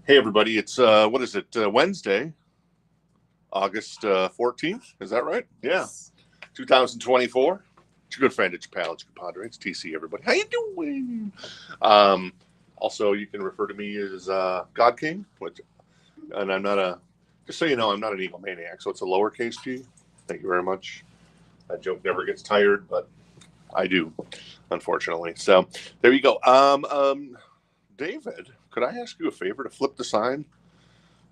Hey everybody, it's what is it? Wednesday, August 14th. Is that right? Yeah, 2024. It's your good friend, it's your pal, it's your compadre, it's TC. Everybody, how you doing? Um, Also, you can refer to me as God King, and I'm not a. Just so you know, I'm not an egomaniac, so it's a lowercase g. Thank you very much. That joke never gets tired, but I do, unfortunately. So there you go. David, could I ask you a favor to flip the sign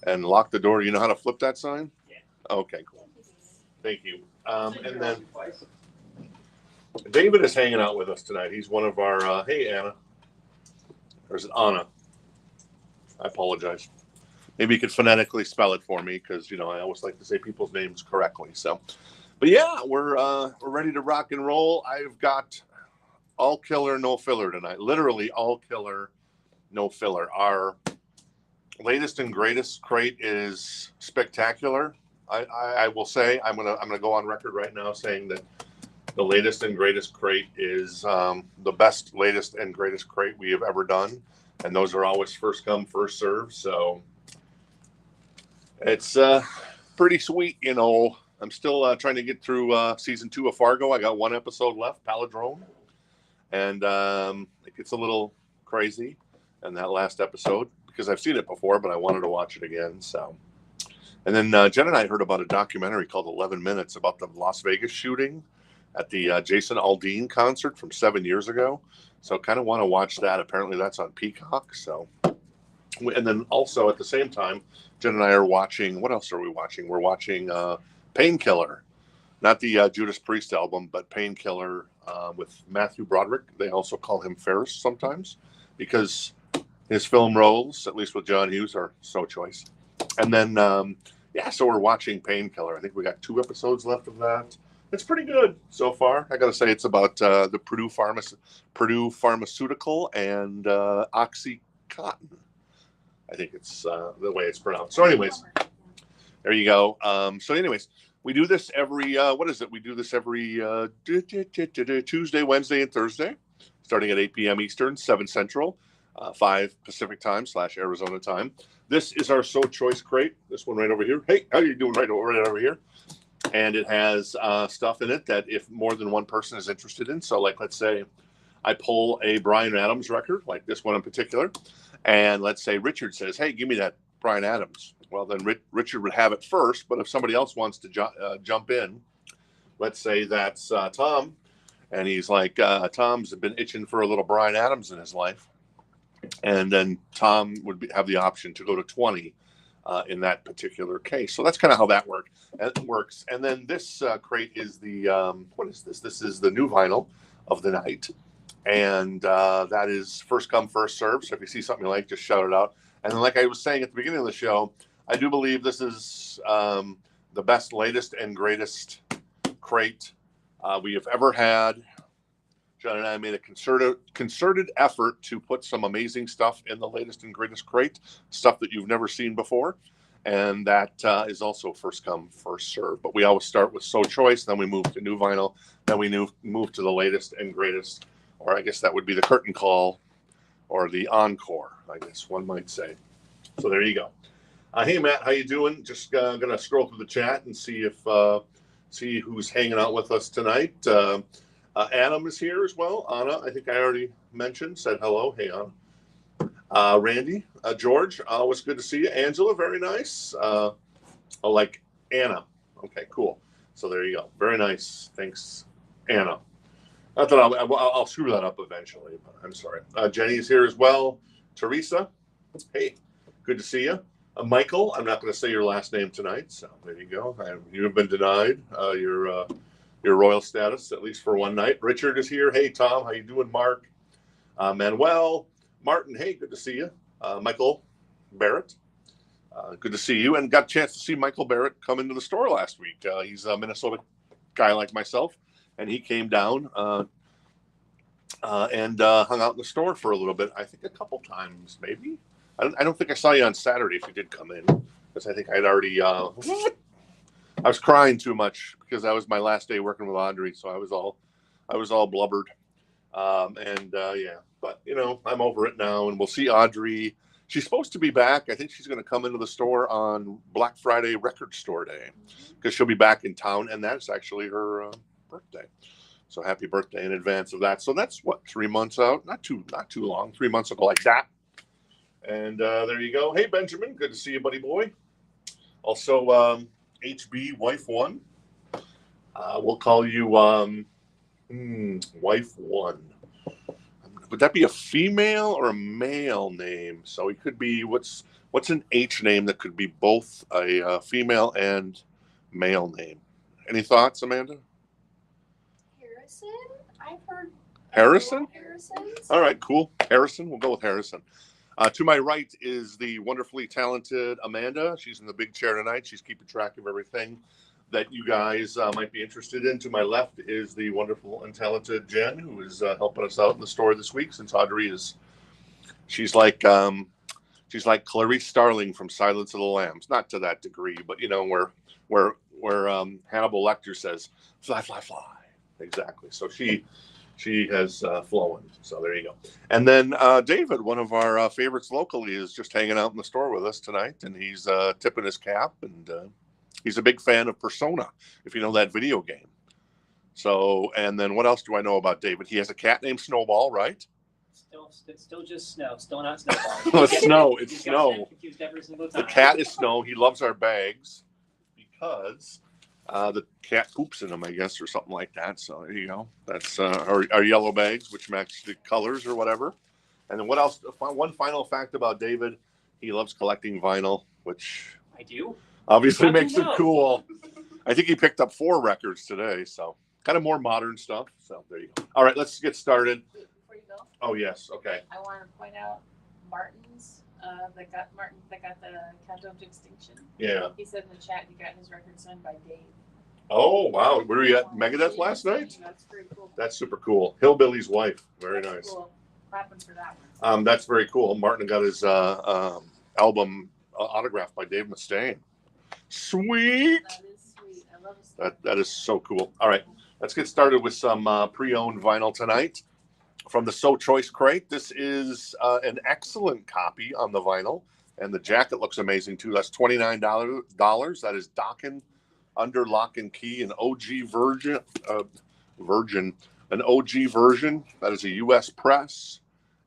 and lock the door? You know how to flip that sign? Yeah. Okay, cool. Thank you. And then David is hanging out with us tonight. He's one of our, hey, Anna. Or is it Anna? I apologize. Maybe you could phonetically spell it for me because, I always like to say people's names correctly. So, but yeah, we're ready to rock and roll. I've got all killer, no filler tonight. Literally all killer, no filler. Our latest and greatest crate is spectacular. I will say I'm gonna go on record right now saying that the latest and greatest crate is the best latest and greatest crate we have ever done, and those are always first come first serve. So it's pretty sweet. I'm still trying to get through season 2 of Fargo. I got one episode left, Palindrome, and it gets a little crazy in that last episode because I've seen it before, but I wanted to watch it again. So, and then Jen and I heard about a documentary called 11 Minutes about the Las Vegas shooting at the Jason Aldean concert from 7 years ago. So kind of want to watch that. Apparently that's on Peacock. So, and then also at the same time, Jen and I are watching, what else are we watching? We're watching Painkiller, not the Judas Priest album, but Painkiller with Matthew Broderick. They also call him Ferris sometimes because his film roles, at least with John Hughes, are so choice. And then, so we're watching Painkiller. I think we got 2 episodes left of that. It's pretty good so far. I got to say, it's about the Purdue Pharmaceutical and Oxycontin. I think it's the way it's pronounced. So anyways, there you go. We do this every, what is it? We do this every Tuesday, Wednesday, and Thursday, starting at 8 p.m. Eastern, 7 Central, 5 Pacific time / Arizona time. This is our So Choice crate. This one right over here. Hey, how are you doing right over here? And it has stuff in it that if more than one person is interested in. So like, let's say I pull a Bryan Adams record, like this one in particular, and let's say Richard says, hey, give me that Bryan Adams. Well, then Richard would have it first, but if somebody else wants to jump in, let's say that's Tom, and he's like, Tom's been itching for a little Bryan Adams in his life, and then Tom would have the option to go to 20 in that particular case. So that's kind of how that works. And then this crate is the, what is this? This is the new vinyl of the night. And that is first come, first serve. So if you see something you like, just shout it out. And then, like I was saying at the beginning of the show, I do believe this is the best, latest, and greatest crate we have ever had. John and I made a concerted effort to put some amazing stuff in the latest and greatest crate, stuff that you've never seen before. And that is also first come, first serve. But we always start with So Choice, then we move to new vinyl, then we move to the latest and greatest. Or I guess that would be the curtain call or the encore, I guess one might say. So there you go. Hey, Matt, how you doing? Just going to scroll through the chat and see who's hanging out with us tonight. Adam is here as well. Anna, I think I already mentioned, said hello. Hey, Anna. Randy, George, always good to see you. Angela, very nice. Like Anna. Okay, cool. So there you go. Very nice. Thanks, Anna. Not that I'll screw that up eventually, but I'm sorry. Jenny's here as well. Teresa, hey, good to see you. Michael, I'm not going to say your last name tonight, so there you go. You have been denied your royal status, at least for one night. Richard is here. Hey, Tom, how you doing? Mark, Manuel, Martin, hey, good to see you. Michael Barrett, good to see you. And got a chance to see Michael Barrett come into the store last week. He's a Minnesota guy like myself. And he came down and hung out in the store for a little bit. I think a couple times, maybe. I don't think I saw you on Saturday if you did come in, because I think I'd already. I was crying too much because that was my last day working with Audrey, so I was all blubbered. But I'm over it now, and we'll see Audrey She's supposed to be back. I think she's going to come into the store on Black Friday Record Store Day because she'll be back in town, and that's actually her birthday. So happy birthday in advance of that. So that's what, 3 months out? Not too long. 3 months ago, like that. And there you go. Hey, Benjamin, good to see you, buddy boy. Also, HB Wife One. We'll call you Wife One. Would that be a female or a male name? So it could be what's an H name that could be both a female and male name? Any thoughts, Amanda? Harrison? I've heard Harrison? Harrison's. All right, cool. Harrison. We'll go with Harrison. To my right is the wonderfully talented Amanda. She's in the big chair tonight. She's keeping track of everything that you guys might be interested in. To my left is the wonderful and talented Jen, who is helping us out in the store this week. Since Audrey she's like Clarice Starling from Silence of the Lambs. Not to that degree, but you know where Hannibal Lecter says, "Fly, fly, fly." Exactly. So she has flown. So there you go. And then David, one of our favorites locally, is just hanging out in the store with us tonight, and he's tipping his cap, and he's a big fan of Persona, if you know that video game. So, and then what else do I know about David? He has a cat named Snowball, right? Still just Snow. Still not Snowball. It's Snow. It's Snow. Confused every single time. The cat is Snow. He loves our bags because the cat poops in them, I guess, or something like that. So there you go. That's our yellow bags, which match the colors or whatever. And then what else? One final fact about David: he loves collecting vinyl, which I do. Obviously makes it cool. I think he picked up 4 records today, so kind of more modern stuff. So there you go. All right, let's get started. Wait, before you go. Oh yes, okay. I want to point out Martin's that got the Countdown to Extinction. Yeah. He said in the chat he got his record signed by Dave. Oh wow, were you at Megadeth last night? That's very cool. That's super cool. Hillbilly's Wife, very That's nice. Cool. Clapping for that one. That's very cool. Martin got his album autographed by Dave Mustaine. Sweet. That is sweet. I love it. That is so cool. All right, let's get started with some pre-owned vinyl tonight from the So Choice crate. This is an excellent copy on the vinyl, and the jacket looks amazing too. That's $29. That is Dokken under lock and key, an OG an OG version. That is a U.S. press.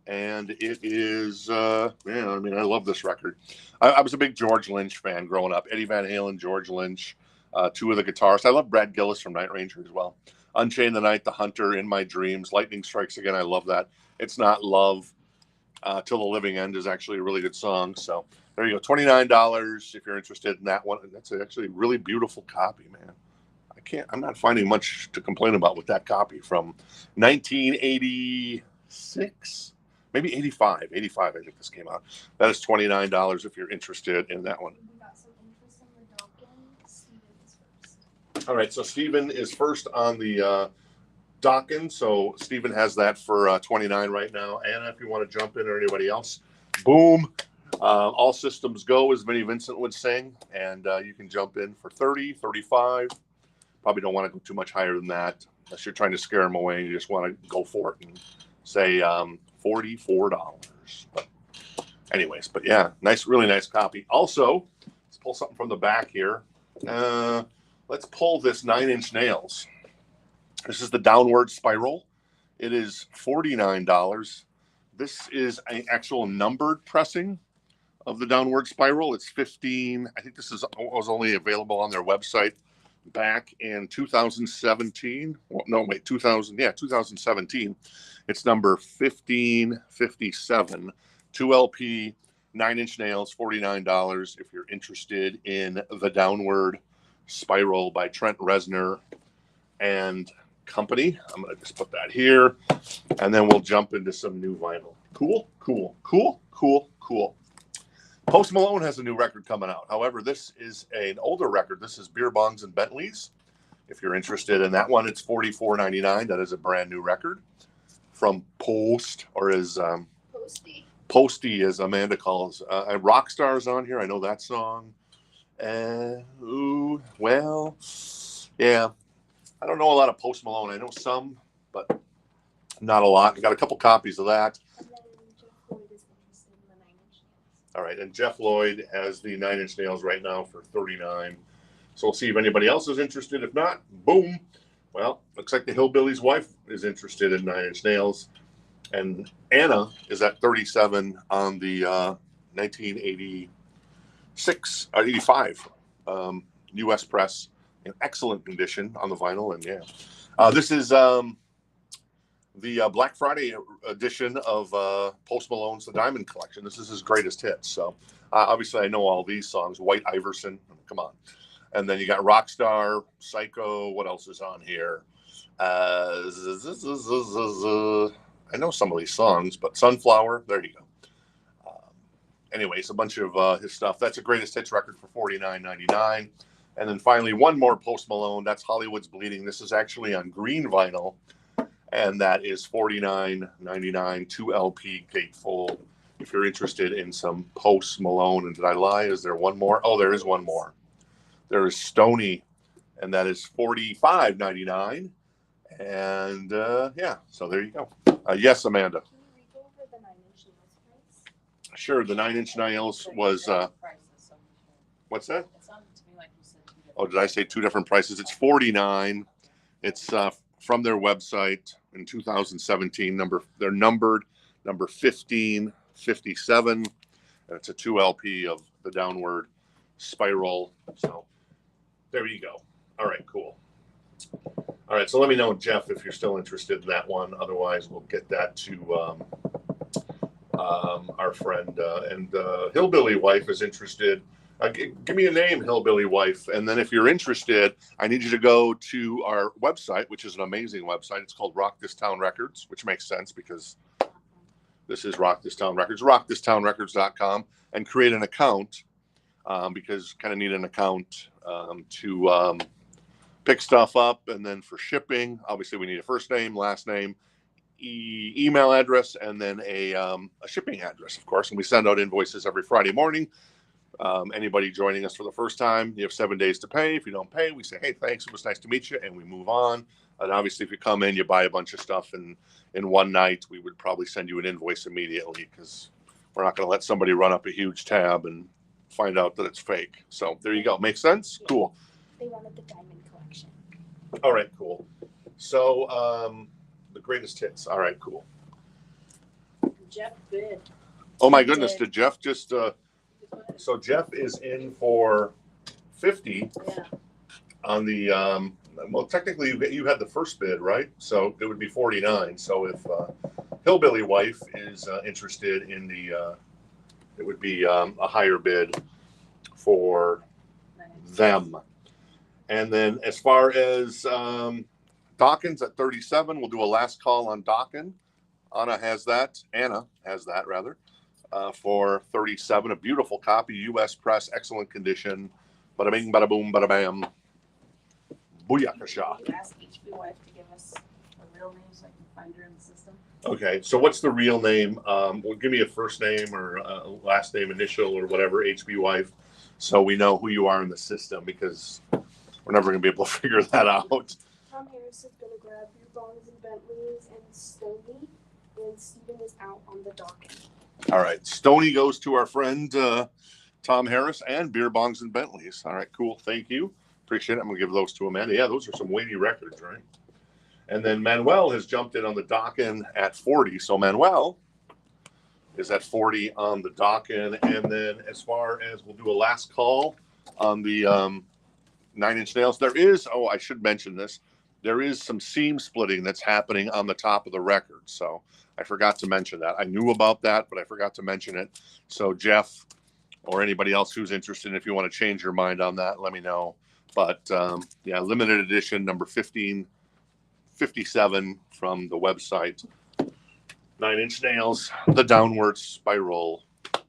And it is, I love this record. I was a big George Lynch fan growing up. Eddie Van Halen, George Lynch, 2 of the guitarists. I love Brad Gillis from Night Ranger as well. Unchained the Night, The Hunter, In My Dreams, Lightning Strikes Again. I love that. It's Not Love Till the Living End is actually a really good song. So there you go. $29 if you're interested in that one. And that's actually a really beautiful copy, man. I'm not finding much to complain about with that copy from 1986. Maybe 85. 85, I think this came out. That is $29 if you're interested in that one. We got some interest in the Dokken. Steven is first. All right, so Steven is first on the Dokken. So Steven has that for $29 right now. Anna, if you want to jump in, or anybody else, boom. All systems go, as Vinnie Vincent would sing. And you can jump in for $30, $35. Probably don't want to go too much higher than that unless you're trying to scare them away and you just want to go for it and say $44. But anyways, but yeah, really nice copy. Also, let's pull something from the back here. Let's pull this 9 Inch Nails. This is the Downward Spiral. It is $49. This is an actual numbered pressing of the Downward Spiral. It's 15. I think this was only available on their website back in 2017. Well, no, wait, 2017. It's number 1557. 2 LP, 9 Inch Nails, $49 if you're interested in the Downward Spiral by Trent Reznor and Company. I'm going to just put that here, and then we'll jump into some new vinyl. Cool. Post Malone has a new record coming out. However, this is an older record. This is Beer Bongs and Bentleys. If you're interested in that one, it's $44.99. That is a brand new record from Post, or as Posty, as Amanda calls. Rockstar's on here. I know that song. Yeah. I don't know a lot of Post Malone. I know some, but not a lot. I got a couple copies of that. And then Jeff Floyd is interested in the 9 Inch Nails. All right, and Jeff Lloyd has the 9 Inch Nails right now for $39. So we'll see if anybody else is interested. If not, boom. Well, looks like the Hillbilly's wife is interested in 9 Inch Nails. And Anna is at 37 on the 1986 or 85 U.S. press in excellent condition on the vinyl. And yeah, this is the Black Friday edition of Post Malone's The Diamond Collection. This is his greatest hits. So obviously I know all these songs. White Iverson, come on. And then you got Rockstar, Psycho. What else is on here? I know some of these songs, but Sunflower, there you go. Anyways, a bunch of his stuff. That's a greatest hits record for $49.99. And then finally, one more Post Malone. That's Hollywood's Bleeding. This is actually on green vinyl, and that is $49.99, 2 LP gatefold. If you're interested in some Post Malone. And did I lie? Is there one more? Oh, there is one more. There is Stoney, and that is $45.99. And yeah, so there you go. Yes, Amanda. Can you go over the 9 Inch Nails price? Sure. The 9 Inch Nails was what's that? It sounded to me like you said 2 different. Oh, did I say 2 different prices? It's $49. It's from their website in 2017. They're numbered number 1557, and it's a 2 LP of the Downward Spiral. So there you go. All right, cool. All right, so let me know, Jeff, if you're still interested in that one. Otherwise, we'll get that to our friend. And Hillbilly Wife is interested. Give me a name, Hillbilly Wife. And then if you're interested, I need you to go to our website, which is an amazing website. It's called Rock This Town Records, which makes sense because this is Rock This Town Records, rockthistownrecords.com, and create an account because kind of need an account to pick stuff up. And then for shipping, obviously we need a first name, last name, email address, and then a shipping address, of course. And we send out invoices every Friday morning. Anybody joining us for the first time, you have 7 days to pay. If you don't pay, we say, hey, thanks, it was nice to meet you, and we move on. And obviously, if you come in, you buy a bunch of stuff in one night, we would probably send you an invoice immediately because we're not going to let somebody run up a huge tab and find out that it's fake. So there you go. Makes sense? Yeah. Cool. They wanted the diamond collection. All right, cool. So the greatest hits. All right, cool. Jeff bid. Oh, my goodness. Did Jeff just... Just went- So Jeff is in for 50 Yeah. on the well, technically you had the first bid, right? So it would be 49. So if Hillbilly Wife is interested in the it would be a higher bid for them. And then as far as Dokken's at 37, we'll do a last call on Dokken. Anna has that rather. For 37, a beautiful copy, U.S. press, excellent condition. Bada bing, bada boom, bada bam. Booyakasha. You ask HB wife to give us a real name so I can find her in the system. Okay, so what's the real name? Well, give me a first name or a last name, initial, or whatever, HB wife, so we know who you are in the system because we're never going to be able to figure that out. Tom Harris is going to grab your Bonds and Bentleys and Stoney, and Steven is out on the Dokken. All right, Stoney goes to our friend Tom Harris and Beer Bongs and Bentleys. All right, cool. Thank you. Appreciate it. I'm going to give those to Amanda. Yeah, those are some weighty records, right? And then Manuel has jumped in on the Dokken at 40. So Manuel is at 40 on the Dokken. And then as far as we'll do a last call on the 9 Inch Nails, there is, oh, I should mention this, there is some seam splitting that's happening on the top of the record. So I forgot to mention that. I knew about that, but I forgot to mention it. So Jeff or anybody else who's interested, if you want to change your mind on that, let me know. But yeah, limited edition number 1557 from the website. 9 Inch Nails, the Downward Spiral.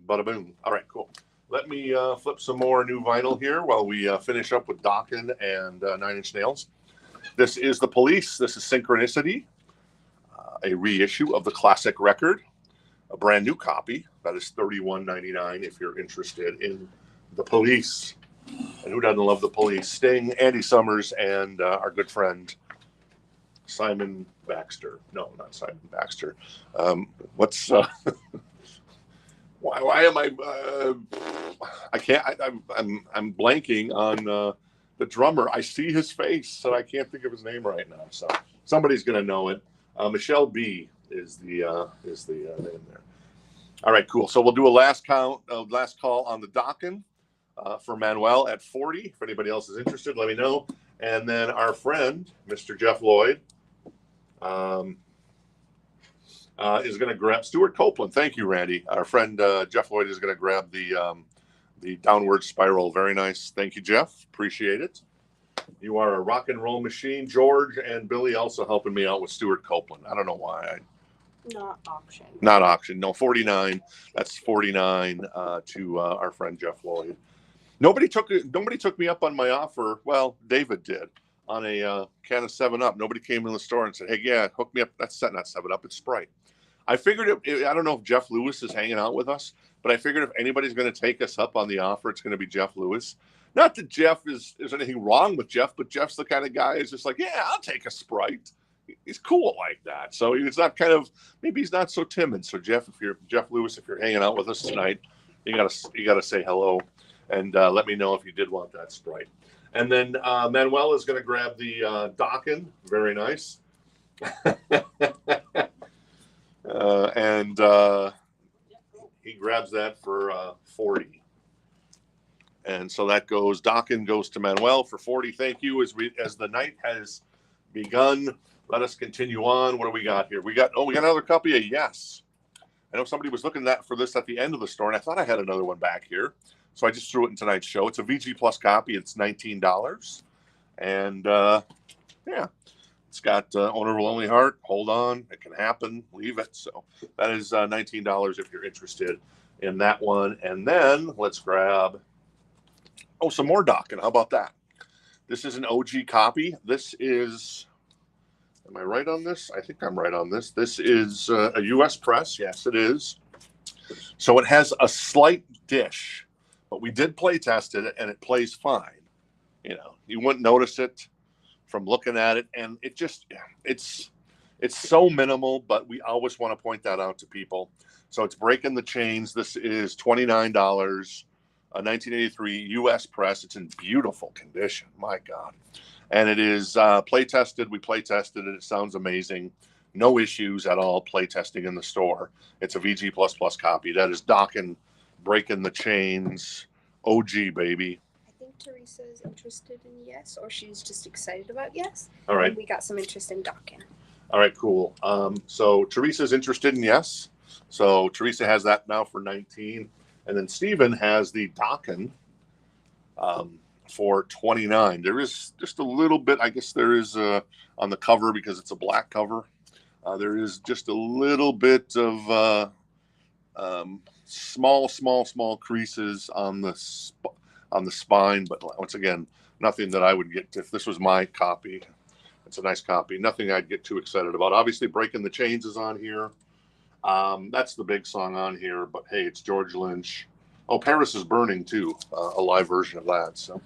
Bada boom. All right, cool. Let me flip some more new vinyl here while we finish up with Dokken and 9 Inch Nails. This is The Police. This is Synchronicity, a reissue of the classic record, a brand new copy. That is $31.99 if you're interested in The Police. And who doesn't love The Police? Sting, Andy Summers, and our good friend Simon Baxter. No, not Simon Baxter. What's Why am I? I can't. I'm blanking on the drummer. I see his face, and I can't think of his name right now. So somebody's gonna know it. Michelle B is the name there. All right, cool. So we'll do a last call on the Dokken for Manuel at 40. If anybody else is interested, let me know. And then our friend, Mr. Jeff Lloyd, is going to grab Stuart Copeland. Thank you, Randy. Our friend Jeff Lloyd is going to grab the downward spiral. Very nice. Thank you, Jeff. Appreciate it. You are a rock and roll machine. George and Billy also helping me out with Stuart Copeland. I don't know why. Not auction. Not auction. No, 49. That's 49 to our friend Jeff Lloyd. Nobody took me up on my offer. Well, David did on a can of 7-Up. Nobody came in the store and said, "Hey, yeah, hook me up." That's not 7-Up. It's Sprite. I figured I don't know if Jeff Lewis is hanging out with us, but I figured if anybody's going to take us up on the offer, it's going to be Jeff Lewis. Not that there's anything wrong with Jeff, but Jeff's the kind of guy who's just like, yeah, I'll take a Sprite. He's cool like that. So it's not maybe he's not so timid. So Jeff Lewis, if you're hanging out with us tonight, you gotta say hello and let me know if you did want that Sprite. And then Manuel is going to grab the Dokken. Very nice. And he grabs that for 40. And so that goes, Dokken goes to Manuel for 40. Thank you. As the night has begun, let us continue on. What do we got here? We got another copy of Yes. I know somebody was looking for this at the end of the store, and I thought I had another one back here. So I just threw it in tonight's show. It's a VG Plus copy. It's $19. And yeah, it's got Owner of a Lonely Heart. Hold on. It can happen. Leave it. So that is $19 if you're interested in that one. And then let's grab, some more Dokken. How about that? This is an OG copy. This is, am I right on this? I think I'm right on this. This is a U.S. press. Yes, it is. So it has a slight dish. But we did play test it, and it plays fine. You wouldn't notice it from looking at it, and it's so minimal. But we always want to point that out to people. So it's breaking the chains. This is $29, a 1983 U.S. press. It's in beautiful condition. My God, and it is play tested. We play tested it. It sounds amazing. No issues at all. Play testing in the store. It's a VG++ copy. That is Dokken. Breaking the chains, OG baby. I think Teresa is interested in Yes, or she's just excited about Yes. All right. And we got some interest in Dokken. All right, cool. So Teresa's interested in Yes. So Teresa has that now for 19, and then Stephen has the Dokken for 29. There is just a little bit. I guess there is on the cover because it's a black cover. There is just a little bit of small creases on the spine, but once again, nothing that I would get if this was my copy. It's a nice copy. Nothing I'd get too excited about. Obviously, Breaking the Chains is on here. That's the big song on here. But hey, it's George Lynch. Oh, Paris is Burning too. A live version of that. So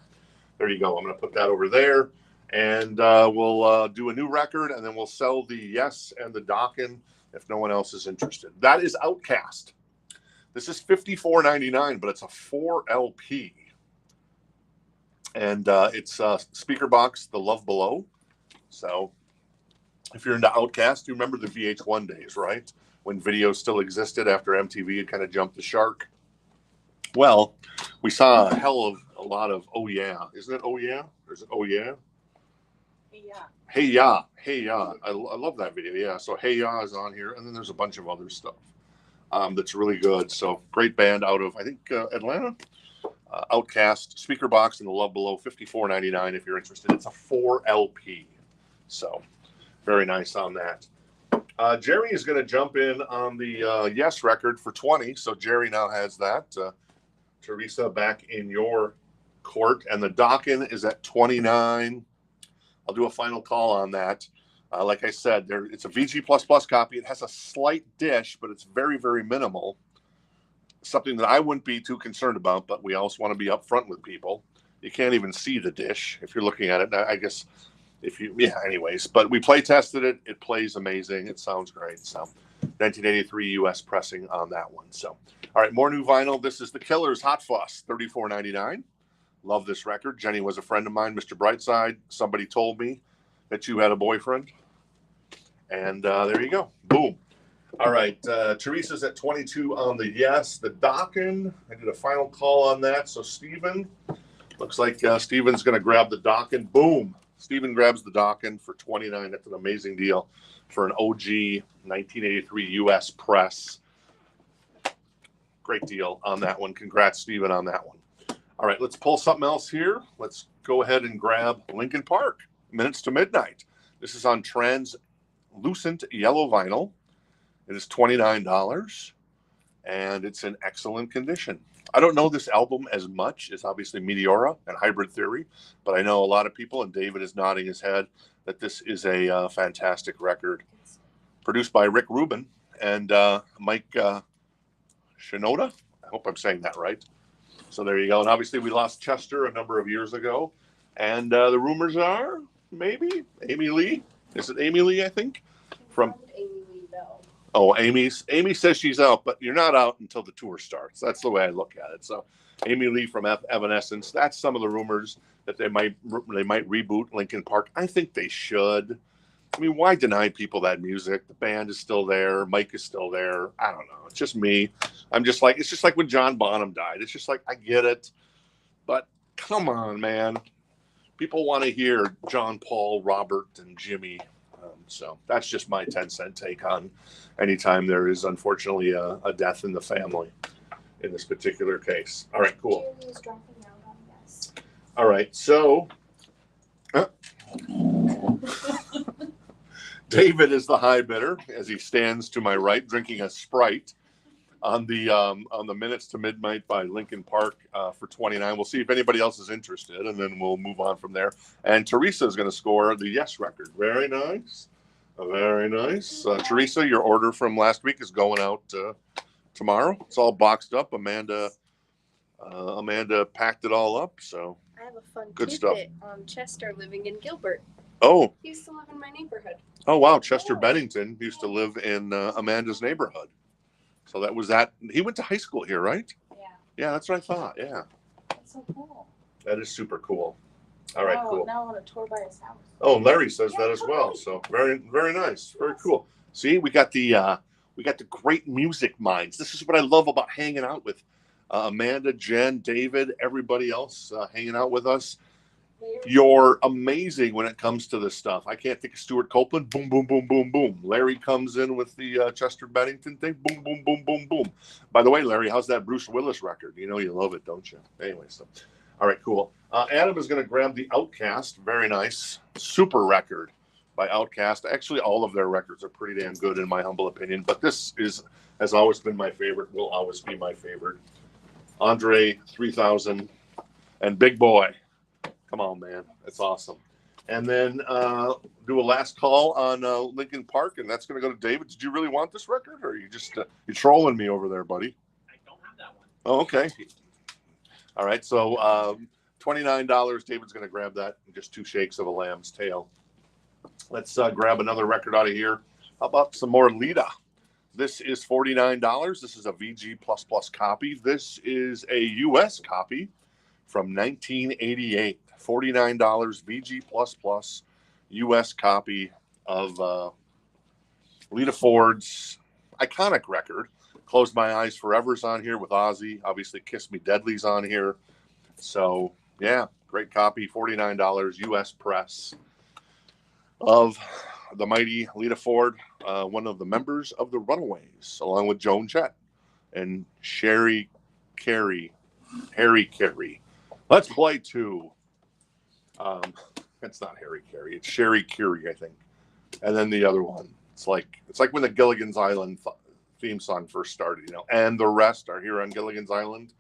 there you go. I'm going to put that over there, and we'll do a new record, and then we'll sell the Yes and the Dokken if no one else is interested. That is Outcast. This is $54.99, but it's a 4 LP. And it's speaker box, The Love Below. So if you're into Outcast, you remember the VH1 days, right? When video still existed after MTV had kind of jumped the shark. Well, we saw a hell of a lot of Oh Yeah. Isn't it Oh Yeah? Or is it Oh Yeah? Hey, yeah. Hey Ya. Hey Ya. I love that video. Yeah. So Hey Ya is on here. And then there's a bunch of other stuff. That's really good. So great band out of, I think, Atlanta. Outcast, speaker box, and The Love Below, $54.99 if you're interested. It's a 4 LP. So very nice on that. Jerry is going to jump in on the Yes record for 20. So Jerry now has that. Teresa, back in your court. And the Dokken is at 29. I'll do a final call on that. Like I said, it's a VG++ copy. It has a slight dish, but it's very, very minimal. Something that I wouldn't be too concerned about, but we also want to be upfront with people. You can't even see the dish if you're looking at it. I guess anyways. But we play tested it. It plays amazing. It sounds great. So 1983 U.S. pressing on that one. So, all right, more new vinyl. This is the Killers Hot Fuss, $34.99. Love this record. Jenny was a friend of mine, Mr. Brightside. Somebody told me that you had a boyfriend. And there you go. Boom. All right. Teresa's at 22 on the yes. The Dokken, I did a final call on that. So Steven, looks like Steven's going to grab the Dokken. Boom. Steven grabs the Dokken for 29. That's an amazing deal for an OG 1983 U.S. press. Great deal on that one. Congrats, Steven, on that one. All right, let's pull something else here. Let's go ahead and grab Linkin Park, Minutes to Midnight. This is on translucent yellow vinyl. It is $29, and it's in excellent condition. I don't know this album as much as obviously Meteora and Hybrid Theory, but I know a lot of people, and David is nodding his head, that this is a fantastic record. Produced by Rick Rubin and Mike Shinoda. I hope I'm saying that right. So there you go. And obviously we lost Chester a number of years ago. And the rumors are maybe Amy Lee. Is it Amy Lee, I think? From Amy Lee Bell. Oh, Amy says she's out, but you're not out until the tour starts. That's the way I look at it. So Amy Lee from Evanescence, that's some of the rumors that they might reboot Linkin Park. I think they should. I mean, why deny people that music? The band is still there. Mike is still there. I don't know. It's just me. It's just like when John Bonham died. It's just like, I get it. But come on, man. People want to hear John, Paul, Robert, and Jimmy. So that's just my 10-cent take on anytime there is, unfortunately, a death in the family in this particular case. All right, cool. Jerry is dropping out on yes. All right, so David is the high bidder as he stands to my right, drinking a Sprite on the Minutes to Midnight by Linkin Park for 29. We'll see if anybody else is interested, and then we'll move on from there. And Teresa is going to score the yes record. Very nice. Very nice. Teresa, your order from last week is going out tomorrow. It's all boxed up. Amanda packed it all up. So I have a fun Good tidbit on Chester living in Gilbert. oh He used to live in my neighborhood. wow, Chester Bennington used to live in Amanda's neighborhood. So that was that. He went to high school here, right? Yeah, Yeah, that's what I thought. Yeah, that's so cool. that is super cool. All right, cool. Now I want to tour by his house. Oh, Larry says that as well. So very, very nice. Very cool. See, we got the great music minds. This is what I love about hanging out with Amanda, Jen, David, everybody else hanging out with us. You're amazing when it comes to this stuff. I can't think of Stuart Copeland. Boom, boom, boom, boom, boom. Larry comes in with the Chester Bennington thing. Boom, boom, boom, boom, boom. By the way, Larry, how's that Bruce Willis record? You know you love it, don't you? Anyway, so all right, cool. Adam is going to grab the Outcast. Very nice. Super record by Outcast. Actually, all of their records are pretty damn good in my humble opinion, but this has always been my favorite, will always be my favorite. Andre 3000 and Big Boy. Come on, man. That's awesome. And then do a last call on Linkin Park, and that's going to go to David. Did you really want this record, or are you just you're trolling me over there, buddy? I don't have that one. Oh, okay. All right, so $29. David's going to grab that in just 2 shakes of a lamb's tail. Let's grab another record out of here. How about some more Lita? This is $49. This is a VG++ copy. This is a U.S. copy from 1988. $49 VG++ U.S. copy of Lita Ford's iconic record. Close My Eyes Forever's on here with Ozzy. Obviously, Kiss Me Deadly's on here. So, yeah, great copy. $49 U.S. press of the mighty Lita Ford, one of the members of the Runaways, along with Joan Jett and Harry Carey. Let's play 2. It's not Harry Carey. It's Sherry Curie, I think. And then the other one. It's like when the Gilligan's Island theme song first started, you know. And the rest are here on Gilligan's Island.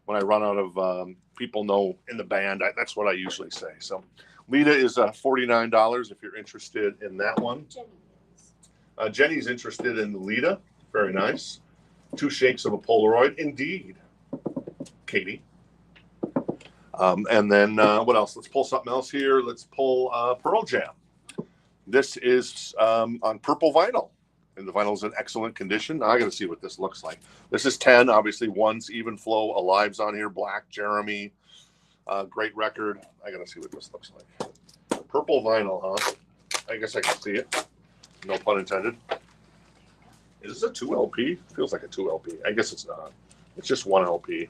When I run out of people know in the band, that's what I usually say. So Lita is $49 if you're interested in that one. Jenny's interested in Lita. Very nice. 2 shakes of a Polaroid. Indeed. Katie. And then what else? Let's pull something else here. Let's pull Pearl Jam. This is on purple vinyl. And the vinyl's in excellent condition. Now I got to see what this looks like. This is 10, obviously. Once, Even Flow, Alive's on here. Black, Jeremy. Great record. I got to see what this looks like. Purple vinyl, huh? I guess I can see it. No pun intended. Is this a 2 LP? Feels like a 2 LP. I guess it's not. It's just 1 LP.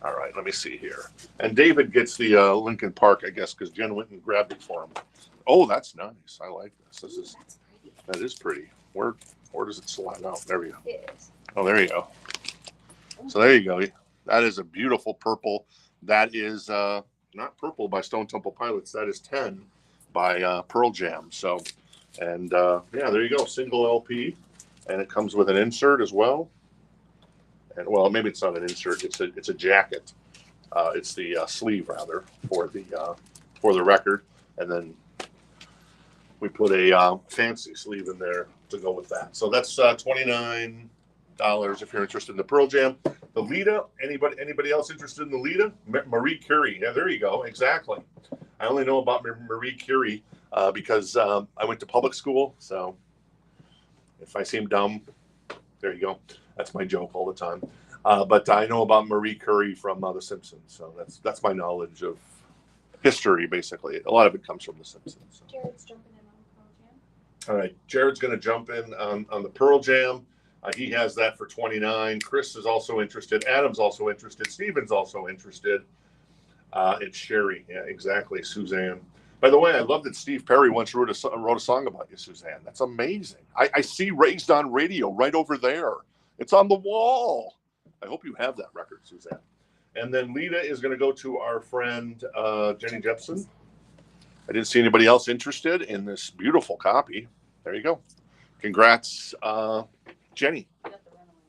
All right, let me see here. And David gets the Linkin Park, I guess, because Jen went and grabbed it for him. Oh, that's nice. I like this. That is pretty. Where does it slide out? There we go. It is. Oh, there you go. So there you go. That is a beautiful purple. That is not Purple by Stone Temple Pilots. That is 10 by Pearl Jam. So, and yeah, there you go. Single LP, and it comes with an insert as well. And well, maybe it's not an insert. It's a jacket. It's the sleeve rather for the record, and then we put a fancy sleeve in there to go with that. So that's $29 if you're interested in the Pearl Jam. The Lita. Anybody else interested in the Lita? Marie Curie. Yeah, there you go. Exactly. I only know about Marie Curie because I went to public school. So if I seem dumb, there you go. That's my joke all the time. But I know about Marie Curie from The Simpsons. So that's my knowledge of history, basically. A lot of it comes from The Simpsons. So. Jared's jumping in on the Pearl Jam. All right. Jared's going to jump in on the Pearl Jam. He has that for $29. Chris is also interested. Adam's also interested. Steven's also interested. It's Sherry. Yeah, exactly. Suzanne. By the way, I love that Steve Perry once wrote a song about you, Suzanne. That's amazing. I see Raised on Radio right over there. It's on the wall. I hope you have that record, Suzanne. And then Lita is going to go to our friend Jenny Gibson. I didn't see anybody else interested in this beautiful copy. There you go. Congrats, Jenny. You got the Runaways.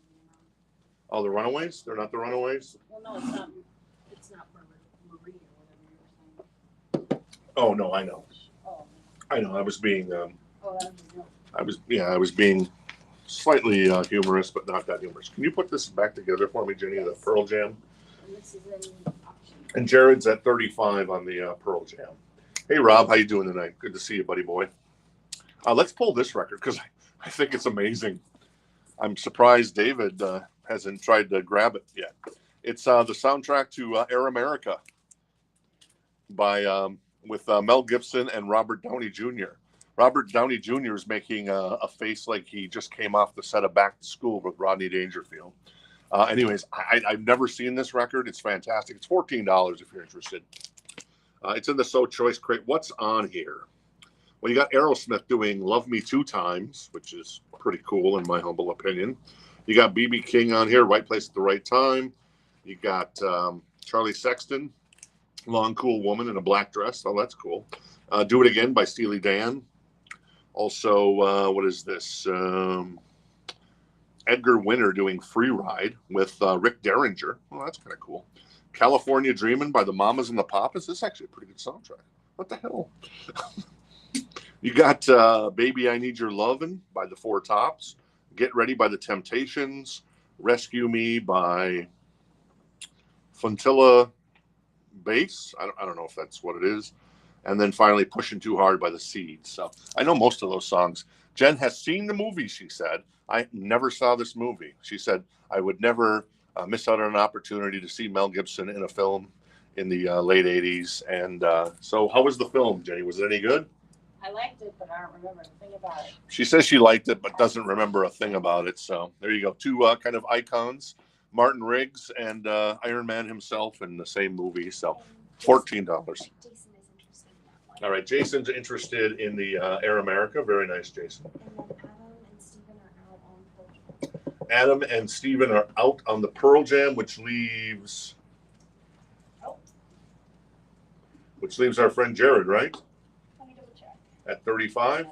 Oh, the Runaways? They're not the Runaways? Well, no, it's not. It's not Marie or whatever you were saying. Oh, no, I know. Oh. I know. I was being, Oh, that was I was being slightly humorous, but not that humorous. Can you put this back together for me, Jenny, the Pearl Jam? And this is an option. And Jared's at 35 on the Pearl Jam. Hey, Rob, how you doing tonight? Good to see you, buddy boy. Let's pull this record because I think it's amazing. I'm surprised David hasn't tried to grab it yet. It's the soundtrack to Air America by with Mel Gibson and Robert Downey Jr. Robert Downey Jr. is making a face like he just came off the set of Back to School with Rodney Dangerfield. Anyways, I've never seen this record. It's fantastic. It's $14 if you're interested. It's in the So Choice crate. What's on here? Well, you got Aerosmith doing Love Me Two Times, which is pretty cool in my humble opinion. You got B.B. King on here, Right Place at the Right Time. You got Charlie Sexton, Long Cool Woman in a Black Dress. Oh, that's cool. Do It Again by Steely Dan. Also, what is this? Edgar Winter doing Free Ride with Rick Derringer. Oh, that's kind of cool. California Dreamin' by the Mamas and the Papas. This is actually a pretty good soundtrack. What the hell? You got Baby I Need Your Lovin' by the Four Tops. Get Ready by the Temptations. Rescue Me by Fontilla Bass. I don't know if that's what it is. And then finally Pushing Too Hard by the Seeds. So I know most of those songs. Jen has seen the movie, she said. I never saw this movie. She said, I would never miss out on an opportunity to see Mel Gibson in a film in the late 80s. And so how was the film, Jenny? Was it any good? I liked it, but I don't remember anything about it. She says she liked it, but doesn't remember a thing about it. So there you go. Two kind of icons, Martin Riggs and Iron Man himself in the same movie. So $14. Jason is interested in that one. All right. Jason's interested in the Air America. Very nice, Jason. And then Adam and Steven are out on Adam and Steven are out on the Pearl Jam. the Pearl Jam, which leaves our friend Jared, right? Let me double check. At 35.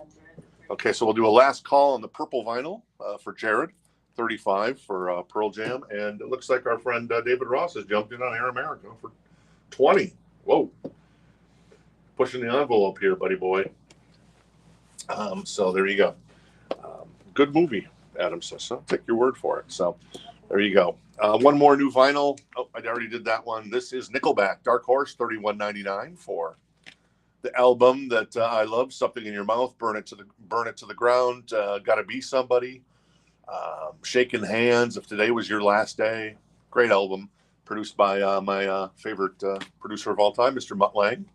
Okay, so we'll do a last call on the purple vinyl for Jared, 35 for Pearl Jam. And it looks like our friend David Ross has jumped in on Air America for 20. Whoa. Pushing the envelope here, buddy boy. So there you go. Good movie, Adam says. So I'll take your word for it. So there you go. One more new vinyl. Oh, I already did that one. This is Nickelback, Dark Horse, $31.99 for the album that I love, Something in Your Mouth, Burn It to the Ground, Gotta Be Somebody, Shaking Hands, If Today Was Your Last Day. Great album, produced by my favorite producer of all time, Mr. Mutt Lange,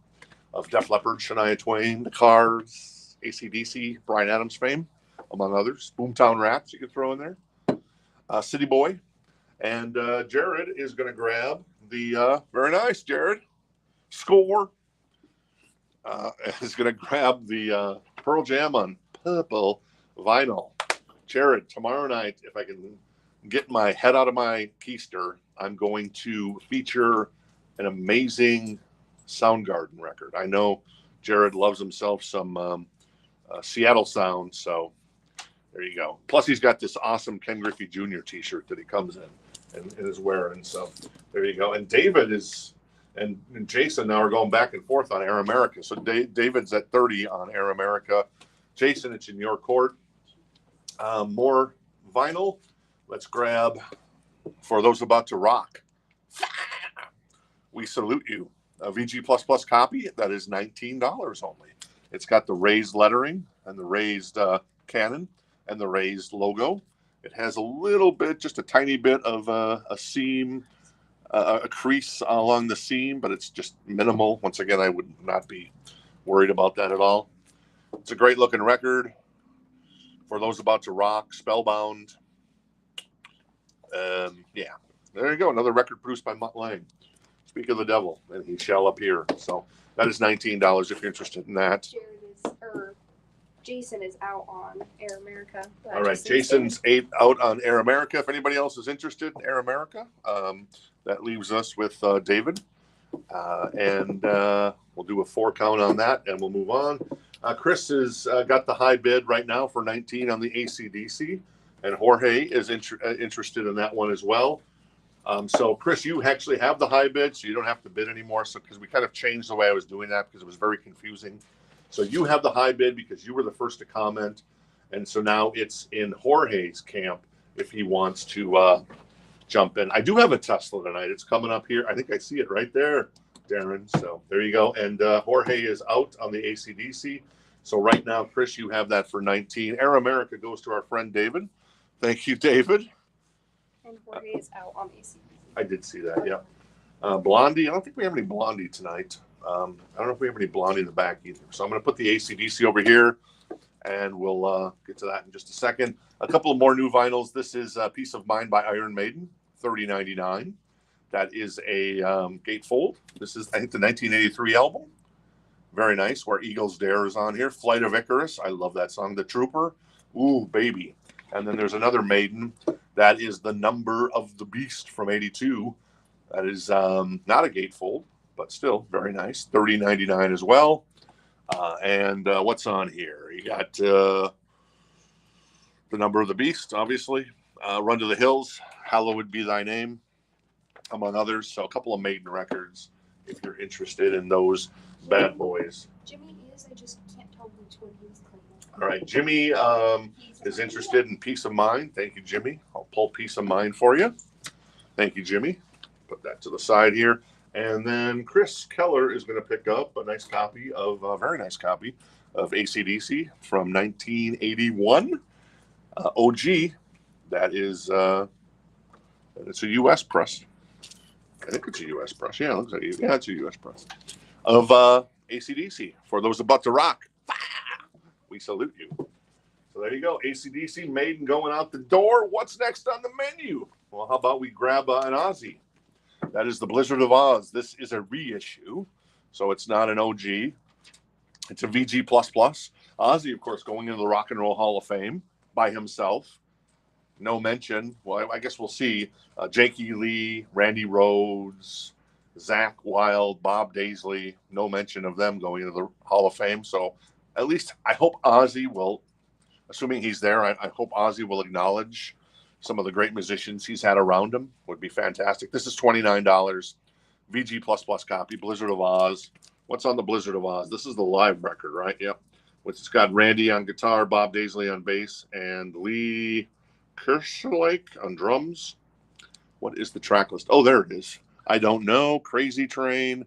of Def Leppard, Shania Twain, The Cars, AC/DC, Bryan Adams fame, among others. Boomtown Rats you could throw in there. City Boy. And Jared is going to grab the, very nice, Jared, score. Is going to grab the Pearl Jam on purple vinyl. Jared, tomorrow night, if I can get my head out of my keister, I'm going to feature an amazing Soundgarden record. I know Jared loves himself some Seattle sound, so there you go. Plus, he's got this awesome Ken Griffey Jr. T-shirt that he comes in and is wearing. So there you go. And David is, and Jason now are going back and forth on Air America. So David's at 30 on Air America. Jason, it's in your court. More vinyl. Let's grab, for those about to rock, We Salute You. A VG++ copy that is $19 only. It's got the raised lettering and the raised cannon and the raised logo. It has a little bit, just a tiny bit of a seam, a crease along the seam, but it's just minimal. Once again, I would not be worried about that at all. It's a great looking record for those about to rock. Spellbound. Yeah, there you go. Another record produced by Mutt Lange. Speak of the devil, and he shall appear. So that is $19 if you're interested in that. Jason is out on Air America. All right, Jason's out on Air America. If anybody else is interested in Air America, that leaves us with David. And we'll do a 4 count on that, and we'll move on. Chris has got the high bid right now for 19 on the AC/DC, and Jorge is interested in that one as well. So, Chris, you actually have the high bid, so you don't have to bid anymore. So, because we kind of changed the way I was doing that because it was very confusing. So you have the high bid because you were the first to comment. And so now it's in Jorge's camp if he wants to jump in. I do have a Tesla tonight. It's coming up here. I think I see it right there, Darren. So there you go. And Jorge is out on the AC/DC. So right now, Chris, you have that for 19. Air America goes to our friend David. Thank you, David. And Jorge is out on AC/DC. I did see that, yeah. Blondie, I don't think we have any Blondie tonight. I don't know if we have any Blondie in the back either. So I'm going to put the AC/DC over here, and we'll get to that in just a second. A couple of more new vinyls. This is Peace of Mind by Iron Maiden, $30.99. That is a gatefold. This is, I think, the 1983 album. Very nice, where Eagles Dare is on here. Flight of Icarus, I love that song. The Trooper, ooh, baby. And then there's another Maiden. That is The Number of the Beast from 82. That is not a gatefold, but still very nice. $30.99 as well. And what's on here? You got The Number of the Beast, obviously. Run to the Hills, Hallowed Be Thy Name, among others. So a couple of Maiden records if you're interested in those bad boys. Jimmy is, I just can't tell which one he's claiming. All right, Jimmy is interested in Peace of Mind. Thank you, Jimmy. I'll pull Peace of Mind for you. Thank you, Jimmy. Put that to the side here. And then Chris Keller is going to pick up a nice copy of, a very nice copy of AC/DC from 1981. OG. That is, it's a U.S. press. I think it's a U.S. press. Yeah, it looks like it's a U.S. press of AC/DC. For those about to rock, we salute you. So there you go. AC/DC, Maiden going out the door. What's next on the menu? Well, how about we grab an Ozzy? That is the Blizzard of Oz. This is a reissue, so it's not an OG. It's a VG++. Ozzy, of course, going into the Rock and Roll Hall of Fame by himself. No mention. Well, I guess we'll see. Jakey Lee, Randy Rhoads, Zakk Wylde, Bob Daisley. No mention of them going into the Hall of Fame. So at least I hope Ozzy will, assuming he's there, I hope Ozzy will acknowledge some of the great musicians he's had around him. Would be fantastic. This is $29. VG++ copy, Blizzard of Oz. What's on the Blizzard of Oz? This is the live record, right? Yep. It's got Randy on guitar, Bob Daisley on bass, and Lee Kerslake on drums. What is the track list? Oh, there it is. I Don't Know, Crazy Train,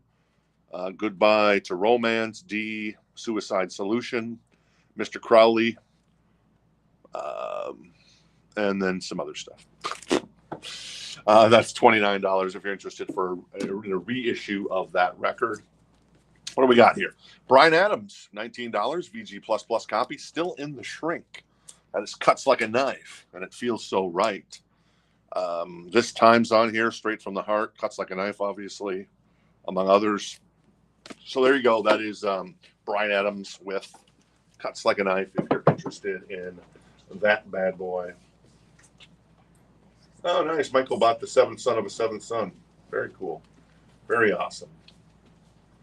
Goodbye to Romance, D, Suicide Solution, Mr. Crowley, and then some other stuff. That's $29 if you're interested for a reissue of that record. What do we got here? Bryan Adams, $19, VG++ copy, still in the shrink. That is cuts like a knife, and it feels so right. This Time's on here, Straight from the Heart, cuts like a knife, obviously, among others. So there you go. That is Bryan Adams with Cuts Like a Knife if you're interested in that bad boy. Oh, nice. Michael bought the seventh son of a seventh son. Very cool. Very awesome.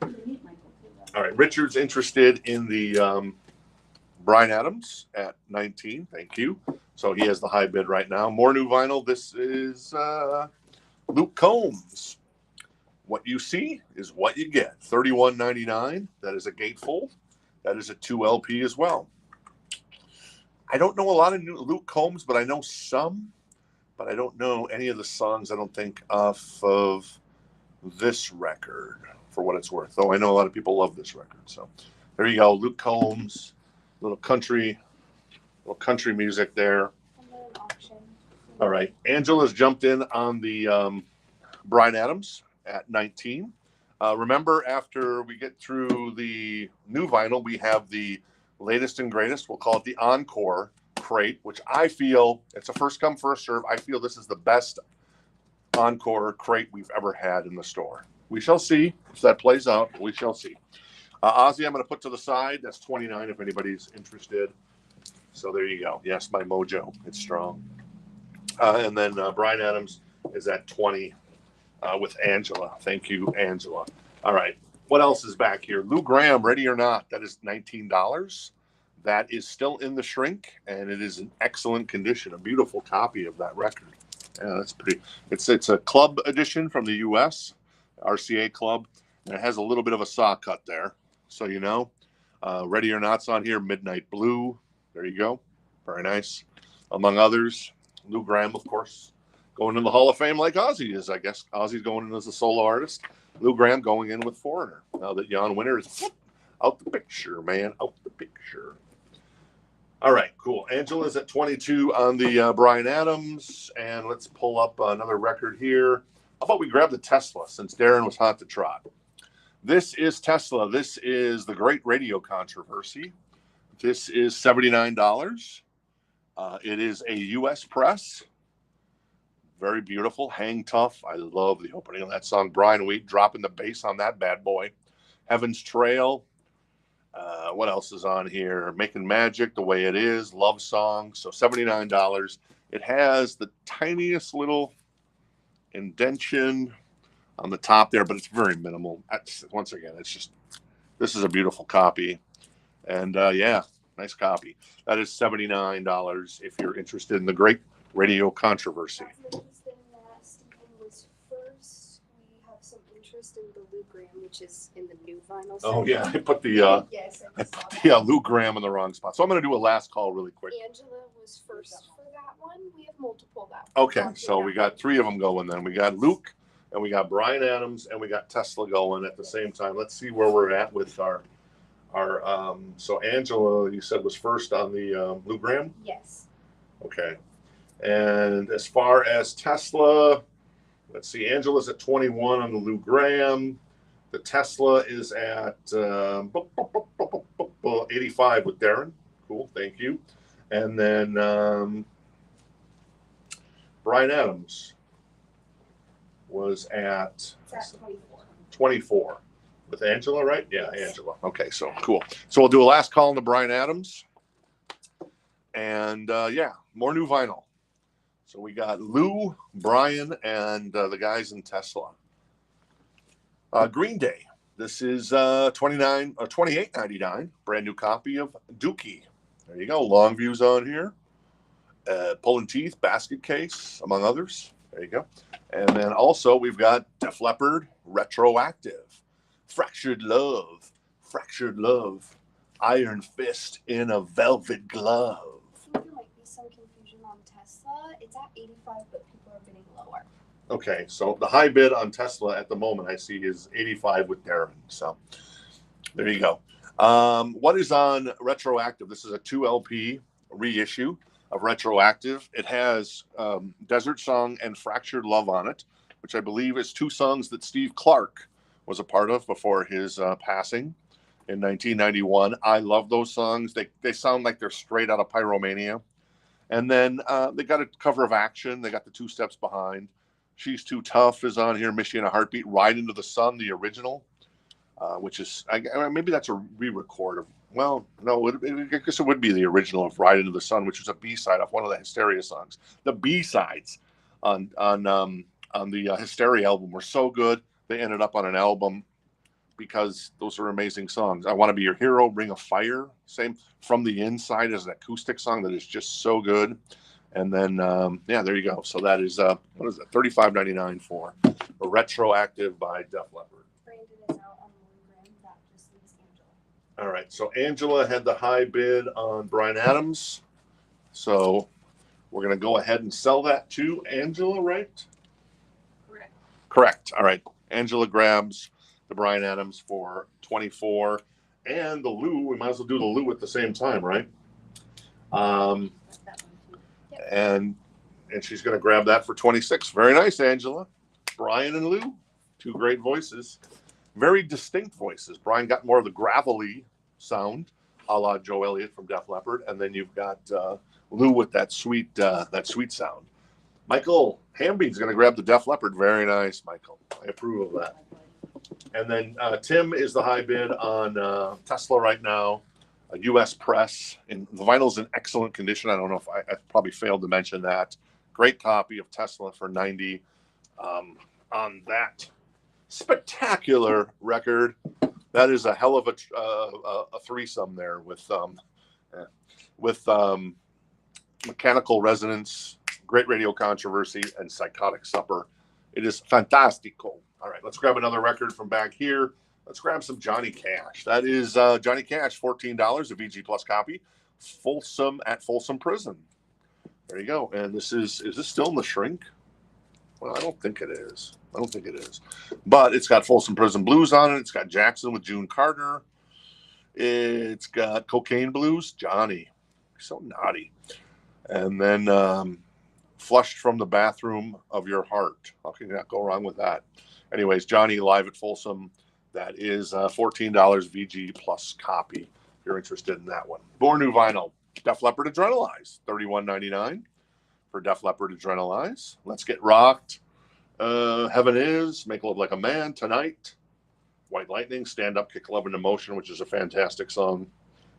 All right. Richard's interested in the Bryan Adams at 19. Thank you. So he has the high bid right now. More new vinyl. This is Luke Combs. What you see is what you get. $31.99. That is a gatefold. That is a 2 LP as well. I don't know a lot of new Luke Combs, but I know some. But I don't know any of the songs, I don't think, off of this record, for what it's worth. Though I know a lot of people love this record. So there you go. Luke Combs, little country music there. All right. Angela's jumped in on the Bryan Adams at 19. Remember, after we get through the new vinyl, we have the latest and greatest. We'll call it the Encore crate, which I feel it's a first come, first serve. I feel this is the best Encore crate we've ever had in the store. We shall see if that plays out. We shall see. Ozzy, I'm going to put to the side. That's 29 if anybody's interested. So there you go. Yes, my mojo. It's strong. And then Bryan Adams is at 20 with Angela. Thank you, Angela. All right. What else is back here? Lou Gramm, Ready or Not. That is $19. That is still in the shrink, and it is in excellent condition. A beautiful copy of that record. Yeah, that's pretty. It's a club edition from the U.S., RCA Club, and it has a little bit of a saw cut there. So you know, Ready or Not's on here. Midnight Blue. There you go. Very nice. Among others, Lou Gramm, of course, going in the Hall of Fame like Ozzy is. I guess Ozzy's going in as a solo artist. Lou Gramm going in with Foreigner. Now that Jan Winter is out the picture, man, out the picture. All right, cool. Angela's at 22 on the Bryan Adams, and let's pull up another record here. How about we grab the Tesla, since Darren was hot to trot. This is Tesla. This is the Great Radio Controversy. This is $79. It is a U.S. press. Very beautiful. Hang Tough. I love the opening of that song. Brian Wheat dropping the bass on that bad boy. Heaven's Trail. What else is on here? Making Magic, The Way It Is, Love Song. So $79. It has the tiniest little indentation on the top there, but it's very minimal. Once again, it's just, this is a beautiful copy. And yeah, nice copy. That is $79 if you're interested in the Great Radio Controversy. In the Lou Gramm, which is in the new vinyl. Oh yeah, I put the yes, Lou Gramm in the wrong spot. So I'm going to do a last call really quick. Angela was first for that one. We have multiple that. Okay, so we got 3 of them going then. We got Luke, and we got Bryan Adams, and we got Tesla going at the same time. Let's see where we're at with our so Angela, you said was first on the Lou Gramm? Yes. Okay. And as far as Tesla, let's see, Angela's at 21 on the Lou Gramm. The Tesla is at 85 with Darren. Cool, thank you. And then Bryan Adams was at 24 with Angela, right? Yeah, Angela. Okay, so cool. So we'll do a last call on the Bryan Adams. And yeah, more new vinyl. So we got Lou, Brian, and the guys in Tesla. Green Day. This is $28.99. Brand new copy of Dookie. There you go. Long views on here. Pulling Teeth, Basket Case, among others. There you go. And then also we've got Def Leppard, Retroactive. Fractured Love. Iron Fist in a Velvet Glove. I think there might be some confusion on Tesla. It's at 85, but people are bidding lower. Okay, so the high bid on Tesla at the moment I see is 85 with Darren. So there you go. What is on Retroactive? This is a 2 LP reissue of Retroactive. It has Desert Song and Fractured Love on it, which I believe is 2 songs that Steve Clark was a part of before his passing in 1991. I love those songs. They sound like they're straight out of Pyromania. And then they got a cover of Action. They got the 2 Steps Behind. She's Too Tough is on here. Miss You in a Heartbeat. Ride Into the Sun, the original, which is maybe that's a re-record of. Well, no, I guess it would be the original of Ride Into the Sun, which was a B-side off one of the Hysteria songs. The B-sides on the Hysteria album were so good they ended up on an album because those are amazing songs. I Want to Be Your Hero, Ring of Fire, same. From the Inside is an acoustic song that is just so good. And then, there you go. So that is, what is it, $35.99 for a Retroactive by Def Leppard. Brandon is out on 1 gram. That just leaves Angela. All right. So Angela had the high bid on Bryan Adams. So we're going to go ahead and sell that to Angela, right? Correct. Correct. All right. Angela grabs the Bryan Adams for 24, and the Lou. We might as well do the Lou at the same time, right? And she's going to grab that for 26. Very nice, Angela. Bryan and Lou, 2 great voices, very distinct voices. Bryan got more of the gravelly sound, a la Joe Elliott from Def Leppard, and then you've got Lou with that sweet sound. Michael Hamby's going to grab the Def Leppard. Very nice, Michael. I approve of that. And then Tim is the high bid on Tesla right now, a U.S. press. And the vinyl's in excellent condition. I don't know if I probably failed to mention that. Great copy of Tesla for 90 on that spectacular record. That is a hell of a threesome there with Mechanical Resonance, Great Radio Controversy, and Psychotic Supper. It is fantastico. All right, let's grab another record from back here. Let's grab some Johnny Cash. That is Johnny Cash, $14, a VG Plus copy. Folsom at Folsom Prison. There you go. And is this still in the shrink? Well, I don't think it is. But it's got Folsom Prison Blues on it. It's got Jackson with June Carter. It's got Cocaine Blues, Johnny. So naughty. And then Flushed from the Bathroom of Your Heart. How can you not go wrong with that? Anyways, Johnny live at Folsom. That is $14 VG Plus copy if you're interested in that one. Born New Vinyl. Def Leppard Adrenalize. $31.99 for Def Leppard Adrenalize. Let's Get Rocked. Heaven Is. Make Love Like a Man. Tonight. White Lightning. Stand Up, Kick Love into Motion, which is a fantastic song.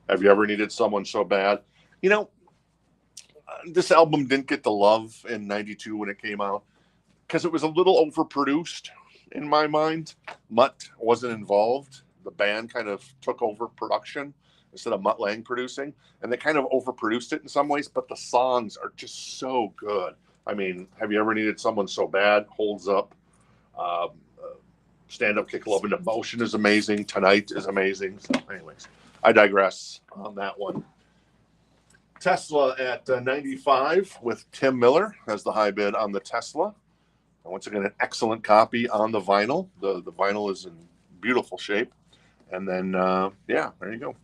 Have You Ever Needed Someone So Bad? You know, this album didn't get the love in 92 when it came out because it was a little overproduced in my mind. Mutt wasn't involved. The band kind of took over production instead of Mutt Lange producing, and they kind of overproduced it in some ways, but the songs are just so good. I mean, Have You Ever Needed Someone So Bad holds up. Stand Up, Kick Love into Motion is amazing. Tonight is amazing. So anyways, I digress on that one. Tesla at 95 with Tim Miller as the high bid on the Tesla. And once again, an excellent copy on the vinyl. The vinyl is in beautiful shape. And then, there you go.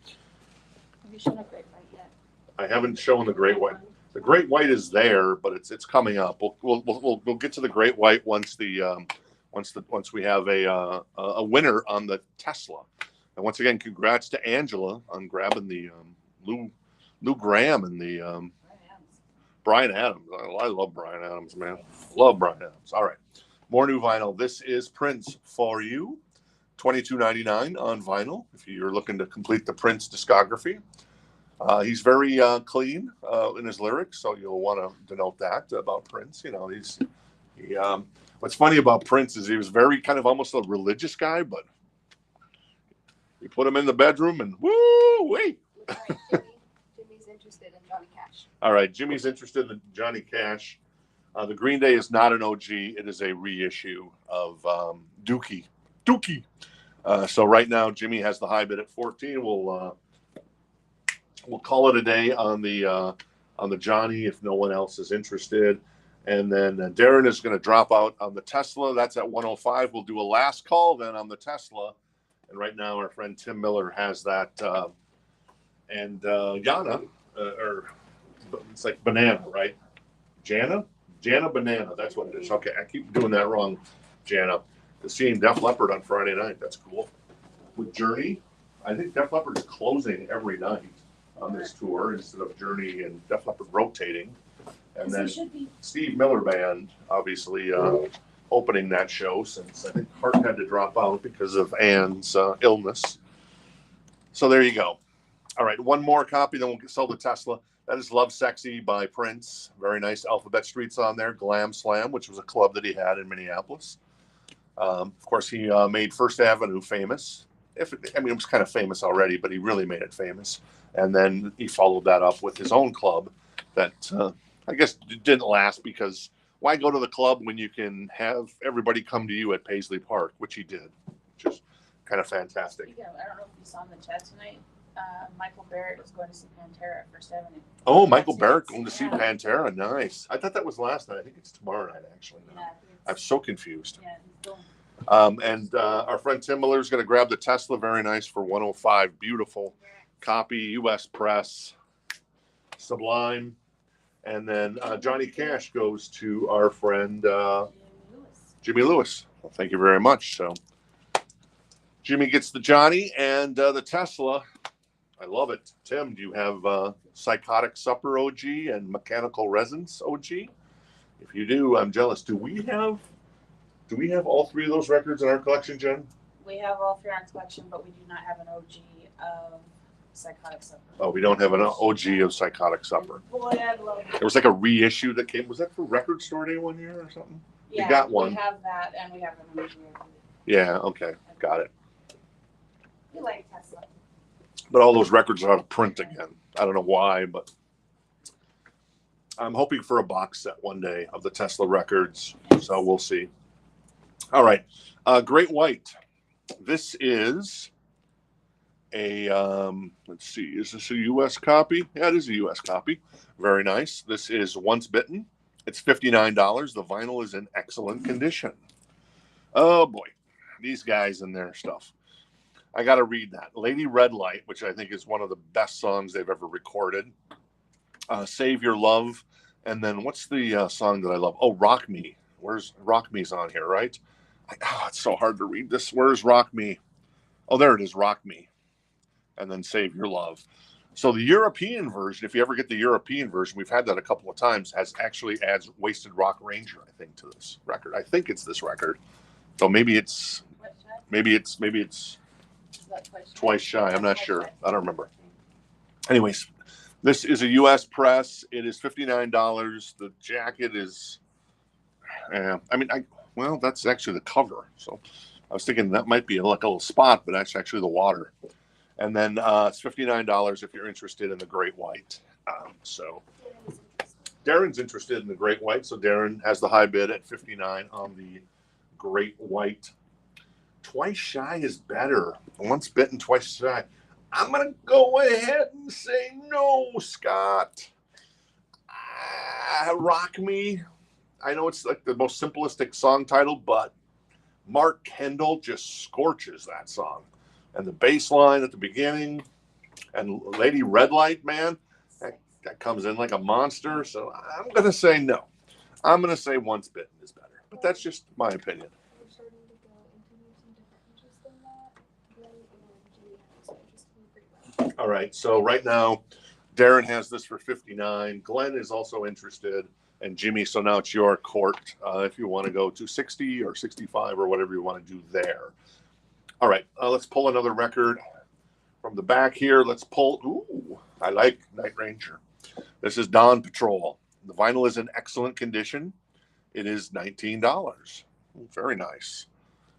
Have you shown a Great White yet? I haven't shown the Great White. The Great White is there, but it's coming up. We'll get to the Great White once we have a winner on the Tesla. And once again, congrats to Angela on grabbing the Lou Graham and the Bryan Adams. I love Bryan Adams, man. Love Bryan Adams. All right. More new vinyl. This is Prince for You. $22.99 on vinyl if you're looking to complete the Prince discography. He's very clean in his lyrics, so you'll want to denote that about Prince. You know, what's funny about Prince is he was very kind of almost a religious guy, but you put him in the bedroom and woo-wee. Jimmy's interested in Johnny Cash. All right, Jimmy's interested in Johnny Cash. The Green Day is not an OG. It is a reissue of Dookie. So right now, Jimmy has the high bid at 14. We'll call it a day on the Johnny if no one else is interested. And then Darren is going to drop out on the Tesla. That's at 105. We'll do a last call then on the Tesla. And right now our friend Tim Miller has that. And Yana, or it's like banana, right? Jana Banana. That's what it is. Okay, I keep doing that wrong. Jana. Seeing Def Leppard on Friday night. That's cool. With Journey, I think Def Leppard is closing every night on this tour instead of Journey and Def Leppard rotating. And then Steve Miller Band, obviously, opening that show since I think Hart had to drop out because of Ann's illness. So there you go. All right, one more copy, then we'll sell the Tesla. That is Love Sexy by Prince. Very nice. Alphabet Street's on there. Glam Slam, which was a club that he had in Minneapolis. Of course, he made First Avenue famous. It was kind of famous already, but he really made it famous. And then he followed that up with his own club that I guess didn't last because why go to the club when you can have everybody come to you at Paisley Park, which he did, which is kind of fantastic. Yeah, I don't know if you saw in the chat tonight. Michael Barrett is going to see Pantera at First Avenue. Oh, Michael Barrett going to see Pantera. Nice. I thought that was last night. I think it's tomorrow night, actually. No. Yeah, I'm so confused. Yeah, he's going. And our friend Tim Miller is going to grab the Tesla. Very nice for 105. Beautiful copy, U.S. press, sublime. And then Johnny Cash goes to our friend Jimmy Lewis. Well, thank you very much. So Jimmy gets the Johnny and the Tesla. I love it. Tim, do you have Psychotic Supper OG and Mechanical Resonance OG? If you do, I'm jealous. Do we have all three of those records in our collection, Jen? We have all three in our collection, but we do not have an OG of Psychotic Supper. Oh, we don't have an OG of Psychotic Supper. Boy, I'd love it. There was like a reissue that came. Was that for Record Store Day one year or something? Yeah, you got one. We have that, and we have an OG. Yeah, okay. Got it. We like Tesla. But all those records are out of print again. I don't know why, but I'm hoping for a box set one day of the Tesla records. So we'll see. All right. Great White. This is a, let's see, is this a U.S. copy? Yeah, it is a U.S. copy. Very nice. This is Once Bitten. It's $59. The vinyl is in excellent condition. Oh, boy. These guys and their stuff. I got to read that. Lady Red Light, which I think is one of the best songs they've ever recorded. Save Your Love. And then what's the song that I love? Oh, Rock Me. Where's Rock Me's on here, right? It's so hard to read this. Where's Rock Me? Oh, there it is. Rock Me. And then Save Your Love. So the European version, if you ever get the European version, we've had that a couple of times, adds Wasted Rock Ranger, I think, to this record. I think it's this record. So maybe it's Twice Shy. I'm not sure. I don't remember. Anyways, this is a U.S. press. It is $59. The jacket is, well, that's actually the cover. So I was thinking that might be like a little spot, but that's actually the water. And then it's $59 if you're interested in the Great White. So Darren's interested in the Great White. So Darren has the high bid at $59 on the Great White. Twice Shy is better. Once Bitten, Twice Shy. I'm going to go ahead and say no, Scott. Rock Me. I know it's like the most simplistic song title, but Mark Kendall just scorches that song. And the bass line at the beginning and Lady Red Light, man, that comes in like a monster. So I'm going to say no. I'm going to say Once Bitten is better. But that's just my opinion. All right, so right now, Darren has this for $59. Glenn is also interested, and Jimmy. So now it's your court if you want to go to 60 or 65 or whatever you want to do there. All right, let's pull another record from the back here. Let's pull. Ooh, I like Night Ranger. This is Dawn Patrol. The vinyl is in excellent condition. It is $19. Very nice.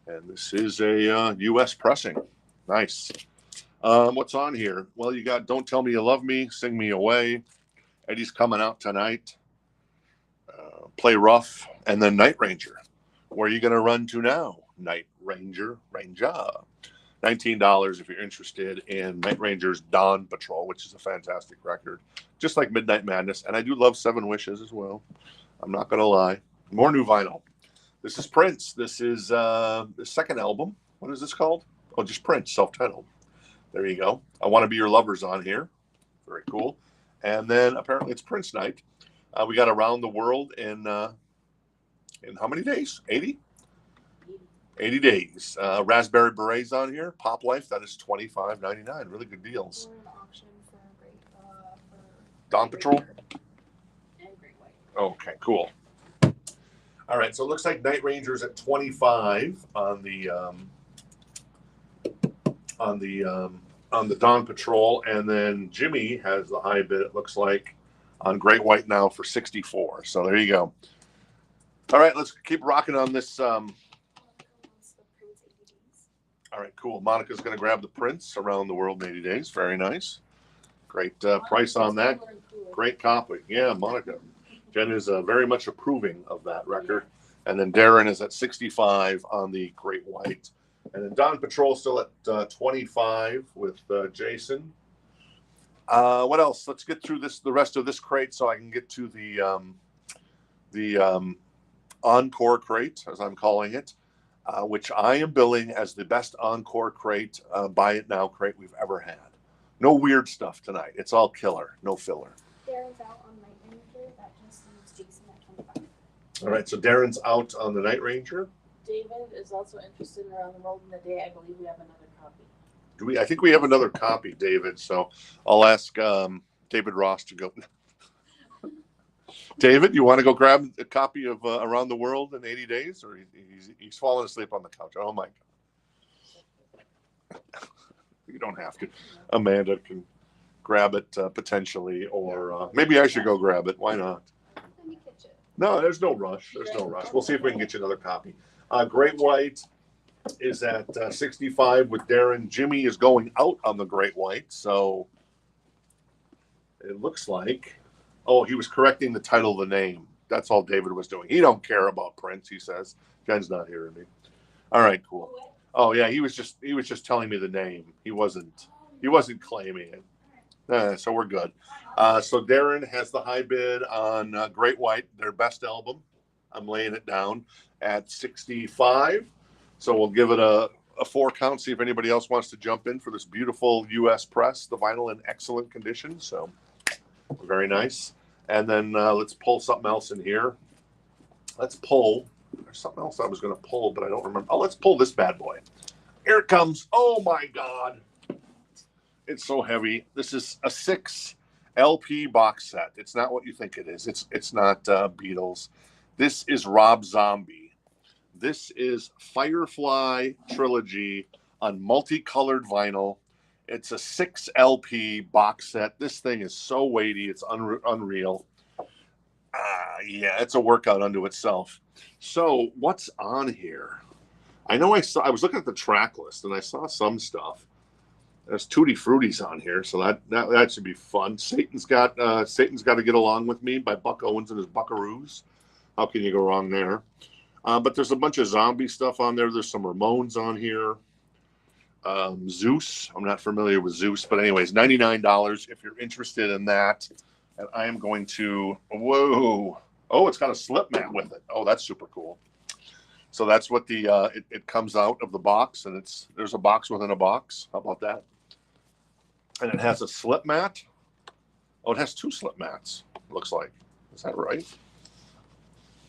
And this is a U.S. pressing. Nice. What's on here? Well, you got Don't Tell Me You Love Me, Sing Me Away. Eddie's Coming Out Tonight. Play Rough. And then Night Ranger. Where are you going to run to now? Night Ranger. $19 if you're interested in Night Ranger's Dawn Patrol, which is a fantastic record. Just like Midnight Madness. And I do love Seven Wishes as well. I'm not going to lie. More new vinyl. This is Prince. This is the second album. What is this called? Oh, just Prince, self-titled. There you go. I Want to Be Your Lover's on here. Very cool. And then apparently it's Prince night. We got Around the World in how many days? 80? 80 days. Raspberry Berets on here. Pop Life, that is $25.99. Really good deals. We're in auction for Dawn Patrol? And Great White. Okay, cool. All right, so it looks like Night Ranger's at 25 on the Dawn Patrol, and then Jimmy has the high bid, it looks like, on Great White now for 64. So there you go. All right, let's keep rocking on this. All right, cool. Monica's going to grab the Prince Around the World in 80 Days. Very nice. Great price on that. Great copy. Yeah, Monica. Jen is very much approving of that record. And then Darren is at 65 on the Great White. And then Dawn Patrol still at 25 with Jason. What else? Let's get through the rest of this crate so I can get to the Encore crate, as I'm calling it, which I am billing as the best Encore crate, buy it now crate we've ever had. No weird stuff tonight. It's all killer, no filler. Darren's out on Night Ranger. That just leaves Jason at 25. All right, so Darren's out on the Night Ranger. David is also interested in Around the World in a Day. I believe we have another copy. Do we? I think we have another copy, David. So I'll ask David Ross to go. David, you want to go grab a copy of Around the World in 80 Days? Or he's falling asleep on the couch. Oh, my God. You don't have to. Amanda can grab it potentially, or maybe I should go grab it. Why not? Let me catch it. No, there's no rush. There's no rush. We'll see if we can get you another copy. Great White is at 65 with Darren. Jimmy is going out on the Great White, so it looks like. Oh, he was correcting the title of the name. That's all David was doing. He don't care about Prince, he says. Jen's not hearing me. All right, cool. Oh yeah, he was just telling me the name. He wasn't claiming it. So we're good. So Darren has the high bid on Great White, their best album. I'm laying it down at 65. So we'll give it a 4 count, see if anybody else wants to jump in for this beautiful U.S. press, the vinyl in excellent condition. So very nice. And then let's pull something else in here. Let's pull. There's something else I was going to pull, but I don't remember. Oh, let's pull this bad boy. Here it comes. Oh, my God. It's so heavy. This is a 6 LP box set. It's not what you think it is. It's not Beatles. This is Rob Zombie. This is Firefly Trilogy on multicolored vinyl. It's a 6 LP box set. This thing is so weighty. It's unreal. Yeah, it's a workout unto itself. So what's on here? I know I was looking at the track list and I saw some stuff. There's Tutti Frutti's on here, so that should be fun. Satan's Got to Get Along with Me by Buck Owens and his Buckaroos. How can you go wrong there? But there's a bunch of zombie stuff on there. There's some Ramones on here. Zeus. I'm not familiar with Zeus, but anyways, $99 if you're interested in that. And I am going to, whoa. Oh, it's got a slip mat with it. Oh, that's super cool. So that's what it comes out of the box, and there's a box within a box. How about that? And it has a slip mat. Oh, it has 2 slip mats, looks like. Is that right?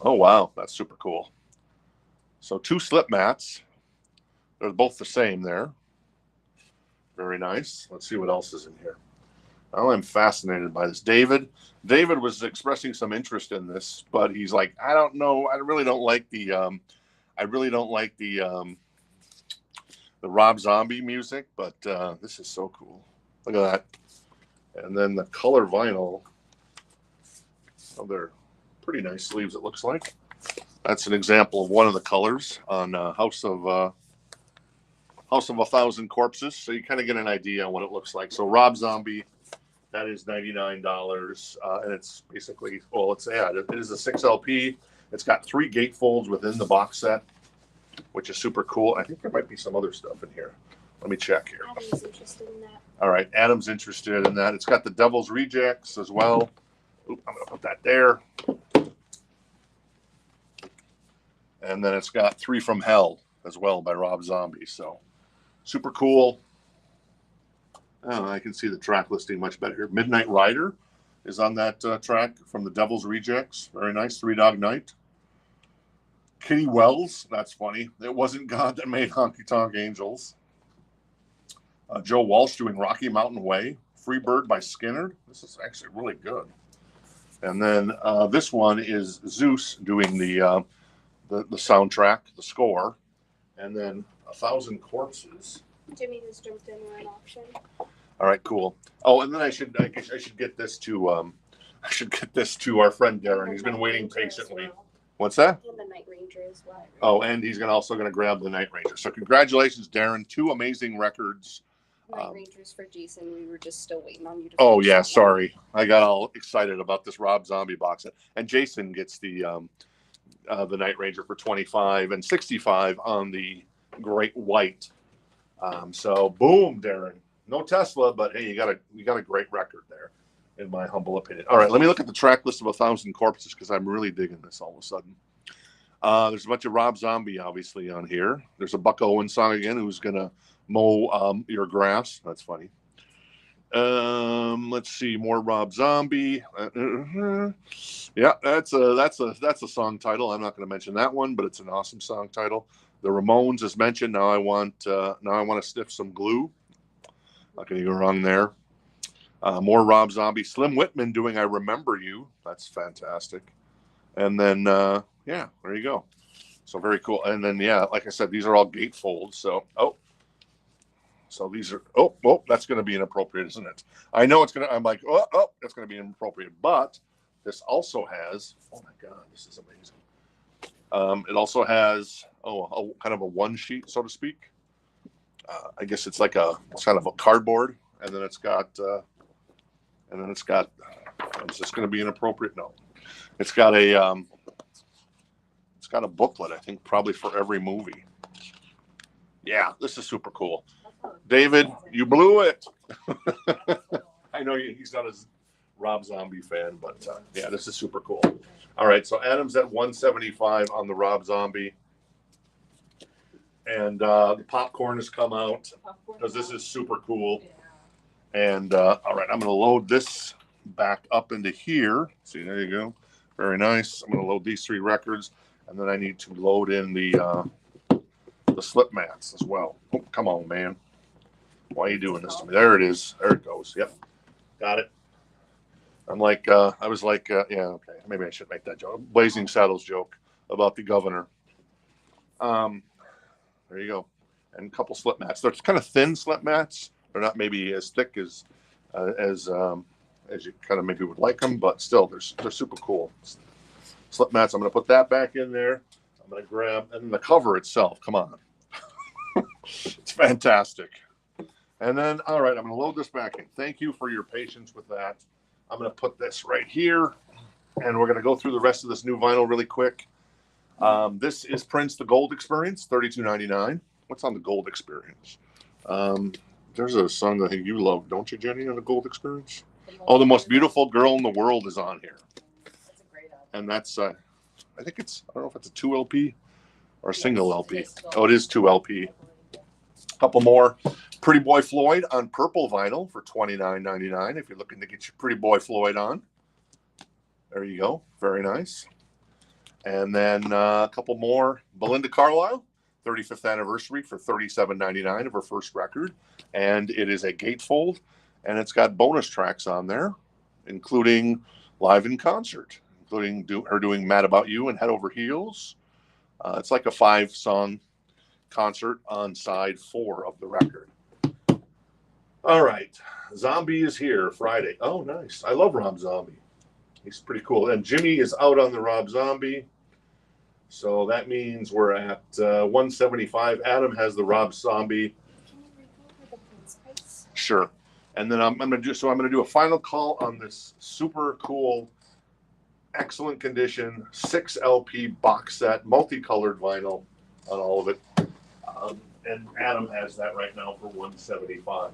Oh, wow. That's super cool. So 2 slip mats. They're both the same there. Very nice. Let's see what else is in here. Well, I'm fascinated by this. David was expressing some interest in this, but he's like, I don't know. I really don't like the Rob Zombie music, but this is so cool. Look at that. And then the color vinyl. Oh, they're pretty nice sleeves, it looks like. That's an example of one of the colors on House of 1,000 Corpses. So you kind of get an idea on what it looks like. So Rob Zombie, that is $99. And it's basically, well, let's add it. It is a 6 LP. It's got 3 gatefolds within the box set, which is super cool. I think there might be some other stuff in here. Let me check here. Adam's interested in that. All right, Adam's interested in that. It's got the Devil's Rejects as well. Oop, I'm going to put that there. And then it's got Three from Hell as well by Rob Zombie. So super cool. Oh, I can see the track listing much better here. Midnight Rider is on that track from the Devil's Rejects. Very nice. Three Dog Night. Kitty Wells. That's funny. It wasn't God that made Honky Tonk Angels. Joe Walsh doing Rocky Mountain Way. Free Bird by Skinner. This is actually really good. And then this one is Zeus doing the soundtrack, the score. And then 1,000 Corpses. Jimmy has jumped in on an option. All right, cool. Oh, and then I should get this to our friend Darren. He's been waiting patiently. What's that? And the Night Ranger as well. Oh, and he's also going to grab the Night Ranger. So congratulations, Darren. 2 amazing records. Night Rangers for Jason. We were just still waiting on you to. Oh yeah, sorry. I got all excited about this Rob Zombie box set. And Jason gets the Night Ranger for 25 and 65 on the Great White. So boom, Darren. No Tesla, but hey, you got a great record there, in my humble opinion. All right, let me look at the track list of 1,000 Corpses because I'm really digging this all of a sudden. There's a bunch of Rob Zombie obviously on here. There's a Buck Owens song again, who's gonna mow your grass. That's funny. Let's see, more Rob Zombie. Yeah, that's a song title. I'm not going to mention that one, but it's an awesome song title. The Ramones is mentioned. Now I want to sniff some glue. Not going to go wrong there. More Rob Zombie. Slim Whitman doing I Remember You. That's fantastic. And then yeah, there you go. So very cool. And then yeah, like I said, these are all gatefolds. So these are that's going to be inappropriate, isn't it? I know it's going to. I'm like that's going to be inappropriate. But this also has. Oh my God, this is amazing. It also has a kind of a one sheet, so to speak. I guess it's kind of a cardboard, and then it's got. Is this going to be inappropriate? No. It's got a booklet, I think, probably for every movie. Yeah, this is super cool. David, you blew it. I know he's not a Rob Zombie fan, but yeah, this is super cool. All right, so Adam's at 175 on the Rob Zombie. And the popcorn has come out because this is super cool. And all right, I'm going to load this back up into here. See, there you go. Very nice. I'm going to load these 3 records, and then I need to load in the slip mats as well. Oh, come on, man. Why are you doing this to me? There it is. There it goes. Yep. Got it. I'm like, yeah, okay. Maybe I should make that joke. Blazing Saddles joke about the governor. There you go. And a couple slip mats. They're kind of thin slip mats. They're not maybe as thick as you kind of maybe would like them, but still, they're super cool. Slip mats. I'm going to put that back in there. I'm going to grab, and the cover itself. Come on. It's fantastic. And then, all right, I'm going to load this back in. Thank you for your patience with that. I'm going to put this right here, and we're going to go through the rest of this new vinyl really quick. This is Prince, The Gold Experience, $32.99. What's on The Gold Experience? There's a song that I think you love, don't you, Jenny, on The Gold Experience? Oh, The Most Beautiful Girl in the World is on here. That's a great album. And that's, I think it's, I don't know if it's a 2 LP or a single LP. Oh, it is 2 LP. A couple more. Pretty Boy Floyd on purple vinyl for $29.99 if you're looking to get your Pretty Boy Floyd on. There you go. Very nice. And then a couple more. Belinda Carlisle, 35th anniversary for $37.99 of her first record. And it is a gatefold. And it's got bonus tracks on there, including live in concert, including her doing Mad About You and Head Over Heels. It's like a 5-song concert on side 4 of the record. All right. Zombie is here Friday. Oh, nice. I love Rob Zombie. He's pretty cool. And Jimmy is out on the Rob Zombie. So that means we're at 175. Adam has the Rob Zombie. Can you read over the prince price? Sure. And then I'm going to do a final call on this super cool, excellent condition, 6 LP box set, multicolored vinyl on all of it. And Adam has that right now for $175.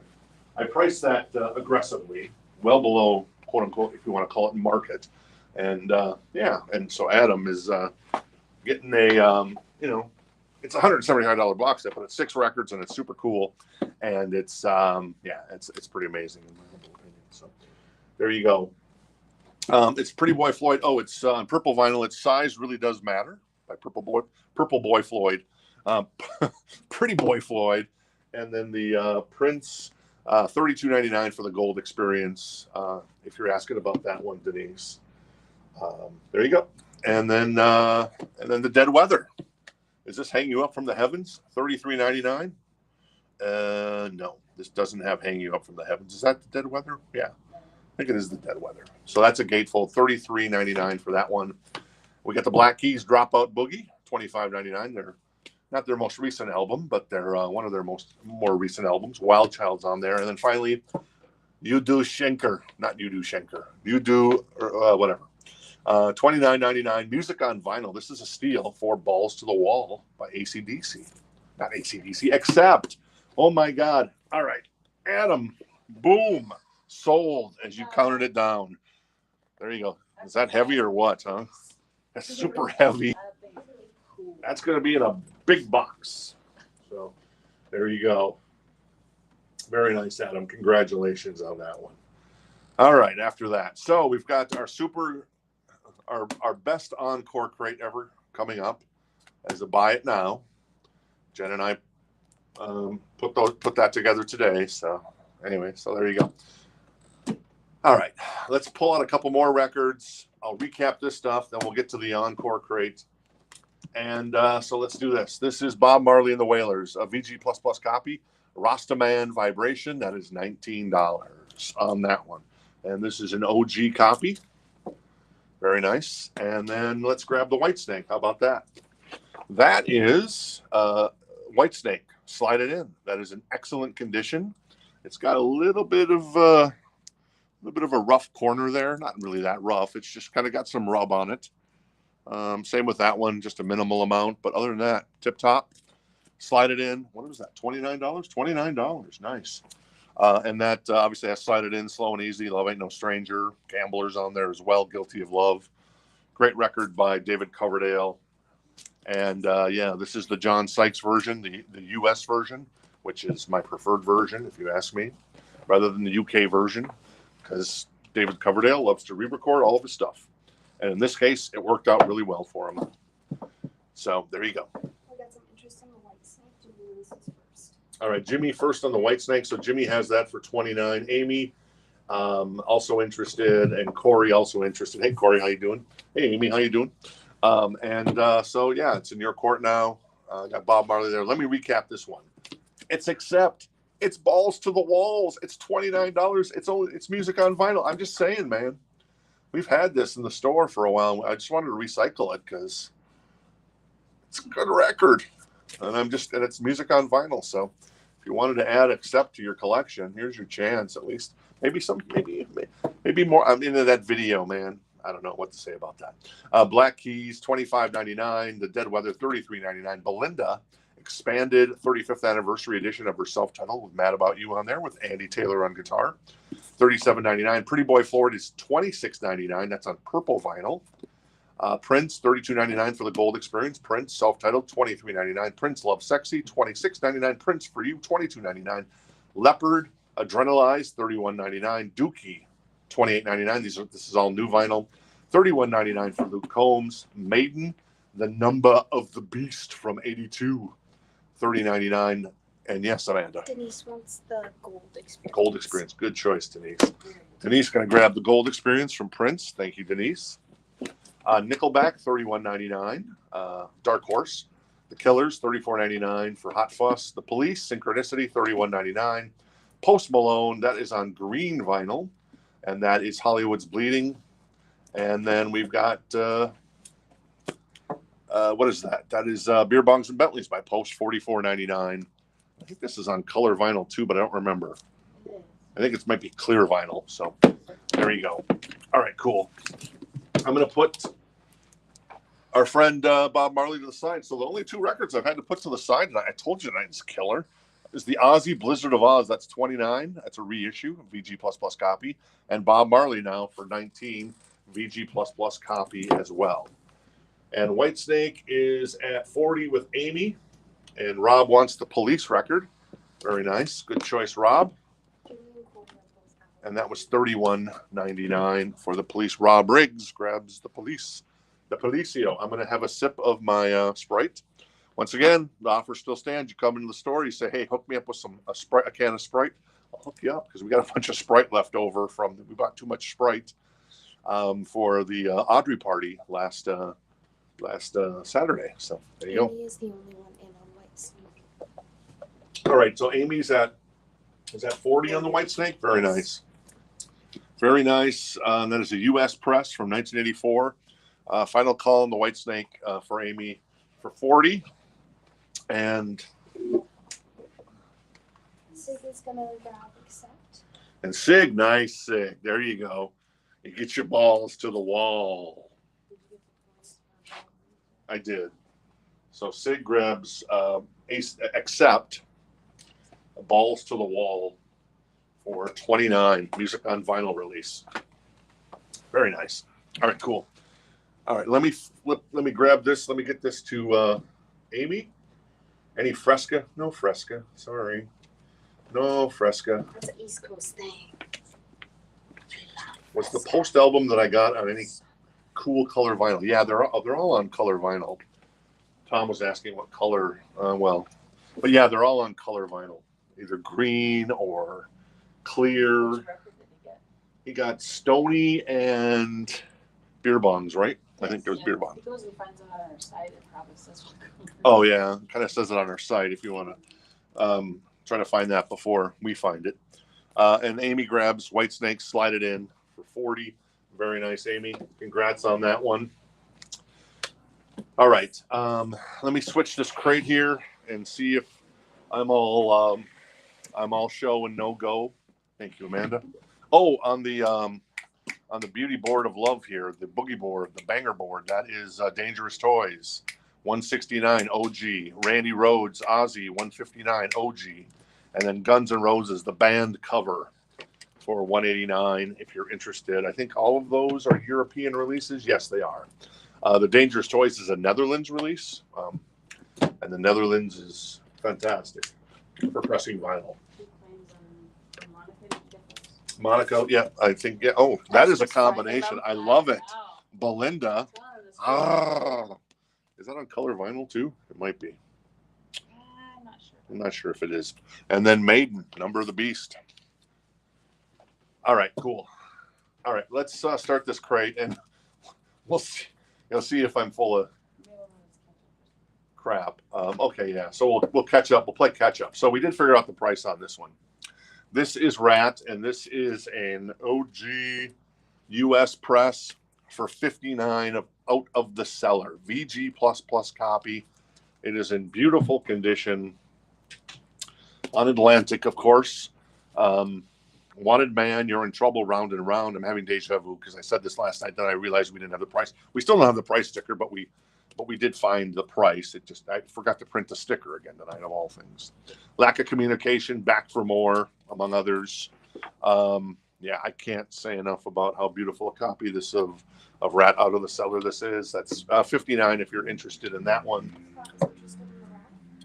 I priced that aggressively, well below, quote unquote, if you want to call it market. And yeah, and so Adam is getting a, you know, it's a $175 box set, but it's 6 records and it's super cool. And it's, yeah, it's pretty amazing in my humble opinion. So there you go. It's Pretty Boy Floyd. Oh, it's on purple vinyl. Its size really does matter by Purple Boy Floyd. Pretty Boy Floyd. And then the Prince, $32.99 for the gold experience. If you're asking about that one, Denise. There you go. And then the Dead Weather. Is this Hang You Up from the Heavens? $33.99. No, this doesn't have Hang You Up from the Heavens. Is that the Dead Weather? Yeah, I think it is the Dead Weather. So that's a gatefold. $33.99 for that one. We got the Black Keys Dropout Boogie. $25.99. They're not their most recent album, but they're one of their more recent albums. Wild Child's on there. And then finally, You Do Schenker. Not You Do Schenker. You Do, whatever. $29.99. Music on vinyl. This is a steal for Balls to the Wall by AC/DC. Not AC/DC, except, oh my God. All right. Adam, boom. Sold as you counted it down. There you go. Is that heavy or what, huh? That's super heavy. That's going to be in a big box. So there you go. Very nice, Adam. Congratulations on that one. All right, after that. So we've got our best encore crate ever coming up as a buy it now. Jen and I put that together today. So anyway, so there you go. All right, let's pull out a couple more records. I'll recap this stuff, then we'll get to the encore crate. And so let's do this. This is Bob Marley and the Wailers, a VG++ copy, Rastaman Vibration. That is $19 on that one. And this is an OG copy. Very nice. And then let's grab the Whitesnake. How about that? That is Whitesnake. Slide it in. That is in excellent condition. It's got a little bit of a rough corner there. Not really that rough. It's just kind of got some rub on it. Same with that one, just a minimal amount. But other than that, tip top. Slide it in. What was that? $29? $29. Nice. And that obviously has Slide It In, Slow and Easy, Love Ain't No Stranger. Gamblers on there as well, Guilty of Love. Great record by David Coverdale. And yeah, this is the John Sykes version, the US version, which is my preferred version, if you ask me, rather than the UK version, because David Coverdale loves to re-record all of his stuff. And in this case, it worked out really well for him. So there you go. I got some interest in the Whitesnake. Jimmy releases first. All right, Jimmy first on the Whitesnake. So Jimmy has that for $29. Amy also interested, and Corey also interested. Hey, Corey, how you doing? Hey, Amy, how you doing? So yeah, it's in your court now. Got Bob Marley there. Let me recap this one. It's Balls to the Walls. It's $29. It's music on vinyl. I'm just saying, man. We've had this in the store for a while. I just wanted to recycle it because it's a good record, and it's music on vinyl. So if you wanted to add Accept to your collection, here's your chance. At least maybe more. I'm into that video, man. I don't know what to say about that. Black Keys, $25.99. The Dead Weather, $33.99. Belinda, expanded 35th anniversary edition of her self-titled with Mad About You on there with Andy Taylor on guitar. $37.99. Pretty Boy Floyd is $26.99. That's on purple vinyl. Prince, $32.99 for the gold experience. Prince, self-titled, $23.99. Prince Love Sexy, $26.99. Prince For You, $22.99. Leopard, Adrenalized, $31.99. Dookie, $28.99. This is all new vinyl. $31.99 for Luke Combs. Maiden, The Number of the Beast from '82, $30.99. And yes, Amanda. Denise wants the gold experience. Gold experience. Good choice, Denise. Denise going to grab the gold experience from Prince. Thank you, Denise. Nickelback, $31.99. Dark Horse. The Killers, $34.99 for Hot Fuss. The Police, Synchronicity, $31.99. Post Malone, that is on green vinyl. And that is Hollywood's Bleeding. And then we've got, what is that? That is Beer Bongs and Bentleys by Post, $44.99. I think this is on color vinyl too, but I don't remember. I think it might be clear vinyl. So there you go. All right, cool. I'm going to put our friend Bob Marley to the side. So the only two records I've had to put to the side, and I told you tonight it's killer, is the Ozzy Blizzard of Oz. That's $29. That's a reissue, VG++ copy. And Bob Marley now for $19, VG++ copy as well. And Whitesnake is at 40 with Amy. And Rob wants the police record. Very nice. Good choice, Rob. And that was $31.99 for the police. Rob Riggs grabs the police. The Policio. I'm going to have a sip of my Sprite. Once again, the offer still stands. You come into the store, you say, hey, hook me up with a can of Sprite. I'll hook you up because we got a bunch of Sprite left over we bought too much Sprite for the Audrey party last Saturday. So there you go. Amy is the only one in on Whitesnake. All right, so Amy's is that 40 on the Whitesnake? Very nice. Very nice. That is a U.S. press from 1984. Final call on the Whitesnake for Amy for 40. And Sig is gonna grab accept. And Sig, nice Sig. There you go. You get your balls to the wall. I did. So Sig grabs accept balls to the wall for 29 music on vinyl release. Very nice. All right, cool. All right, let me grab this. Let me get this to Amy. Any Fresca? No Fresca. Sorry. No Fresca. That's an East Coast thing. Was the post album that I got on any cool color vinyl? Yeah, they're all on color vinyl. Tom was asking what color. But yeah, they're all on color vinyl, either green or clear. Which record did he get? He got Stony and Beer Bongs, right? I think there was Beer Bongs. He goes and finds it on our site. It probably says what color. Oh yeah, kind of says it on our site if you want to try to find that before we find it. And Amy grabs Whitesnake, slide it in for 40. Very nice, Amy. Congrats on that one. All right, let me switch this crate here and see if I'm all show and no go. Thank you, Amanda. Oh, on the beauty board of love here, the boogie board, the banger board, that is Dangerous Toys, 169 OG. Randy Rhoads, Ozzy, 159 OG. And then Guns N' Roses, the band cover for 189 if you're interested. I think all of those are European releases. Yes, they are. The Dangerous Toys is a Netherlands release. And the Netherlands is fantastic for pressing vinyl. He claims on Monica. Did you get those? Monaco, yeah, I think, yeah. Oh, that is a combination. I love it. Wow. Belinda. It's one of those- Ah, is that on color vinyl too? It might be. I'm not sure. I'm not sure if it is. And then Maiden, Number of the Beast. All right, cool. All right, let's start this crate, and we'll see. You'll see if I'm full of crap. Okay, yeah. So we'll catch up. We'll play catch up. So we did figure out the price on this one. This is Ratt, and this is an OG US press for 59 out of the cellar. VG++ copy. It is in beautiful condition. On Atlantic, of course. Wanted Man, You're in Trouble, Round and Round. I'm having deja vu because I said this last night, then I realized we didn't have the price. We still don't have the price sticker, but we did find the price. I forgot to print the sticker again tonight, of all things. Lack of Communication, Back for More, among others. Yeah, I can't say enough about how beautiful a copy this of Ratt Out of the Cellar this is. That's 59 if you're interested in that one.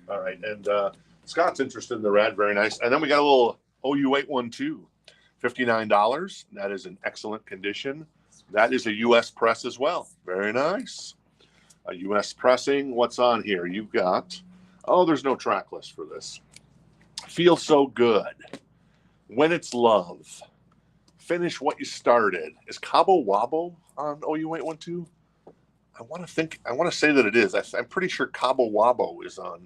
All right, and Scott's interested in the Ratt, very nice. And then we got a little OU812, $59. That is in excellent condition. That is a U.S. press as well. Very nice. A U.S. pressing. What's on here? You've got, there's no track list for this. Feel So Good. When It's Love. Finish What You Started. Is Cabo Wabo on OU812? I want to say that it is. I'm pretty sure Cabo Wabo is on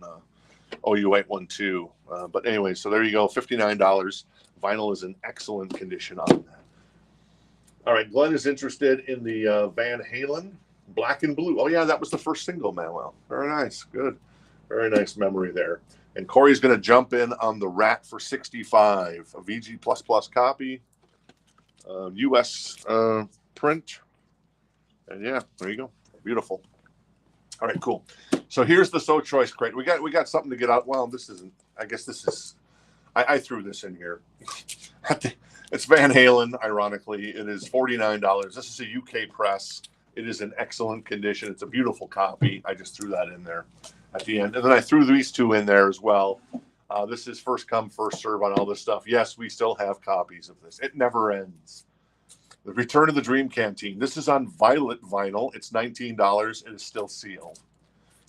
OU812. But anyway, so there you go, $59. Vinyl is in excellent condition on that. All right, Glenn is interested in the Van Halen Black and Blue. Oh yeah, that was the first single, Manuel. Very nice, good, very nice memory there. And Corey's going to jump in on the Ratt for 65, a VG++ copy, U.S. Print, and yeah, there you go, beautiful. All right, cool. So here's the So Choice crate. We got something to get out. Well, this isn't. I guess this is. I threw this in here. It's Van Halen. Ironically, it is $49. This is a UK press. It is in excellent condition. It's a beautiful copy. I just threw that in there at the end. And then I threw these two in there as well. This is first come, first serve on all this stuff. Yes, we still have copies of this. It never ends. The Return of the Dream Canteen. This is on violet vinyl. It's $19. It is still sealed.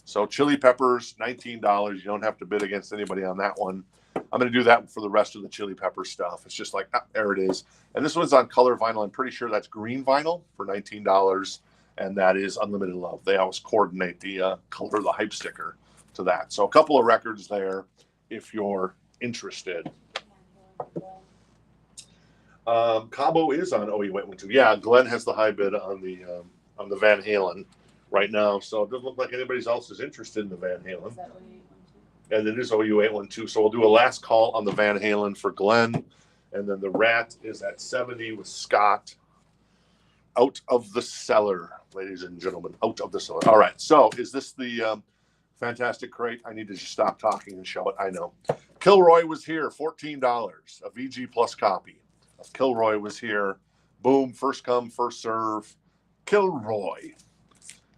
So Chili Peppers, $19. You don't have to bid against anybody on that one. I'm going to do that for the rest of the Chili Pepper stuff. It's just like, there it is. And this one's on color vinyl. I'm pretty sure that's green vinyl for $19. And that is Unlimited Love. They always coordinate the color of the hype sticker to that. So a couple of records there if you're interested. Cabo is on Oh You Wait One Two. Yeah, Glenn has the high bid on the Van Halen right now. So it doesn't look like anybody else is interested in the Van Halen. Is that what you want to? And it is OU812. So we'll do a last call on the Van Halen for Glenn. And then the Ratt is at 70 with Scott. Out of the cellar, ladies and gentlemen. Out of the cellar. All right. So is this the Fantastic Crate? I need to just stop talking and show it. I know. Kilroy was here. $14. A VG Plus copy of Kilroy was here. Boom. First come, first serve. Kilroy.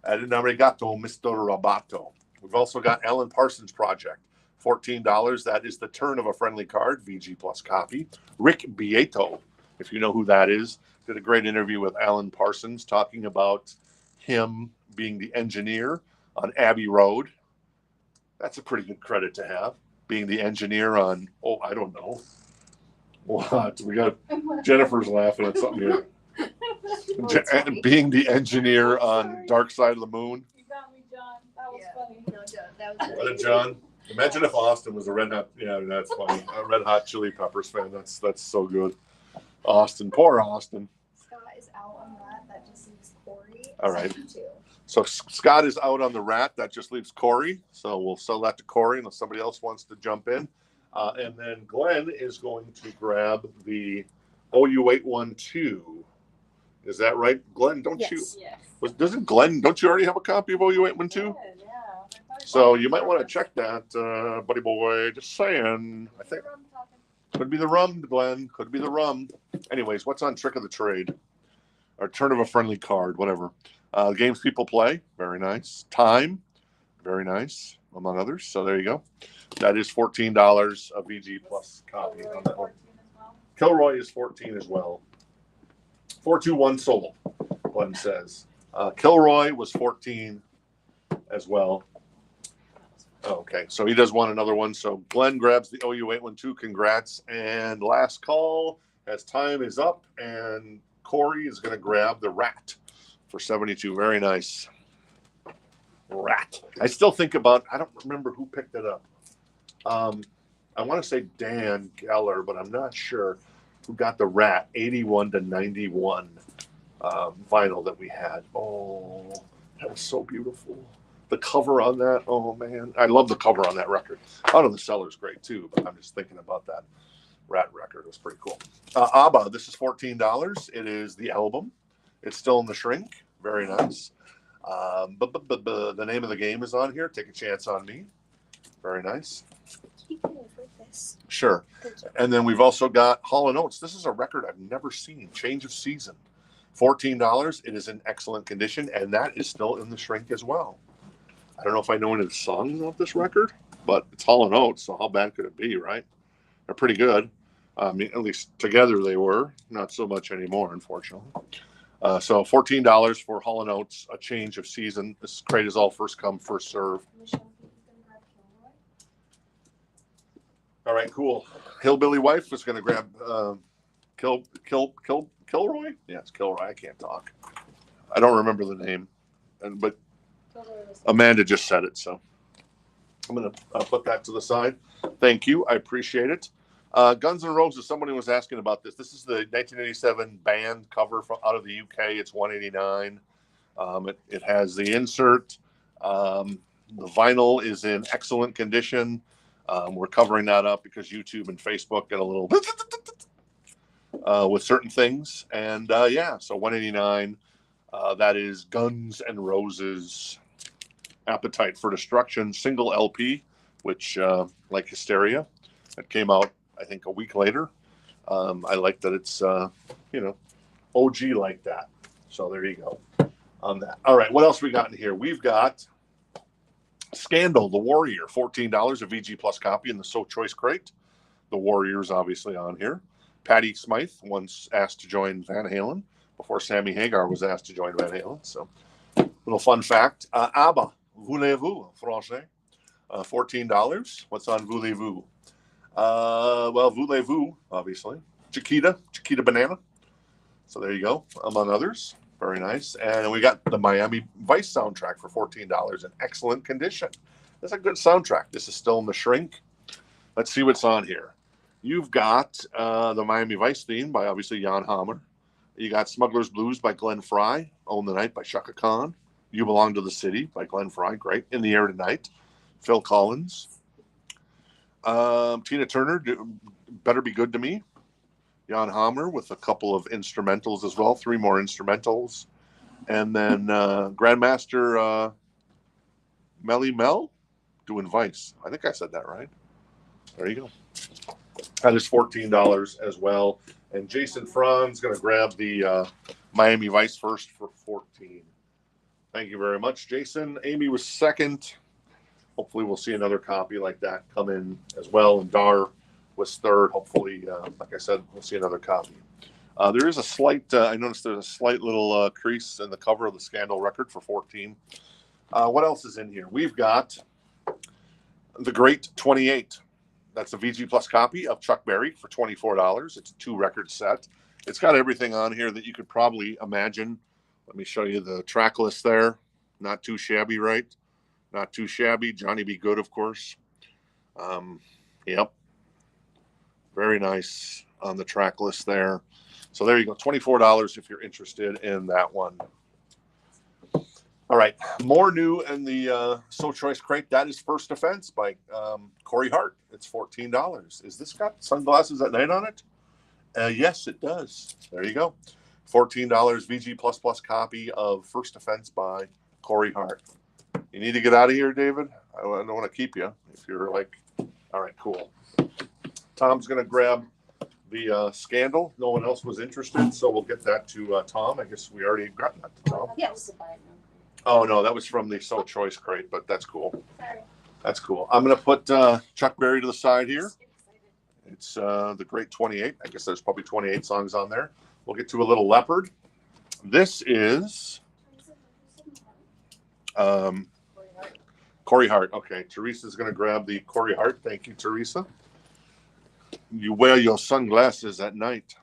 Ed Navigato, Mr. Robato. We've also got Alan Parsons Project, $14. That is The Turn of a Friendly Card, VG Plus copy. Rick Beato, if you know who that is, did a great interview with Alan Parsons talking about him being the engineer on Abbey Road. That's a pretty good credit to have, being the engineer on, I don't know. What? We got Jennifer's laughing at something here. Being the engineer on Dark Side of the Moon. You got me, John. That was funny. No, that was What a John. Imagine if Austin was a Red Hot, that's funny. A Red Hot Chili Peppers fan. That's so good. Austin, poor Austin. Scott is out on that. That just leaves Corey. All right. 72. So Scott is out on the Ratt. That just leaves Corey. So we'll sell that to Corey unless somebody else wants to jump in. And then Glenn is going to grab the OU812. Is that right, Glenn? Don't you? Yes. Don't you already have a copy of OU812? Yeah. So you might want to check that, buddy boy. Just saying. I think could be the rum, Glenn. Could be the rum. Anyways, what's on Trick of the Trade? Or Turn of a Friendly Card, whatever. Games people play. Very nice. Time. Very nice, among others. So there you go. That is $14 a VG Plus copy on that one. Kilroy is 14 as well. 421 sold, Glenn says. Kilroy was 14 as well. Okay, so he does want another one. So Glenn grabs the OU812. Congrats. And last call as time is up. And Corey is going to grab the Ratt for 72. Very nice. Ratt. I still think about, I don't remember who picked it up. I want to say Dan Geller, but I'm not sure who got the Ratt 81 to 91 vinyl that we had. Oh, that was so beautiful. The cover on that, oh man, I love the cover on that record. Out of the Cellar's great too, but I'm just thinking about that Ratt record. It was pretty cool. ABBA, this is $14. It is the album. It's still in the shrink. Very nice. But the name of the game is on here. Take a Chance on Me. Very nice. You can avoid this. Sure. Thank you. And then we've also got Hall & Oates. This is a record I've never seen. Change of Season. $14. It is in excellent condition, and that is still in the shrink as well. I don't know if I know any of the songs of this record, but it's Hall & Oates, so how bad could it be, right? They're pretty good. I mean, at least together they were. Not so much anymore, unfortunately. So $14 for Hall & Oates, A Change of Season. This crate is all first come, first serve. Michelle, you can grab Kilroy. All right, cool. Hillbilly Wife is going to grab Kilroy? Yeah, it's Kilroy. I can't talk. I don't remember the name, but Amanda just said it, so I'm going to put that to the side. Thank you. I appreciate it. Guns N' Roses, somebody was asking about this. This is the 1987 band cover from out of the UK. It's $189. It has the insert. The vinyl is in excellent condition. We're covering that up because YouTube and Facebook get a little with certain things. And so $189. That is Guns N' Roses Appetite for Destruction single LP, which like Hysteria, it came out I think a week later. I like that it's OG like that. So there you go. on that. All right, what else we got in here? We've got Scandal, the Warrior, $14, a VG Plus copy in the So Choice crate. The Warrior's obviously on here. Patty Smythe once asked to join Van Halen before Sammy Hagar was asked to join Van Halen. So, little fun fact. ABBA, Voulez-vous, Français, $14. What's on Voulez-vous? Well, Voulez-vous, obviously. Chiquita Banana. So there you go, among others. Very nice. And we got the Miami Vice soundtrack for $14 in excellent condition. That's a good soundtrack. This is still in the shrink. Let's see what's on here. You've got the Miami Vice theme by obviously Jan Hammer. You got Smuggler's Blues by Glenn Frey. Own the Night by Chaka Khan. You Belong to the City by Glenn Frey. Great. In the Air Tonight. Phil Collins. Tina Turner, Better Be Good to Me. Jan Hammer with a couple of instrumentals as well. 3 more instrumentals. And then Grandmaster Melly Mel doing Vice. I think I said that right. There you go. That is $14 as well. And Jason Fran's going to grab the Miami Vice first for $14. Thank you very much, Jason. Amy was second. Hopefully we'll see another copy like that come in as well. And Dar was third. Hopefully, like I said, we'll see another copy. There is a slight, I noticed there's a slight little crease in the cover of the Scandal record for $14. What else is in here? We've got The Great 28. That's a VG Plus copy of Chuck Berry for $24. It's a 2-record set. It's got everything on here that you could probably imagine. Let me show you the track list there. Not too shabby, right? Not too shabby. Johnny B. Good, of course. Yep. Very nice on the track list there. So there you go. $24 if you're interested in that one. All right. More new in the So Choice crate. That is First Offense by Corey Hart. It's $14. Is this got Sunglasses at Night on it? Yes, it does. There you go. $14 VG plus copy of First Offense by Corey Hart. You need to get out of here, David? I don't want to keep you. If you're like, all right, cool. Tom's going to grab the Scandal. No one else was interested, so we'll get that to Tom. I guess we already got that to Tom. Yes. Oh, no, that was from the So Choice crate, but that's cool. Sorry. That's cool. I'm going to put Chuck Berry to the side here. It's the Great 28. I guess there's probably 28 songs on there. We'll get to a little Leopard. This is Corey Hart. Okay, Teresa's going to grab the Corey Hart. Thank you, Teresa. You wear your sunglasses at night.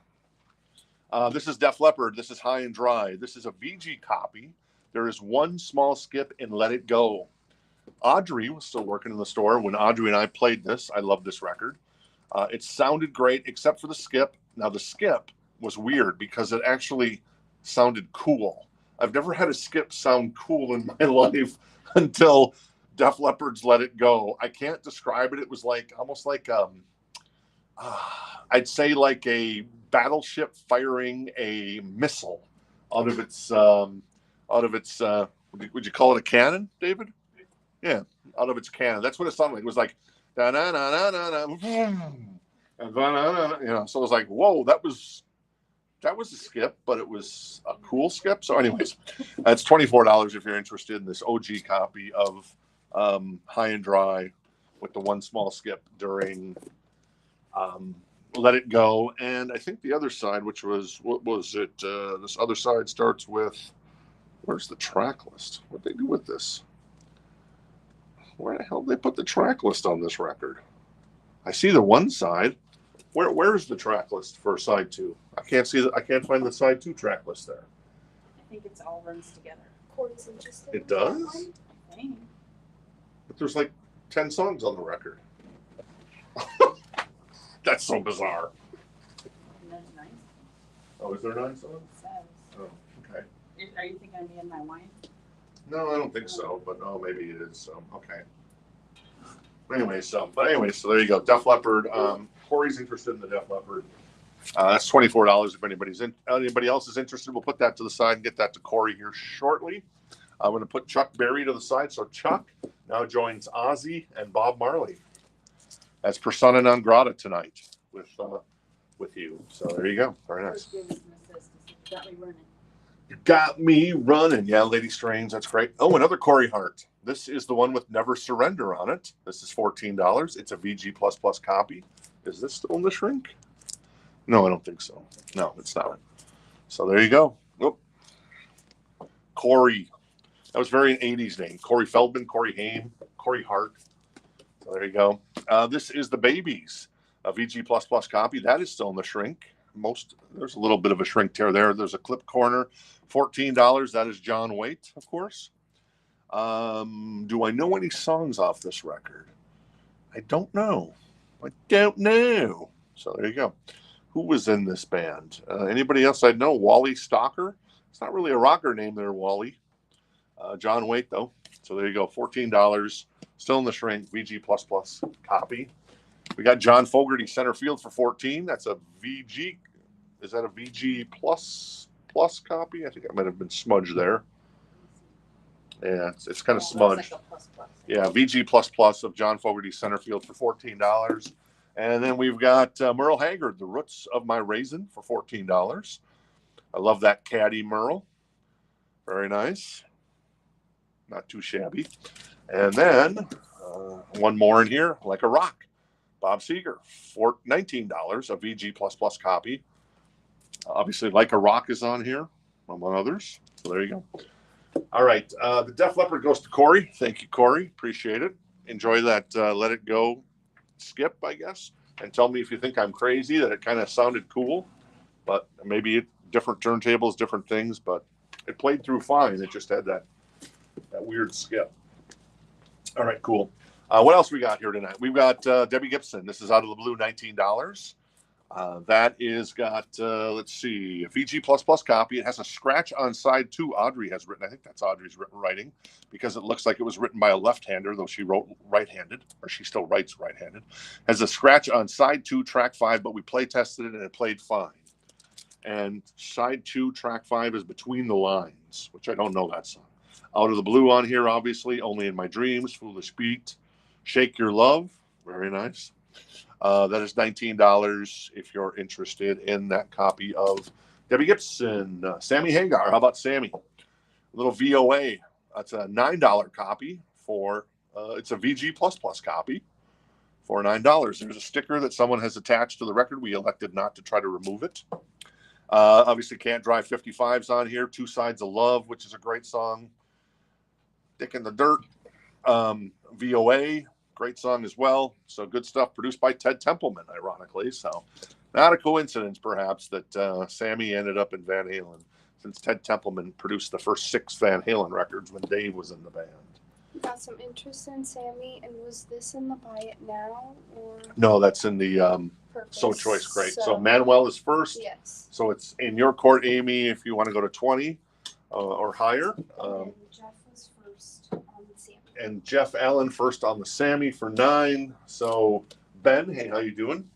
This is Def Leppard. This is High and Dry. This is a VG copy. There is one small skip in Let It Go. Audrey was still working in the store when Audrey and I played this. I love this record. It sounded great except for the skip. Now, the skip was weird because it actually sounded cool. I've never had a skip sound cool in my life until Def Leppard's Let It Go. I can't describe it. It was like almost like I'd say like a battleship firing a missile out of its would you call it a cannon, David? Yeah, out of its cannon. That's what it sounded like. It was like da na na na na na, and you know. So it was like, whoa, that was a skip, but it was a cool skip. So, anyways, that's $24 if you're interested in this OG copy of High and Dry with the one small skip during Let It Go. And I think the other side, which was, what was it? This other side starts with, where's the track list? What'd they do with this? Where the hell did they put the track list on this record? I see the one side. Where's the track list for side 2? I can't see that. I can't find the side 2 track list there. I think it's all runs together. Corey's interested. It does? I think. But there's like 10 songs on the record. That's so bizarre. And there's 9. Oh, is there 9 songs? It says. Oh, okay. Are you thinking of me and my wine? No, I don't think so, but oh, maybe it is. Okay. Anyway, so there you go. Def Leppard. Corey's interested in the Def Leppard. That's $24 if anybody else is interested. We'll put that to the side and get that to Corey here shortly. I'm going to put Chuck Berry to the side. So Chuck now joins Ozzy and Bob Marley as persona non grata tonight with you. So there you go. Very nice. You got me running. Yeah, Lady Strange. That's great. Oh, another Corey Hart. This is the one with Never Surrender on it. This is $14. It's a VG++ copy. Is this still in the shrink? No, I don't think so. No, it's not. So there you go. Oh. Corey. That was very an 80s name. Corey Feldman, Corey Haim, Corey Hart. So there you go. This is the Babies, a VG++ copy. That is still in the shrink. There's a little bit of a shrink tear there. There's a clip corner. $14. That is John Waite, of course. Do I know any songs off this record? I don't know. So there you go. Who was in this band? Anybody else I know? Wally Stalker. It's not really a rocker name there, Wally. John Waite, though. So there you go. $14. Still in the shrink. VG++ copy. We got John Fogerty center field for $14. That's a VG. Is that a VG plus copy? I think I might have been smudged there. Yeah, it's kind of smudged. Like a plus plus. Yeah, VG++ of John Fogerty center field for $14. And then we've got Merle Haggard, The Roots of My Raisin for $14. I love that caddy Merle. Very nice. Not too shabby. And then one more in here, Like a Rock. Bob Seger for $19, a VG++ copy. Obviously, Like a Rock is on here, among others. So there you go. All right. The Def Leppard goes to Corey. Thank you, Corey. Appreciate it. Enjoy that Let It Go skip, I guess. And tell me if you think I'm crazy, that it kind of sounded cool. But maybe different turntables, different things. But it played through fine. It just had that weird skip. All right, cool. What else we got here tonight? We've got Debbie Gibson. This is Out of the Blue, $19. That is got, let's see, a VG++ copy. It has a scratch on side 2. Audrey has written. I think that's Audrey's writing, because it looks like it was written by a left-hander, though she wrote right-handed, or she still writes right-handed. Has a scratch on side 2, track 5, but we play tested it and it played fine. And side 2, track 5 is Between the Lines, which I don't know that song. Out of the Blue on here, obviously. Only in My Dreams, Foolish Beat, Shake Your Love. Very nice. That is $19 if you're interested in that copy of Debbie Gibson. Sammy Hagar, how about Sammy? A little VOA. That's a $9 copy for, it's a VG++ copy for $9. There's a sticker that someone has attached to the record. We elected not to try to remove it. Obviously, Can't Drive 55's on here. Two Sides of Love, which is a great song. Dick in the Dirt. VOA. Great song as well. So good stuff, produced by Ted Templeman, ironically. So not a coincidence, perhaps, that Sammy ended up in Van Halen, since Ted Templeman produced the first 6 Van Halen records when Dave was in the band. Got some interest in Sammy, and was this in the Buy It Now? Or No, that's in the So Choice Crate. So Manuel is first. Yes. So it's in your court, Amy, if you want to go to 20 or higher. And Jeff was first on the Sammy. And Jeff Allen first on the Sammy for 9. So Ben, hey, how you doing?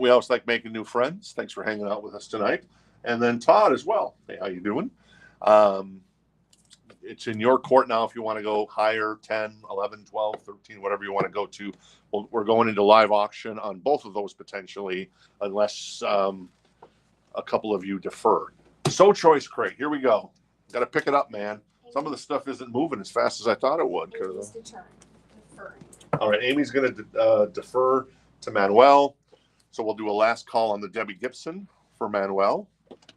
We always like making new friends. Thanks for hanging out with us tonight. And then Todd as well. Hey, how you doing? It's in your court now if you want to go higher, 10, 11, 12, 13, whatever you want to go to. We're going into live auction on both of those potentially, unless a couple of you defer. So Choice Crate, here we go. Got to pick it up, man. Some of the stuff isn't moving as fast as I thought it would. All right, Amy's going to defer to Manuel. So we'll do a last call on the Debbie Gibson for Manuel.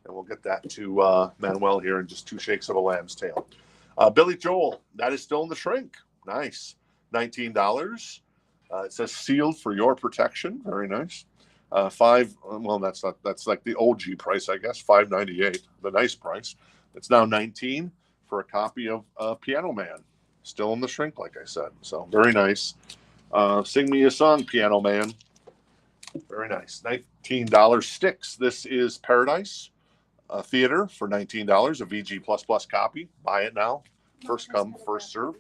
And we'll get that to Manuel here in just 2 shakes of a lamb's tail. Billy Joel, that is still in the shrink. Nice. $19. It says sealed for your protection. Very nice. That's like the OG price, I guess. $5.98, the nice price. It's now $19 for a copy of Piano Man. Still in the shrink, like I said. So very nice. Sing me a song, Piano Man. Very nice. $19 Sticks. This is Paradise Theater for $19. A VG++ copy. Buy it now. First come, first serve.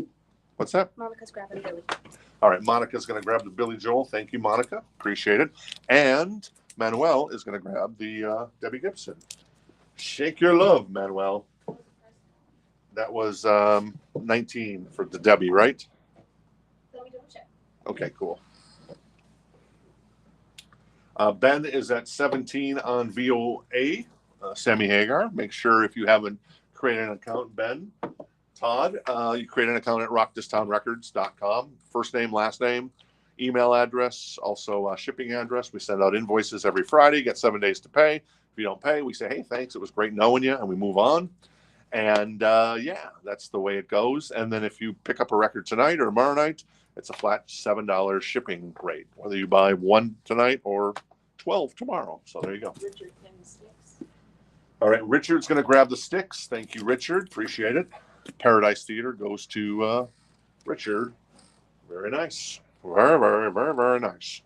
What's that? Monica's grabbing Billy. All right, Monica's going to grab the Billy Joel. Thank you, Monica. Appreciate it. And Manuel is going to grab the Debbie Gibson. Shake Your Love, Manuel. That was 19 for the Debbie, right? Let me double check. Okay, cool. Ben is at 17 on VOA. Sammy Hagar. Make sure if you haven't create an account, Ben. Todd, you create an account at rockthistownrecords.com. First name, last name, email address, also shipping address. We send out invoices every Friday, get 7 days to pay. If you don't pay, we say, hey, thanks, it was great knowing you, and we move on. And yeah, that's the way it goes. And then if you pick up a record tonight or tomorrow night, it's a flat $7 shipping rate, whether you buy 1 tonight or 12 tomorrow. So there you go. Richard and the Sticks. All right, Richard's going to grab the sticks. Thank you, Richard. Appreciate it. Paradise Theater goes to Richard. Very nice. Very, very, very, very nice.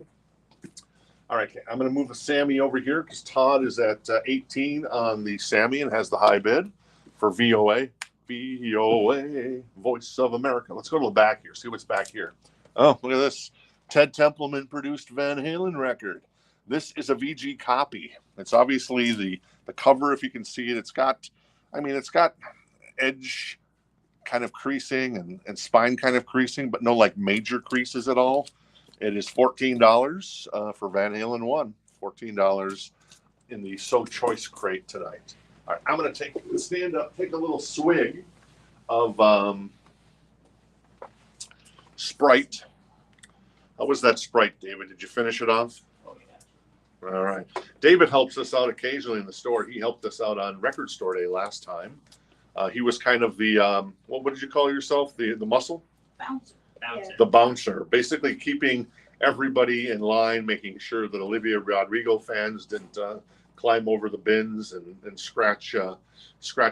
All right, I'm going to move the Sammy over here because Todd is at 18 on the Sammy and has the high bid for VOA. VOA, Voice of America. Let's go to the back here, see what's back here. Oh, look at this. Ted Templeman produced Van Halen record. This is a VG copy. It's obviously the cover, if you can see it. It's got edge kind of creasing and spine kind of creasing, but no like major creases at all. It is $14 for Van Halen 1. $14 in the So Choice crate tonight. All right, I'm going to stand up, take a little swig of Sprite. How was that Sprite, David? Did you finish it off? Oh, yeah. All right. David helps us out occasionally in the store. He helped us out on Record Store Day last time. He was kind of the, what did you call yourself? The muscle? Bouncer. Bouncer. The bouncer. Basically keeping everybody in line, making sure that Olivia Rodrigo fans didn't climb over the bins and scratch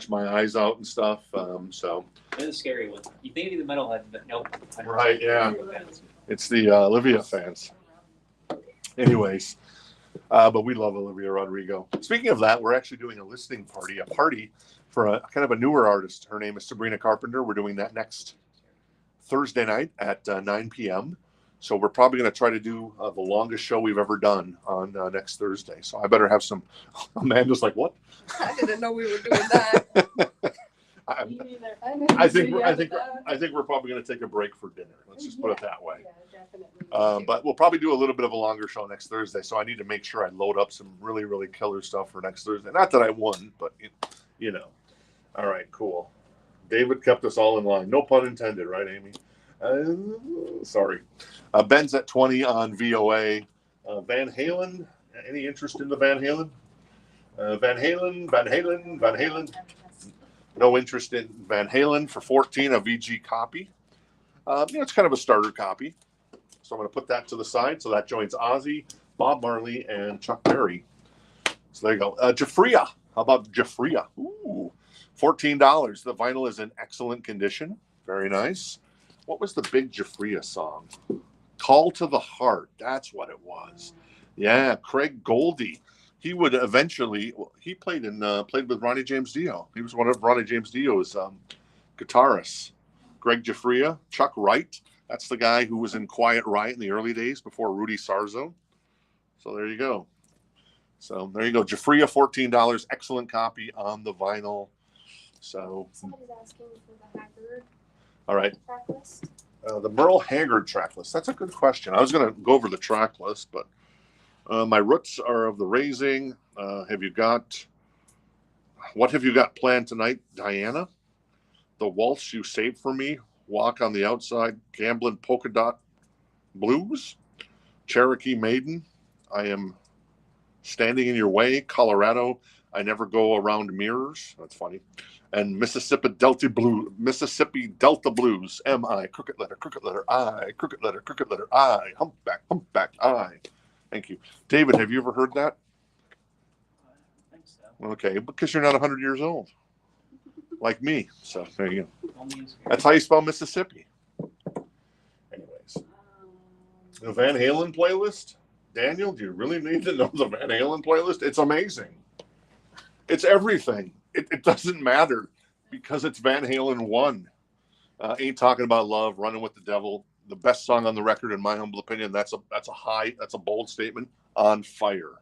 my eyes out and stuff. So It's a scary one. You think it'd be the metalheads, but nope. Right, yeah. It's the Olivia fans. Anyways, but we love Olivia Rodrigo. Speaking of that, we're actually doing a listening party, for a kind of a newer artist. Her name is Sabrina Carpenter. We're doing that next Thursday night at 9 p.m. So we're probably going to try to do the longest show we've ever done on next Thursday. So I better have some. Amanda's like, what? I didn't know we were doing that. I think we're probably going to take a break for dinner. Let's just put it that way. Yeah, definitely. But we'll probably do a little bit of a longer show next Thursday. So I need to make sure I load up some really, really killer stuff for next Thursday. Not that I won, but you know. All right, cool. David kept us all in line. No pun intended, right, Amy? Sorry. Ben's at 20 on VOA. Van Halen. Any interest in the Van Halen? Van Halen. No interest in Van Halen for 14, a VG copy. It's kind of a starter copy. So I'm going to put that to the side. So that joins Ozzy, Bob Marley, and Chuck Berry. So there you go. Jafria. How about Jafria? Ooh, $14. The vinyl is in excellent condition. Very nice. What was the big Jafria song? Call to the Heart. That's what it was. Yeah, Craig Goldie. He would eventually. He played with Ronnie James Dio. He was one of Ronnie James Dio's guitarists. Greg Jafria, Chuck Wright. That's the guy who was in Quiet Riot in the early days before Rudy Sarzo. So there you go. Jafria, $14. Excellent copy on the vinyl. So. Somebody's asking for the Haggard All right. track list. The Merle Haggard track list. That's a good question. I was going to go over the track list, but my roots are of the raising. What have you got planned tonight, Diana? The Waltz You Saved for Me, Walk on the Outside, Gamblin' Polka Dot Blues, Cherokee Maiden, I Am Standing in Your Way, Colorado, I Never Go Around Mirrors. That's funny. And Mississippi Delta Blues, M-I, crooked letter, I, crooked letter, I, humpback, I. Thank you. David, have you ever heard that? I think so. Okay, because you're not 100 years old, like me. So there you go. Only in spirit. That's how you spell Mississippi. Anyways, the Van Halen playlist. Daniel, do you really need to know the Van Halen playlist? It's amazing. It's everything. It doesn't matter because it's Van Halen 1. Ain't Talking About Love, Running with the Devil, the best song on the record, in my humble opinion. That's a bold statement. On Fire,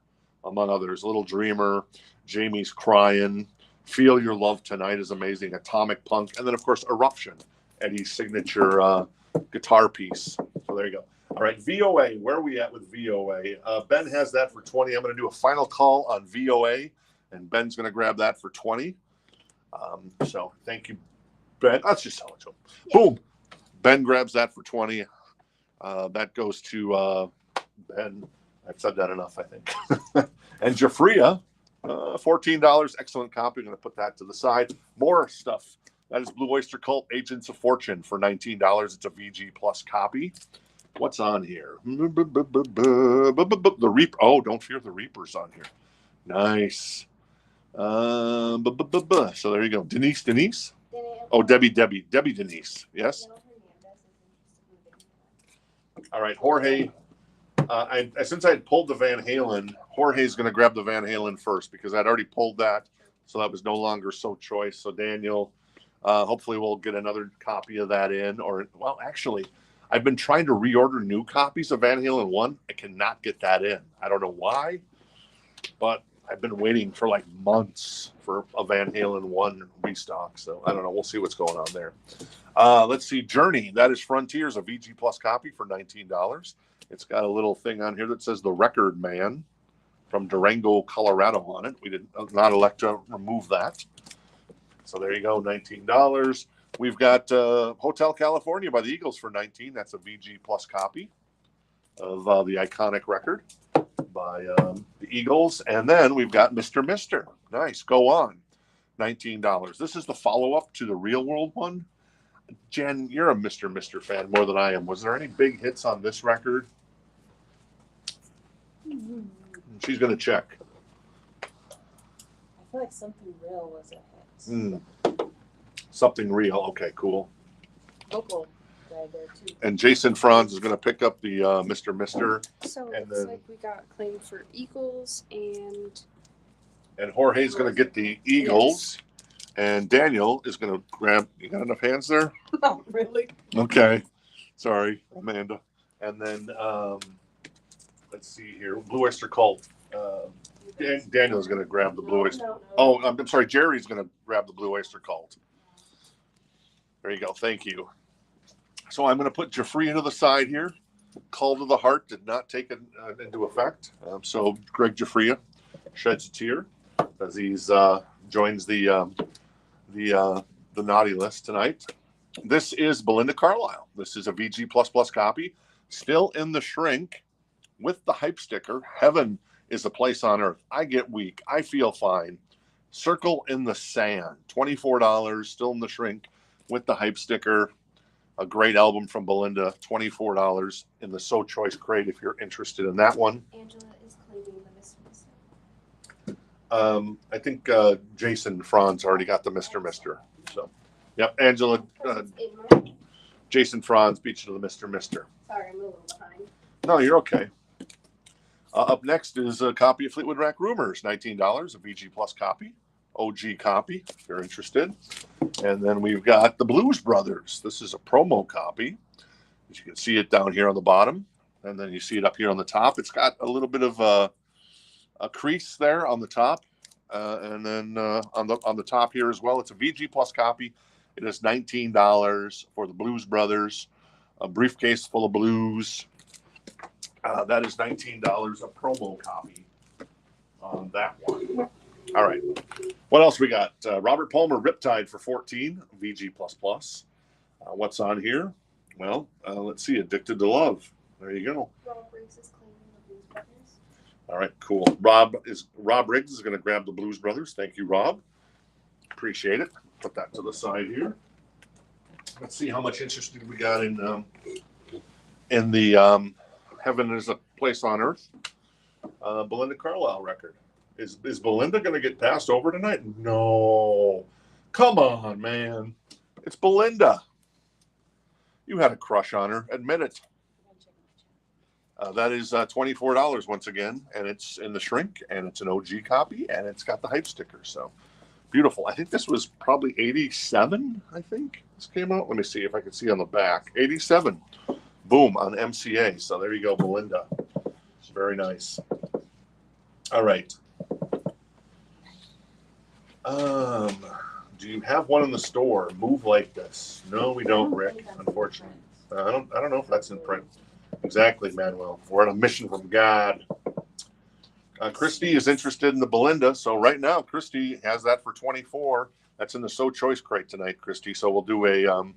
among others. Little Dreamer, Jamie's Crying, Feel Your Love Tonight is amazing. Atomic Punk, and then of course Eruption, Eddie's signature guitar piece. So there you go. All right, VOA. Where are we at with VOA? Ben has that for 20. I'm going to do a final call on VOA, and Ben's going to grab that for 20. So thank you, Ben. Let's just sell it to him. Yeah. Boom. Ben grabs that for 20. That goes to Ben. I've said that enough, I think. And Jafria, $14. Excellent copy. I'm going to put that to the side. More stuff. That is Blue Oyster Cult Agents of Fortune for $19. It's a VG Plus copy. What's on here? The Reaper. Oh, don't fear the Reaper's on here. Nice. So there you go. Denise. Oh, Debbie Denise. Yes. All right, Jorge. Since I had pulled the Van Halen, Jorge's going to grab the Van Halen first because I'd already pulled that, so that was no longer so choice. So Daniel, hopefully we'll get another copy of that in. Or well, actually, I've been trying to reorder new copies of Van Halen 1. I cannot get that in. I don't know why, but I've been waiting for like months for a Van Halen 1 restock. So I don't know. We'll see what's going on there. Let's see. Journey. That is Frontiers, a VG Plus copy for $19. It's got a little thing on here that says The Record Man from Durango, Colorado on it. We did not elect to remove that. So there you go, $19. We've got Hotel California by the Eagles for $19. That's a VG Plus copy of the iconic record by the Eagles. And then we've got Mr. Mister. Nice. Go on. $19. This is the follow-up to the Real World one. Jen, you're a Mr. Mister fan more than I am. Was there any big hits on this record? She's going to check. I feel like Something Real was a hit. Something Real. Okay, cool. Vocal guy there too. And Jason Franz is going to pick up the Mr. Mister. So And it's then- like we got claimed for Eagles and And Jorge's going to get the Eagles. And Daniel is going to grab. You got enough hands there? Oh, really? Okay. Sorry, Amanda. And then let's see here. Blue Oyster Cult. Daniel's going to grab the Blue Oyster. No. Oh, I'm sorry. Jerry's going to grab the Blue Oyster Cult. There you go. Thank you. So I'm going to put Jeffrey into the side here. Call to the Heart did not take it into effect. So Greg Jeffrey sheds a tear as he's joins the naughty list tonight. This is Belinda Carlisle. This is a VG++ copy, still in the shrink with the hype sticker. Heaven is a place on earth. I get weak. I feel fine. Circle in the Sand. $24, still in the shrink with the hype sticker. A great album from Belinda. $24 in the So Choice crate if you're interested in that one. Angela is claiming the Mr. Mister. I think Jason Franz already got the Mr. Mister. So, yep, Angela, Jason Franz beat you to the Mr. Mister. Sorry, I'm a little behind. No, you're okay. Up next is a copy of Fleetwood Mac Rumors, $19, a VG Plus copy, OG copy, if you're interested. And then we've got the Blues Brothers. This is a promo copy. As you can see it down here on the bottom, and then you see it up here on the top. It's got a little bit of a crease there on the top, and then on the top here as well. It's a VG Plus copy. It is $19 for the Blues Brothers. A briefcase full of blues. That is $19, a promo copy on that one. All right. What else we got? Robert Palmer Riptide for $14, VG++. What's on here? Well, let's see. Addicted to Love. There you go. Rob Riggs is claiming the Blues Brothers. All right, cool. Rob Riggs is going to grab the Blues Brothers. Thank you, Rob. Appreciate it. Put that to the side here. Let's see how much interest we got in the Heaven is a Place on Earth Belinda Carlisle record. Is Belinda going to get passed over tonight? No. Come on, man. It's Belinda. You had a crush on her. Admit it. That is $24 once again, and it's in the shrink, and it's an OG copy, and it's got the hype sticker. So beautiful. I think this was probably 87, I think this came out. Let me see if I can see on the back. 87. Boom, on MCA. So there you go, Belinda. Very nice. All right. Do you have one in the store? Move Like This. No, we don't, Rick, unfortunately. I don't know if that's in print. Exactly, Manuel. We're on a mission from God. Christy is interested in the Belinda, so right now Christy has that for 24. That's in the So Choice crate tonight, Christy. So we'll do a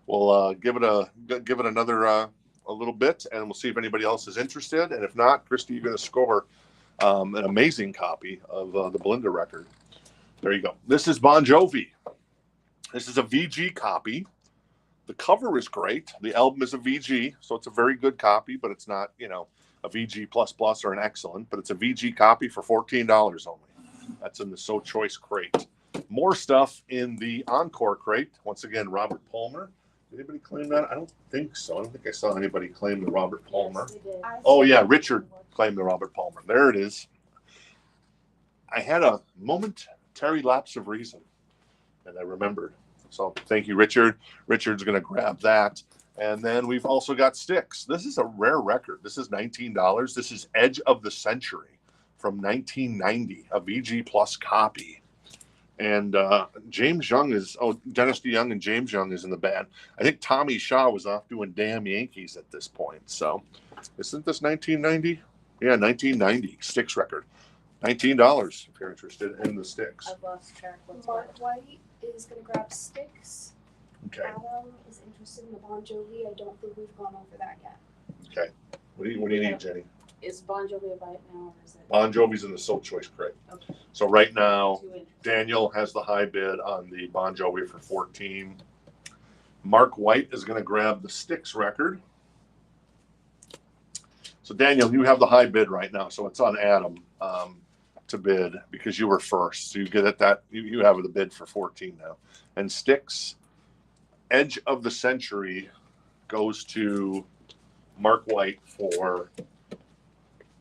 we'll give it another a little bit, and we'll see if anybody else is interested. And if not, Christy, you're going to score an amazing copy of the Belinda record. There you go. This is Bon Jovi. This is a VG copy. The cover is great. The album is a VG, so it's a very good copy, but it's not, a VG++ or an excellent, but it's a VG copy for $14 only. That's in the So Choice crate. More stuff in the Encore crate. Once again, Robert Palmer. Did anybody claim that? I don't think so. I don't think I saw anybody claim the Robert Palmer. Yes, we did. Oh, yeah, Richard claimed the Robert Palmer. There it is. I had a momentary lapse of reason, and I remembered. So thank you, Richard. Richard's going to grab that. And then we've also got Styx. This is a rare record. This is $19. This is Edge of the Century from 1990, a VG Plus copy. And James Young Dennis DeYoung and James Young is in the band. I think Tommy Shaw was off doing Damn Yankees at this point. So isn't this 1990? Yeah, 1990 Styx record. $19 if you're interested in the Styx. I've lost track. Mark White is going to grab Styx. Okay. Adam is interested in the Bon Jovi. I don't think we've gone over that yet. Okay. What do you need, Jenny? Is Bon Jovi a bite now, or is it? Bon Jovi's in the So Choice crate. Okay. So right now, Too interesting. Daniel has the high bid on the Bon Jovi for 14. Mark White is going to grab the Styx record. So Daniel, you have the high bid right now, so it's on Adam to bid because you were first. So you get at that. You have the bid for 14 now. And Styx, Edge of the Century, goes to Mark White for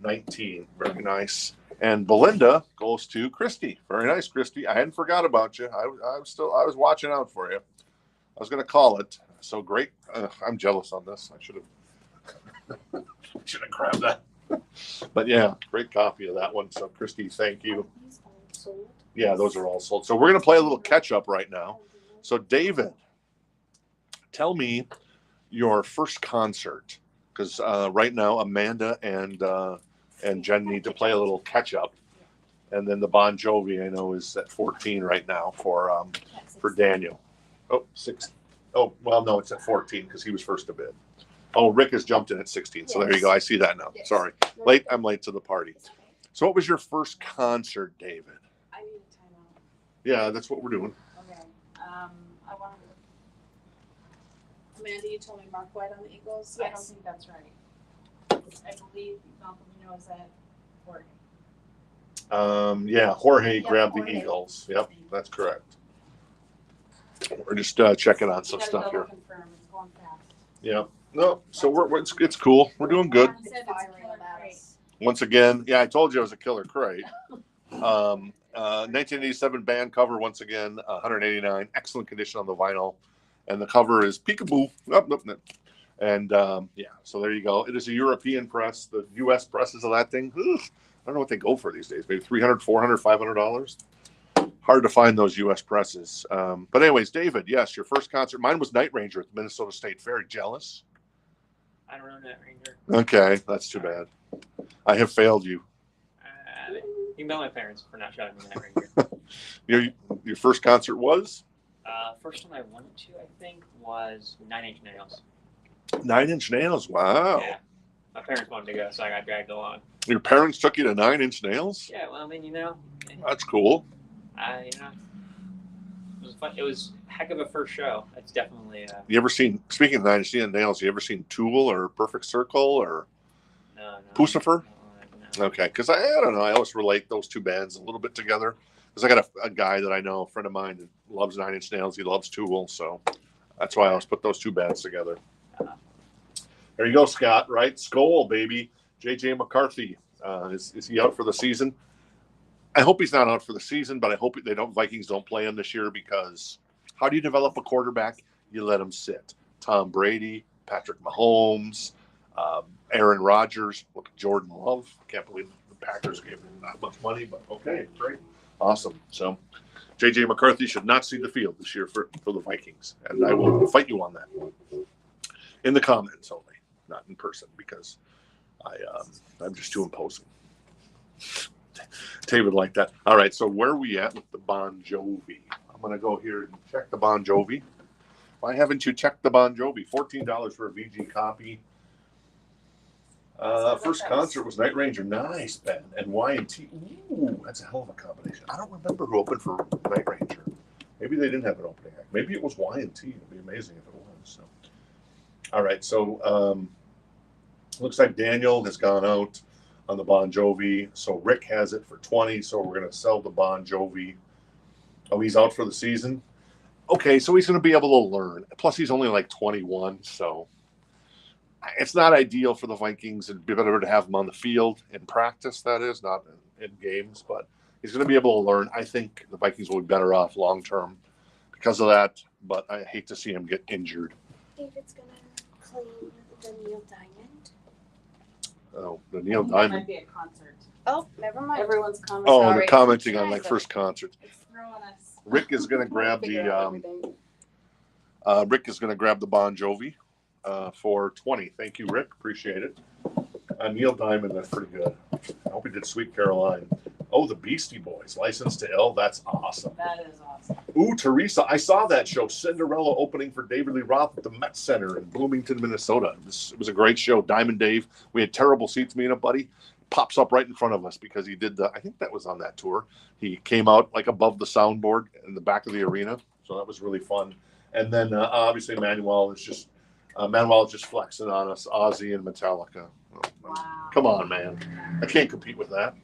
19. Very nice. And Belinda goes to Christy. Very nice, Christy. I hadn't forgot about you. I was watching out for you. I was going to call it. So great. I'm jealous on this. I should have grabbed that. But yeah, great copy of that one. So Christy, thank you. These all sold. Yeah, those are all sold. So we're going to play a little catch up right now. So David, tell me your first concert, because right now Amanda and Jen need to play a little catch up, and then the Bon Jovi I know is at 14 right now for Daniel. Oh, 6. Oh, well, no, it's at 14 because he was first to bid. Oh, Rick has jumped in at 16. So there you go. I see that now. Yes. Sorry, I'm late to the party. So what was your first concert, David? I need a timeout. Yeah, that's what we're doing. Okay. I wanted to. Amanda, you told me Mark White on the Eagles. I don't Yes. think that's right. I believe Malcolm knows that Jorge. Yeah, Jorge Yep, grabbed the Jorge. Eagles. Yep, that's correct. We're just checking on some You gotta stuff double here. confirm. It's going fast. Yeah. No, so it's cool. We're doing good. He said it's a killer crate. Once again, yeah, I told you it was a killer crate. 1987 band cover, once again, 189. Excellent condition on the vinyl. And the cover is peekaboo. Nope. And yeah, so there you go. It is a European press. The U.S. presses of that thing, I don't know what they go for these days. Maybe $300, $400, $500. Hard to find those U.S. presses. But anyways, David, yes, your first concert. Mine was Night Ranger at the Minnesota State Fair. Jealous? I don't know that Ranger. Okay, that's too bad. I have failed you. You can tell my parents for not showing me that Ranger. Your first concert was? First one I went to, I think, was 9 Inch Nails. 9 Inch Nails. Wow. Yeah. My parents wanted to go, so I got dragged along. Your parents took you to 9 Inch Nails? Yeah, well, I mean, That's cool. it was fun. It was a heck of a first show. It's definitely. You ever seen, speaking of 9 Inch Nails, you ever seen Tool or Perfect Circle or No. Pucifer? No. Okay, because I don't know. I always relate those two bands a little bit together. Because I got a guy that I know, a friend of mine, that loves 9 Inch Nails. He loves Tool, so that's why I always put those two bands together. There you go, Scott. Right, Skull, baby. JJ McCarthy. Is he out for the season? I hope he's not out for the season, but I hope Vikings don't play him this year, because how do you develop a quarterback? You let him sit. Tom Brady, Patrick Mahomes, Aaron Rodgers. Look at Jordan Love. I can't believe the Packers gave him that much money, but okay, great. Awesome. So JJ McCarthy should not see the field this year for the Vikings, and I will fight you on that in the comments only, not in person, because I'm just too imposing. David liked that. All right, so where are we at with the Bon Jovi? I'm going to go here and check the Bon Jovi. Why haven't you checked the Bon Jovi? $14 for a VG copy. First concert was Night Ranger. Nice, Ben. And Y&T. Ooh, that's a hell of a combination. I don't remember who opened for Night Ranger. Maybe they didn't have an opening act. Maybe it was Y&T. It'd be amazing if it was. So, all right, so looks like Daniel has gone out on the Bon Jovi. So Rick has it for 20. So we're going to sell the Bon Jovi. Oh, he's out for the season. Okay, so he's going to be able to learn. Plus, he's only like 21, so it's not ideal for the Vikings. It'd be better to have him on the field in practice, that is, not in games. But he's going to be able to learn. I think the Vikings will be better off long term because of that. But I hate to see him get injured. David's going to claim the Neil Diamond. Oh, the Neil That Diamond. might be a concert. Oh, never mind. Everyone's commenting. Oh, Sorry. they're commenting on like first concert. It's throwing us. Rick is going to grab Figure out the everything. Rick is going to grab the Bon Jovi for 20. Thank you, Rick. Appreciate it. Neil Diamond, that's pretty good. I hope he did Sweet Caroline. Oh, the Beastie Boys, License to Ill. That's awesome. That is awesome. Ooh, Teresa, I saw that show, Cinderella, opening for David Lee Roth at the Met Center in Bloomington, Minnesota. It was a great show. Diamond Dave. We had terrible seats, me and a buddy. Pops up right in front of us because he did I think that was on that tour. He came out like above the soundboard in the back of the arena. So that was really fun. And then obviously Manuel is just flexing on us, Ozzy and Metallica. Oh, Wow. come on, man. I can't compete with that.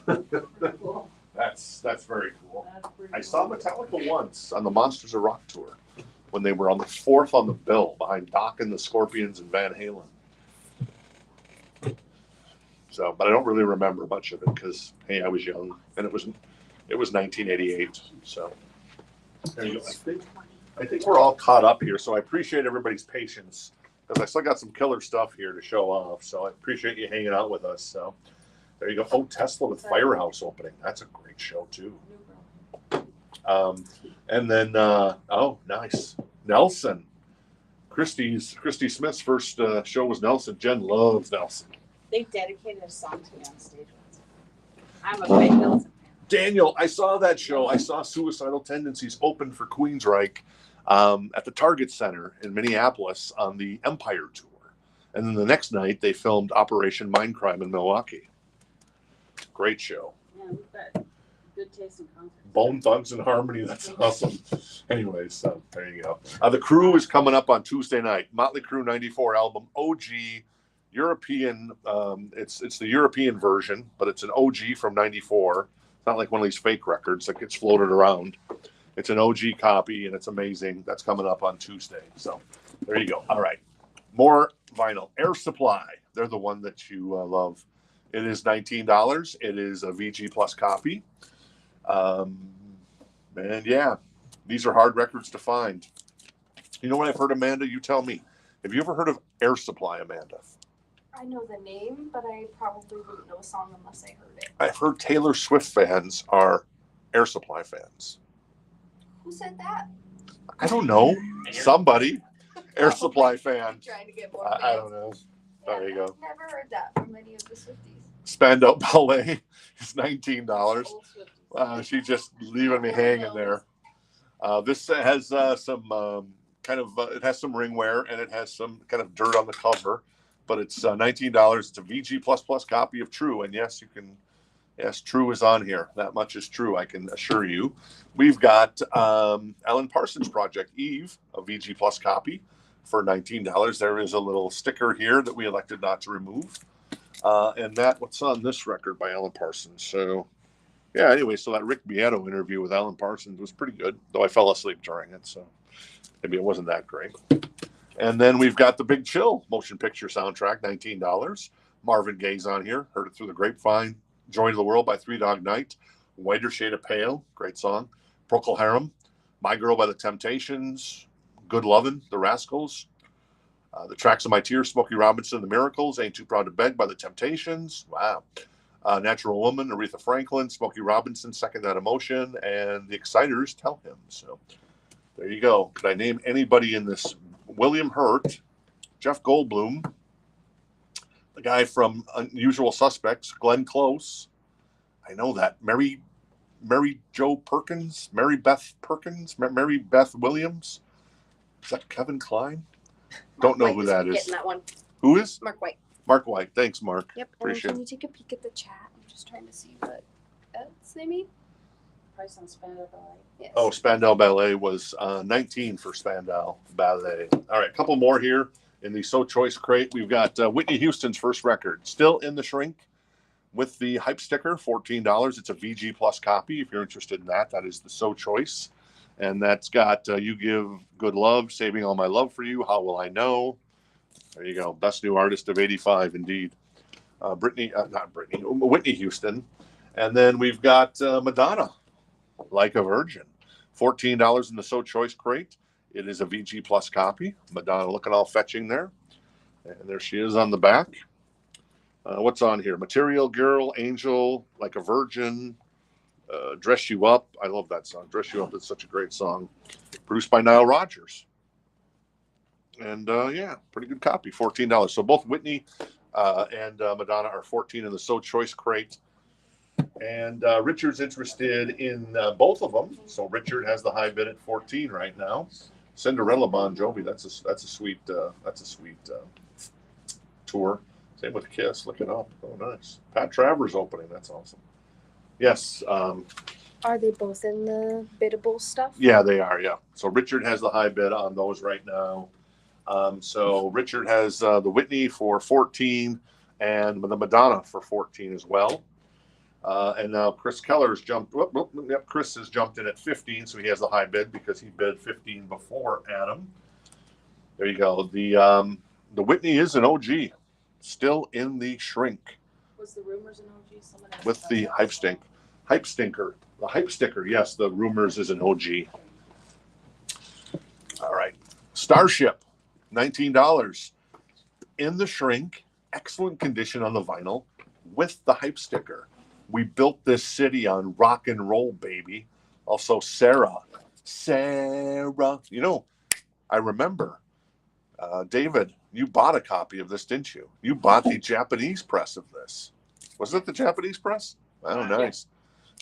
Cool. That's very cool. That's pretty I saw cool. Metallica once on the Monsters of Rock tour when they were on the 4th on the bill behind Dokken, the Scorpions, and Van Halen. So, but I don't really remember much of it because, hey, I was young and it was 1988. So there you go. I think we're all caught up here. So I appreciate everybody's patience because I still got some killer stuff here to show off. So I appreciate you hanging out with us. So there you go. Oh, Tesla with Firehouse opening. That's a great show too. And then, oh, nice. Nelson. Christy Smith's first show was Nelson. Jen loves Nelson. They dedicated a song to me on stage once. I'm a big Nelson fan. Daniel, I saw that show. I saw Suicidal Tendencies open for Queensryche at the Target Center in Minneapolis on the Empire Tour. And then the next night, they filmed Operation Mindcrime in Milwaukee. Great show. Yeah, we've got good taste in concerts. Bone Thugs and Harmony. That's awesome. Anyways, there you go. The Crew is coming up on Tuesday night. Motley Crue 94 album, OG. European, it's the European version, but it's an OG from 94. It's not like one of these fake records that gets floated around. It's an OG copy, and it's amazing. That's coming up on Tuesday. So there you go. All right. More vinyl. Air Supply. They're the one that you love. It is $19. It is a VG Plus copy. And yeah, these are hard records to find. You know what I've heard, Amanda? You tell me. Have you ever heard of Air Supply, Amanda? I know the name, but I probably wouldn't know a song unless I heard it. I've heard Taylor Swift fans are Air Supply fans. Who said that? I don't know. Somebody. Air Supply fan. Trying to get more fans. I don't know. There you go. Never heard that from any of the Swifties. Spandau Ballet is $19. Old Swifties. She's just leaving me hanging there. This has some kind of, it has some ringwear and it has some kind of dirt on the cover. But it's $19. It's a VG++ copy of True. And yes, True is on here. That much is true, I can assure you. We've got Alan Parsons Project, Eve, a VG Plus copy for $19. There is a little sticker here that we elected not to remove. And what's on this record by Alan Parsons. So, yeah, anyway, so that Rick Beato interview with Alan Parsons was pretty good, though I fell asleep during it. So maybe it wasn't that great. And then we've got the Big Chill motion picture soundtrack, $19. Marvin Gaye's on here. Heard it through the grapevine. Joy to the World by Three Dog Night. Whiter Shade of Pale, great song. Procol Harum. My Girl by the Temptations. Good Lovin', The Rascals. The Tracks of My Tears, Smokey Robinson, The Miracles. Ain't Too Proud to Beg by the Temptations. Wow. Natural Woman, Aretha Franklin. Smokey Robinson, Second That Emotion. And The Exciters, Tell Him. So there you go. Could I name anybody in this? William Hurt, Jeff Goldblum, the guy from Unusual Suspects, Glenn Close. I know that. Mary Jo Perkins, Mary Beth Perkins, Mary Beth Williams. Is that Kevin Kline? Don't know who that is. Getting that one. Who is? Mark White. Mark White. Thanks, Mark. Yep. Appreciate Can it. you take a peek at the chat? I'm just trying to see what else they made. Price on Spandau Ballet. Yes. Oh, Spandau Ballet was 19 for Spandau Ballet. All right, a couple more here in the So Choice crate. We've got Whitney Houston's first record, still in the shrink with the hype sticker, $14. It's a VG Plus copy. If you're interested in that, that is the So Choice. And that's got You Give Good Love, Saving All My Love for You, How Will I Know? There you go. Best New Artist of 85, indeed. Whitney Houston. And then we've got Madonna, Like a Virgin. $14 in the So Choice crate. It is a VG Plus copy. Madonna looking all fetching there. And there she is on the back. What's on here? Material Girl, Angel, Like a Virgin, Dress You Up. I love that song. Dress You Up is such a great song. Produced by Nile Rodgers. And yeah, pretty good copy. $14. So both Whitney and Madonna are 14 in the So Choice crate. And Richard's interested in both of them. So Richard has the high bid at 14 right now. Cinderella Bon Jovi. That's a sweet tour. Same with Kiss. Look it up. Oh, nice. Pat Travers opening. That's awesome. Yes. Are they both in the biddable stuff? Yeah, they are. Yeah. So Richard has the high bid on those right now. So Richard has the Whitney for 14 and the Madonna for 14 as well. And now Chris Keller's jumped. Yep, Chris has jumped in at 15, so he has the high bid because he bid 15 before Adam. There you go. The Whitney is an OG, still in the shrink. Was the Rumors an OG? Someone asked With about the that. hype sticker. Yes, the Rumors is an OG. All right, Starship, $19 in the shrink, excellent condition on the vinyl with the hype sticker. We built this city on rock and roll, baby. Also, Sarah. You know, I remember, David, you bought a copy of this, didn't you? You bought the Japanese press of this. Was it the Japanese press? Oh, nice.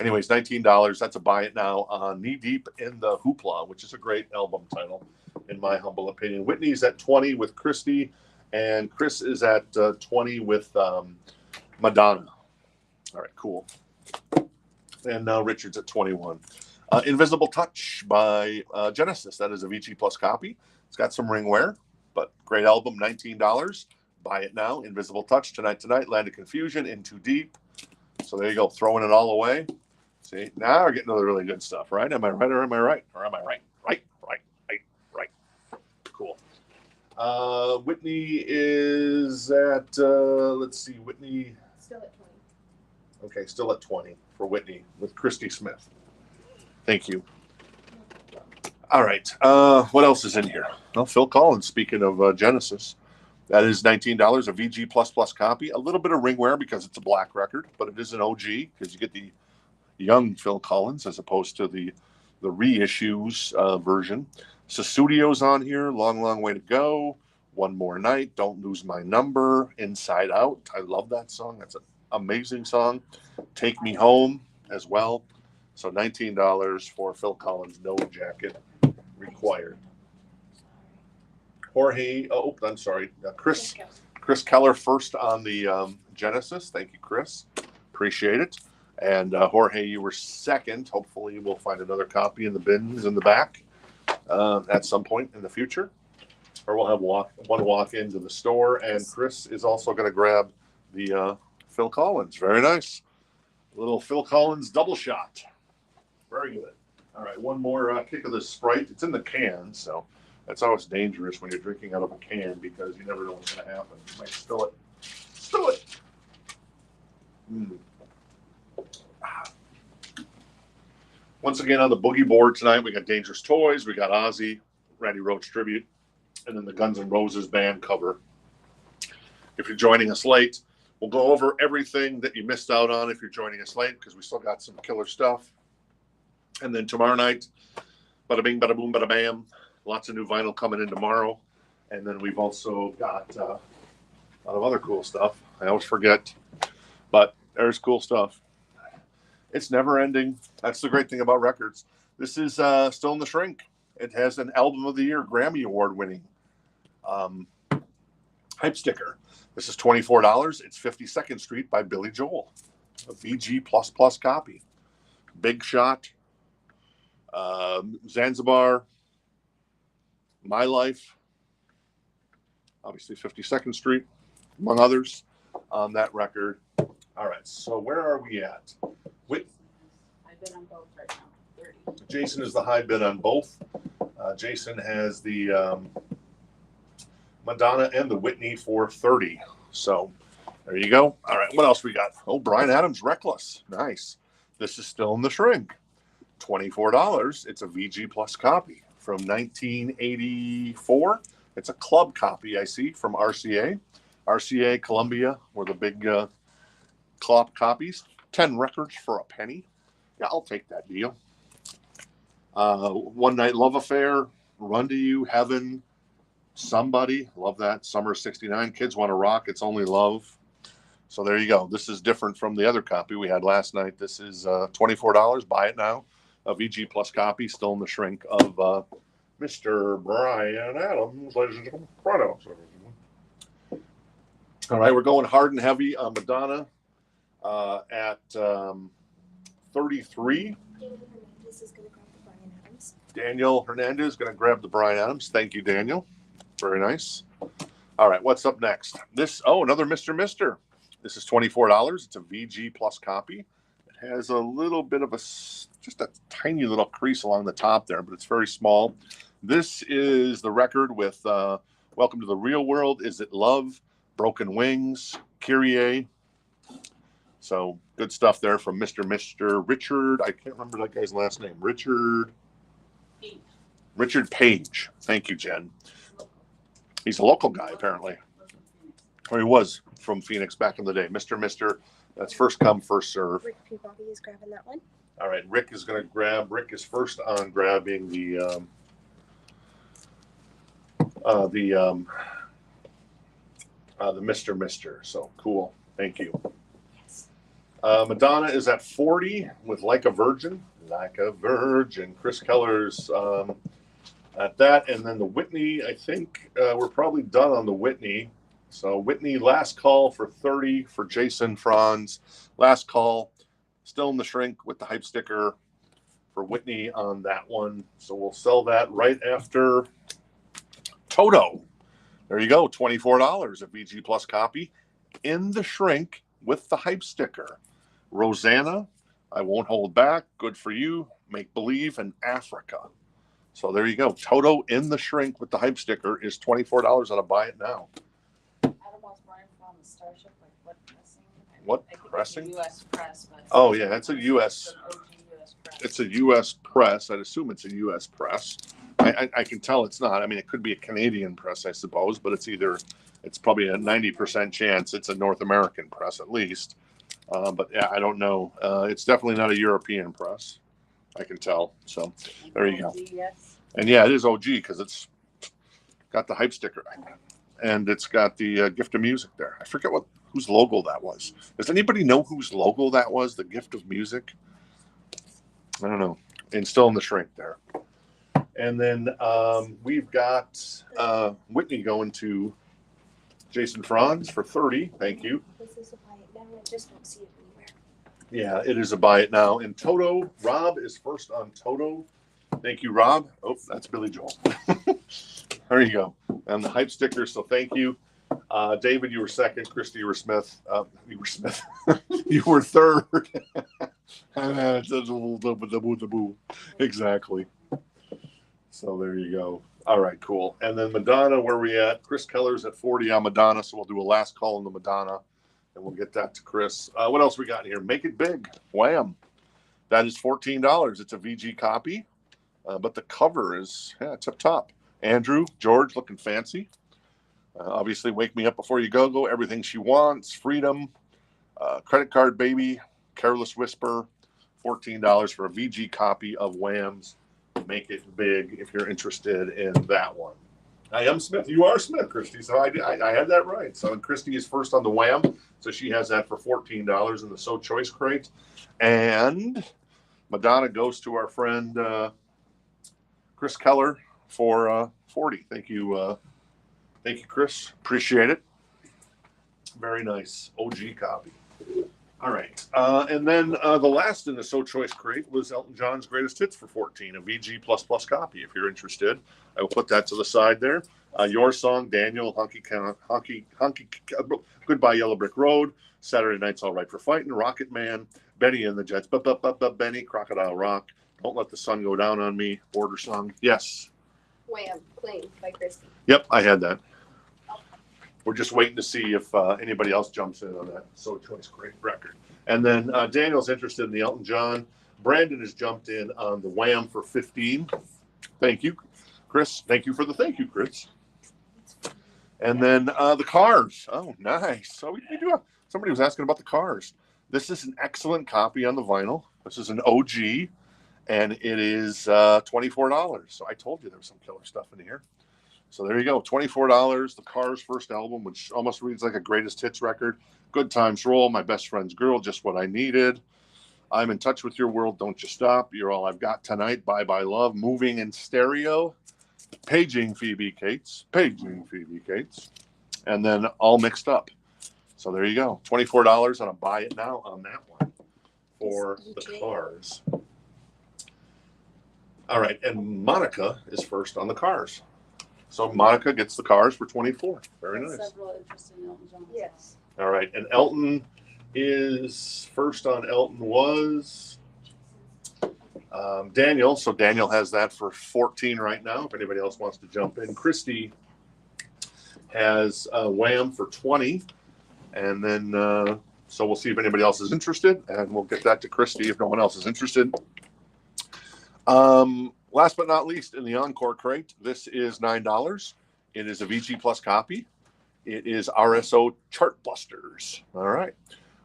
Anyways, $19. That's a buy it now. Knee Deep in the Hoopla, which is a great album title, in my humble opinion. Whitney's at 20 with Christy, and Chris is at 20 with Madonna. All right, cool. And now Richard's at 21. Invisible Touch by Genesis. That is a VG Plus copy. It's got some ring wear, but great album, $19. Buy it now. Invisible Touch, Tonight, Land of Confusion, In Too Deep. So there you go, throwing it all away. See, now we're getting to the really good stuff, right? Am I right or am I right? Or am I right? Right. Cool. Whitney is at, let's see, Whitney. Still at 20. Okay, still at 20 for Whitney with Christy Smith. Thank you. All right. What else is in here? Well, Phil Collins, speaking of Genesis. That is $19, a VG++ copy. A little bit of ring wear because it's a black record, but it is an OG because you get the young Phil Collins as opposed to the reissues version. Susudio's on here, Long, Long Way to Go, One More Night, Don't Lose My Number, Inside Out. I love that song. That's an amazing song. Take Me Home as well. So $19 for Phil Collins, no jacket required. Chris Keller first on the Genesis. Thank you, Chris. Appreciate it. And Jorge, you were second. Hopefully we'll find another copy in the bins in the back at some point in the future. Or we'll have one walk into the store. And Chris is also going to grab the Phil Collins. Very nice. A little Phil Collins double shot. Very good. All right, one more kick of the Sprite. It's in the can, so that's always dangerous when you're drinking out of a can because you never know what's going to happen. You might spill it. Spill it. Once again on the boogie board tonight, we got Dangerous Toys, we got Ozzy, Randy Roach tribute, and then the Guns N' Roses band cover. If you're joining us late, we'll go over everything that you missed out on if you're joining us late because we still got some killer stuff. And then tomorrow night, bada bing, bada boom, bada bam. Lots of new vinyl coming in tomorrow. And then we've also got A lot of other cool stuff. I always forget, but there's cool stuff. It's never ending. That's the great thing about records. This is Still in the Shrink. It has an Album of the Year Grammy Award winning hype sticker. This is $24. It's 52nd Street by Billy Joel. A VG++ copy. Big Shot. Zanzibar. My Life. Obviously 52nd Street, among others, on that record. All right, so where are we at? I bid on both right now. 30. Jason is the high bid on both. Jason has the Madonna and the Whitney for 30. So there you go. All right, what else we got? Oh, Bryan Adams, Reckless. Nice. This is Still in the Shrink. $24. It's a VG Plus copy from 1984. It's a club copy, I see, from RCA. RCA, Columbia were the big club copies. 10 records for a penny. Yeah, I'll take that deal. One Night Love Affair, Run to You, Heaven, Somebody. Love that. Summer 69. Kids Want to Rock. It's Only Love. So there you go. This is different from the other copy we had last night. This is $24. Buy it now. A VG Plus copy, Still in the Shrink of Mr. Bryan Adams, ladies and gentlemen. Right on. All right, we're going hard and heavy on Madonna at 33. Daniel Hernandez is going to grab the Bryan Adams. Daniel Hernandez is going to grab the Bryan Adams. Thank you, Daniel. Very nice. All right, what's up next? Another Mr. Mister. This is $24. It's a VG Plus copy. It has a little bit of just a tiny little crease along the top there, but it's very small. This is the record with Welcome to the Real World, Is It Love, Broken Wings, Kyrie. So good stuff there from Mr. Richard. I can't remember that guy's last name. Richard Page. Thank you, Jen. He's a local guy, apparently. Or he was from Phoenix back in the day. Mr. That's first come, first serve. Rick Peabody is grabbing that one. All right, Rick is first on grabbing the Mr. So cool. Thank you. Yes. Madonna is at 40 with Like a Virgin. Chris Keller's at that. And then the Whitney, I think we're probably done on the Whitney. So Whitney, last call for 30 for Jason Franz. Last call, Still in the Shrink with the hype sticker for Whitney on that one. So we'll sell that right after Toto. There you go, $24, a VG Plus copy. In the Shrink with the hype sticker. Rosanna, I Won't Hold Back, Good for You, Make Believe, and Africa. So there you go. Toto in the Shrink with the hype sticker is $24 on a buy it now. From the Starship, like what pressing? What I think pressing? It's a U.S. press, but Oh yeah, it's a U.S. It's an OG US press. It's a U.S. press. I'd assume it's a U.S. press. I can tell it's not. I mean, it could be a Canadian press, I suppose, but it's probably a 90% chance it's a North American press at least. But yeah, I don't know. It's definitely not a European press. I can tell. So there you go. Yes. And yeah, it is OG because it's got the hype sticker. And it's got the Gift of Music there. I forget whose logo that was. Does anybody know whose logo that was? The Gift of Music? I don't know. And Still in the Shrink there. And then we've got Whitney going to Jason Franz for 30. Thank you. This is a buy it now. I just don't see it anywhere. Yeah, it is a buy it now. And Toto, Rob is first on Toto. Thank you, Rob. Oh, that's Billy Joel. There you go. And the hype sticker, so thank you. David, you were second. Christy, you were Smith. You were third. Exactly. So there you go. All right, cool. And then Madonna, where we at? Chris Keller's at 40 on Madonna, so we'll do a last call on the Madonna, and we'll get that to Chris. What else we got here? Make It Big. Wham. That is $14. It's a VG copy, but the cover is, it's up top. Andrew, George, looking fancy. Obviously, Wake Me Up Before You Go, Everything She Wants, Freedom, Credit Card Baby, Careless Whisper, $14 for a VG copy of Wham's Make It Big if you're interested in that one. I am Smith. You are Smith, Christy. So I had that right. So Christy is first on the Wham. So she has that for $14 in the So Choice crate. And Madonna goes to our friend Chris Keller for $40. Thank you, Chris. Appreciate it. Very nice. OG copy. All right. And then the last in the So Choice crate was Elton John's Greatest Hits for $14, a VG++ copy. If you're interested, I will put that to the side there. Your Song, Daniel, Goodbye Yellow Brick Road, Saturday Night's All Right for Fighting, Rocket Man, Benny and the Jets, Benny, Crocodile Rock, Don't Let the Sun Go Down on Me, Border Song. Yes. Wham! Clean by Christy. Yep, I had that. We're just waiting to see if anybody else jumps in on that So Choice great record. And then Daniel's interested in the Elton John. Brandon has jumped in on the Wham for 15. Thank you, Chris. Thank you for the thank you, Chris. And then the Cars. Oh, nice. So we do. Somebody was asking about the Cars. This is an excellent copy on the vinyl. This is an OG, and it is $24. So I told you there was some killer stuff in here. So there you go, $24. The Cars' first album, which almost reads like a greatest hits record. Good Times Roll, My Best Friend's Girl, Just What I Needed. I'm in Touch with Your World, Don't You Stop. You're All I've Got Tonight, Bye Bye Love. Moving in Stereo, Paging Phoebe Cates. And then All Mixed Up. So there you go, $24 on a buy it now on that one for the Cars. All right, and Monica is first on the Cars. So Monica gets the Cars for $24. Very nice. Several interested in Elton John. Yes. All right, and Elton is first on Elton was Daniel. So Daniel has that for 14 right now. If anybody else wants to jump in, Christy has Wham for 20, and then so we'll see if anybody else is interested, and we'll get that to Christy if no one else is interested. Last but not least, in the Encore crate, this is $9. It is a VG Plus copy. It is RSO Chartbusters. All right.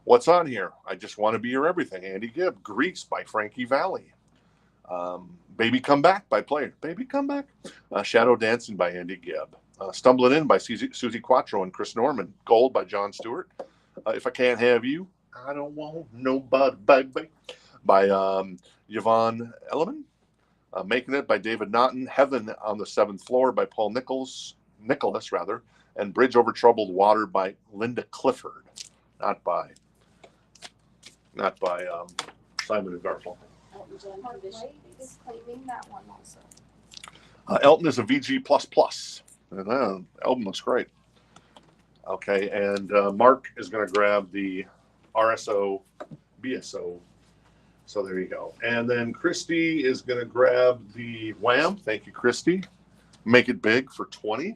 What's on here? I Just Want to Be Your Everything, Andy Gibb. Grease by Frankie Valli. Baby Come Back by Player. Baby Come Back. Shadow Dancing by Andy Gibb. Stumbling In by Susie Quattro and Chris Norman. Gold by John Stewart. If I Can't Have You, I Don't Want Nobody, Baby by Yvonne Elliman. Making It by David Naughton, Heaven on the Seventh Floor by Paul Nicholas, and Bridge Over Troubled Water by Linda Clifford, not by Simon and Garfunkel. Elton John Mark Condition. White is claiming that one also. Elton is a VG++. And the album looks great. Okay, and Mark is going to grab the RSO BSO. So there you go. And then Christy is going to grab the Wham. Thank you, Christy. Make It Big for 20.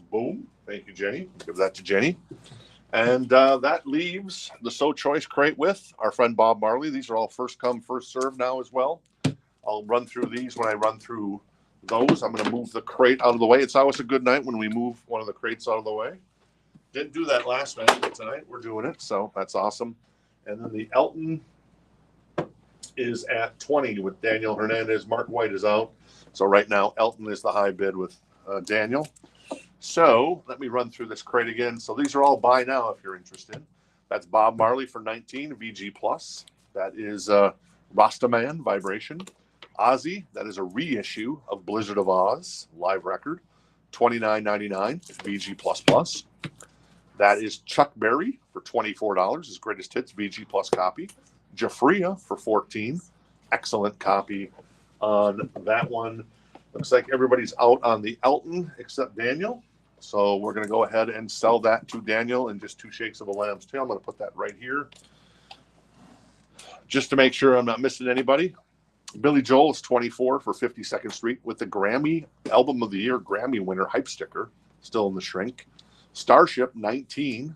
Boom. Thank you, Jenny. Give that to Jenny. And that leaves the So Choice crate with our friend Bob Marley. These are all first come, first serve now as well. I'll run through these when I run through those. I'm going to move the crate out of the way. It's always a good night when we move one of the crates out of the way. Didn't do that last night, but tonight we're doing it. So that's awesome. And then the Elton is at 20 with Daniel Hernandez. Mark White is out. So right now, Elton is the high bid with Daniel. So let me run through this crate again. So these are all buy now if you're interested. That's Bob Marley for 19, VG Plus. That is Rastaman, Vibration. Ozzy, that is a reissue of Blizzard of Oz, live record, $29.99, VG Plus. That is Chuck Berry for $24, his greatest hits, VG Plus copy. Jafria for $14, excellent copy on that one. Looks like everybody's out on the Elton except Daniel. So we're going to go ahead and sell that to Daniel in just 2 shakes of a lamb's tail. I'm going to put that right here just to make sure I'm not missing anybody. Billy Joel is 24 for 52nd Street with the Grammy Album of the Year Grammy winner hype sticker still in the shrink. Starship 19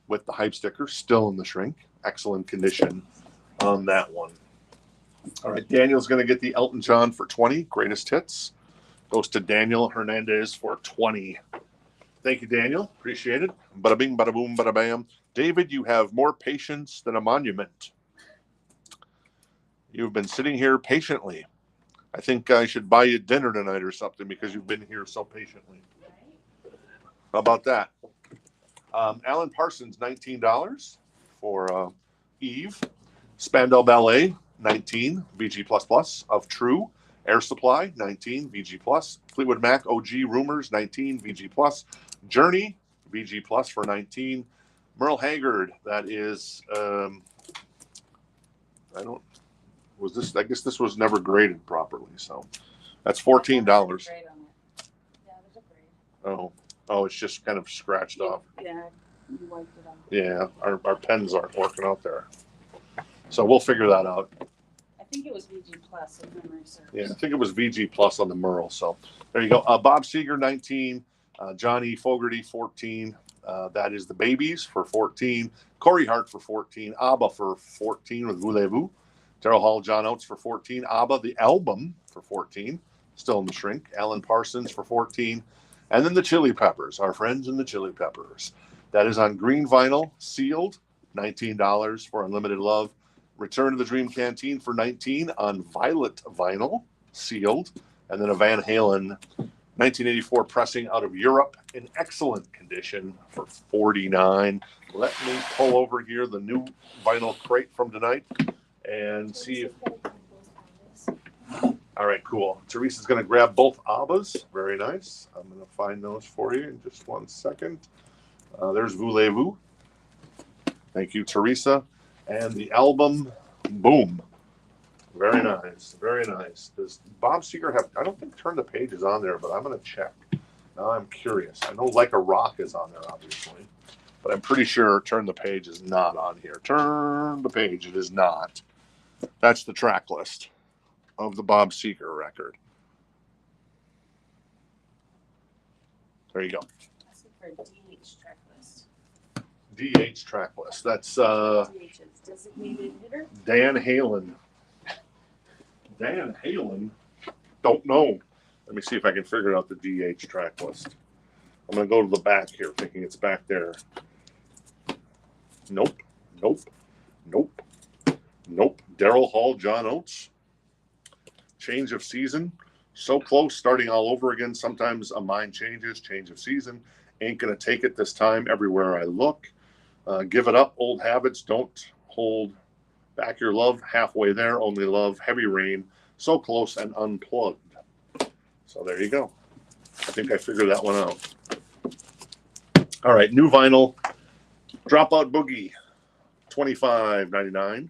with the hype sticker still in the shrink. Excellent condition on that one. All right, Daniel's going to get the Elton John for 20, greatest hits. Goes to Daniel Hernandez for 20. Thank you, Daniel. Appreciate it. Bada bing, bada boom, bada bam. David, you have more patience than a monument. You've been sitting here patiently. I think I should buy you dinner tonight or something because you've been here so patiently. How about that? Alan Parsons, $19 for Eve. Spandau Ballet, 19 VG++. Of True, Air Supply, 19 VG+. Fleetwood Mac OG Rumors, 19 VG+. Journey, VG+ for 19. Merle Haggard, that is I guess this was never graded properly, so that's $14. Yeah, there's a grade. Oh, it's just kind of scratched off. Yeah, you wiped it off. Yeah, our pens aren't working out there. So we'll figure that out. I think it was VG plus if memory serves. Yeah, I think it was VG+ on the Merle. So there you go. Bob Seger, 19. Johnny Fogerty, 14. That is the Babies for 14. Corey Hart for 14. ABBA for 14 with Voulez-Vous. Daryl Hall, John Oates for 14. ABBA, the album, for 14. Still in the shrink. Alan Parsons for 14. And then the Chili Peppers, our friends in the Chili Peppers. That is on green vinyl, sealed, $19 for Unlimited Love. Return to the Dream Canteen for 19 on violet vinyl, sealed. And then a Van Halen 1984 pressing out of Europe in excellent condition for 49. Let me pull over here the new vinyl crate from tonight and see if... All right, cool. Teresa's going to grab both ABBAs. Very nice. I'm going to find those for you in just 1 second. There's Voulez-Vous. Thank you, Teresa. And the album, boom. Very nice. Very nice. Does Bob Seger have... I don't think Turn the Page is on there, but I'm going to check. Now I'm curious. I know Like a Rock is on there, obviously. But I'm pretty sure Turn the Page is not on here. Turn the Page. It is not. That's the track list of the Bob Seger record. There you go. That's for DH track list. DH track list. That's DH is designated hitter. Dan Halen. Dan Halen? Don't know. Let me see if I can figure out the DH track list. I'm going to go to the back here, thinking it's back there. Nope. Nope. Nope. Nope. Daryl Hall, John Oates. Change of season. So close, starting all over again. Sometimes a mind changes. Change of season. Ain't going to take it this time everywhere I look. Give it up. Old habits. Don't hold back your love. Halfway there. Only love. Heavy rain. So close and unplugged. So there you go. I think I figured that one out. All right. New vinyl. Dropout Boogie. $25.99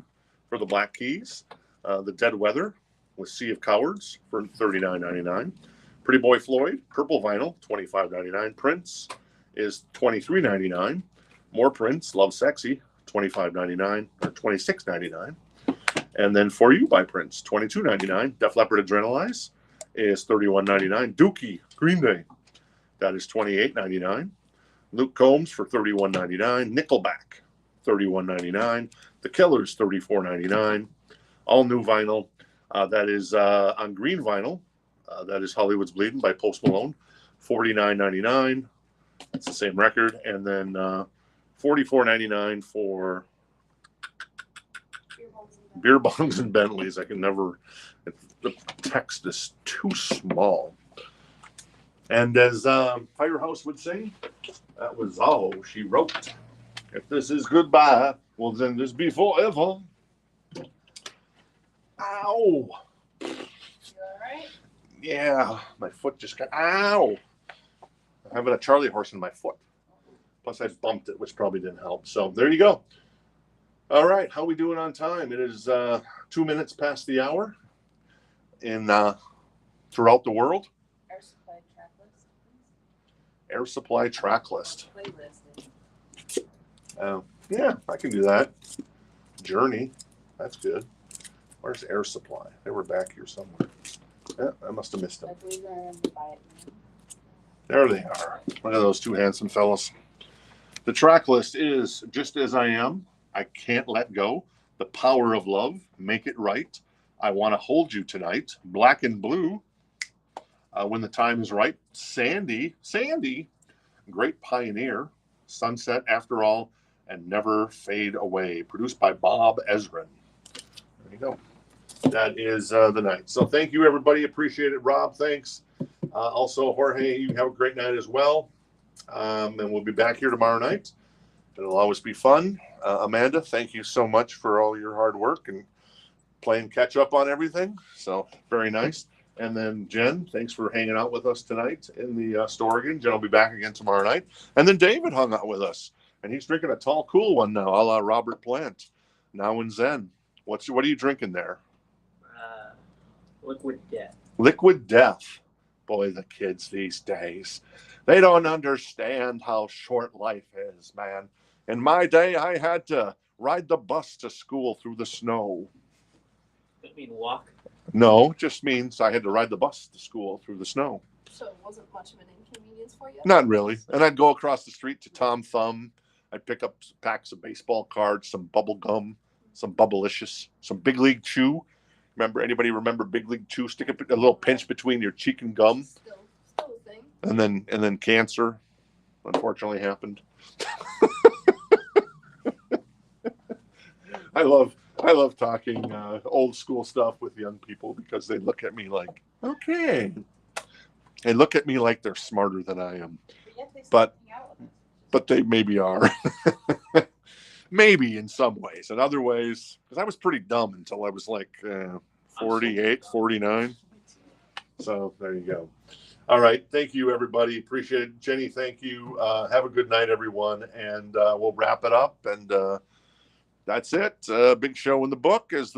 for the Black Keys. The Dead Weather with Sea of Cowards for $39.99. Pretty Boy Floyd, purple vinyl, $25.99. Prince is $23.99. More Prince, Love Sexy, $25.99 or $26.99. And then For You by Prince, $22.99. Def Leppard Adrenalize is $31.99. Dookie, Green Day, that is $28.99. Luke Combs for $31.99. Nickelback, $31.99. The Killers, $34.99. All new vinyl. That is on green vinyl. That is Hollywood's Bleeding by Post Malone, $49.99. That's the same record. And then $44.99 for Beer Bongs and Bentleys. I can never... The text is too small. And as Firehouse would say, that was all she wrote. If this is goodbye, well, then this be forever. Ow. You all right? Yeah, my foot just got... Ow. I'm having a Charlie horse in my foot. Plus, I bumped it, which probably didn't help. So there you go. All right, how we doing on time? It is 2 minutes past the hour in throughout the world. Air supply track list. Air Supply track list. Playlist. Yeah, I can do that. Journey, that's good. Where's Air Supply? They were back here somewhere. Yeah, I must have missed them. I believe they're in the buy it now. There they are. Look at those two handsome fellas. The track list is Just As I Am, I Can't Let Go, The Power of Love, Make It Right, I Want to Hold You Tonight, Black and Blue, When the Time is Right, Sandy, Great Pioneer, Sunset After All, and Never Fade Away, produced by Bob Ezrin. There you go. that is the night. So thank you, everybody. Appreciate it. Rob, thanks. Also, Jorge, you have a great night as well. And we'll be back here tomorrow night. It'll always be fun. Amanda, thank you so much for all your hard work and playing catch up on everything. So very nice. And then Jen, thanks for hanging out with us tonight in the store again. Jen will be back again tomorrow night. And then David hung out with us, and he's drinking a tall, cool one now, a la Robert Plant. Now in Zen. What are you drinking there? Liquid Death. Liquid Death. Boy, the kids these days. They don't understand how short life is, man. In my day, I had to ride the bus to school through the snow. Does that mean walk? No, just means I had to ride the bus to school through the snow. So it wasn't much of an inconvenience for you? Not really. And I'd go across the street to Tom Thumb. I'd pick up packs of baseball cards, some bubble gum, some Bubblicious, some Big League Chew. Anybody remember Big League Chew? Stick a little pinch between your cheek and gum. Still a thing. And then cancer, unfortunately, happened. I love talking old school stuff with young people because they look at me like, okay. They look at me like they're smarter than I am. But they maybe are. Maybe in some ways. In other ways, because I was pretty dumb until I was like 48, 49. So there you go. All right. Thank you, everybody. Appreciate it. Jenny, thank you. Have a good night, everyone. And we'll wrap it up. And that's it. Big show in the book. As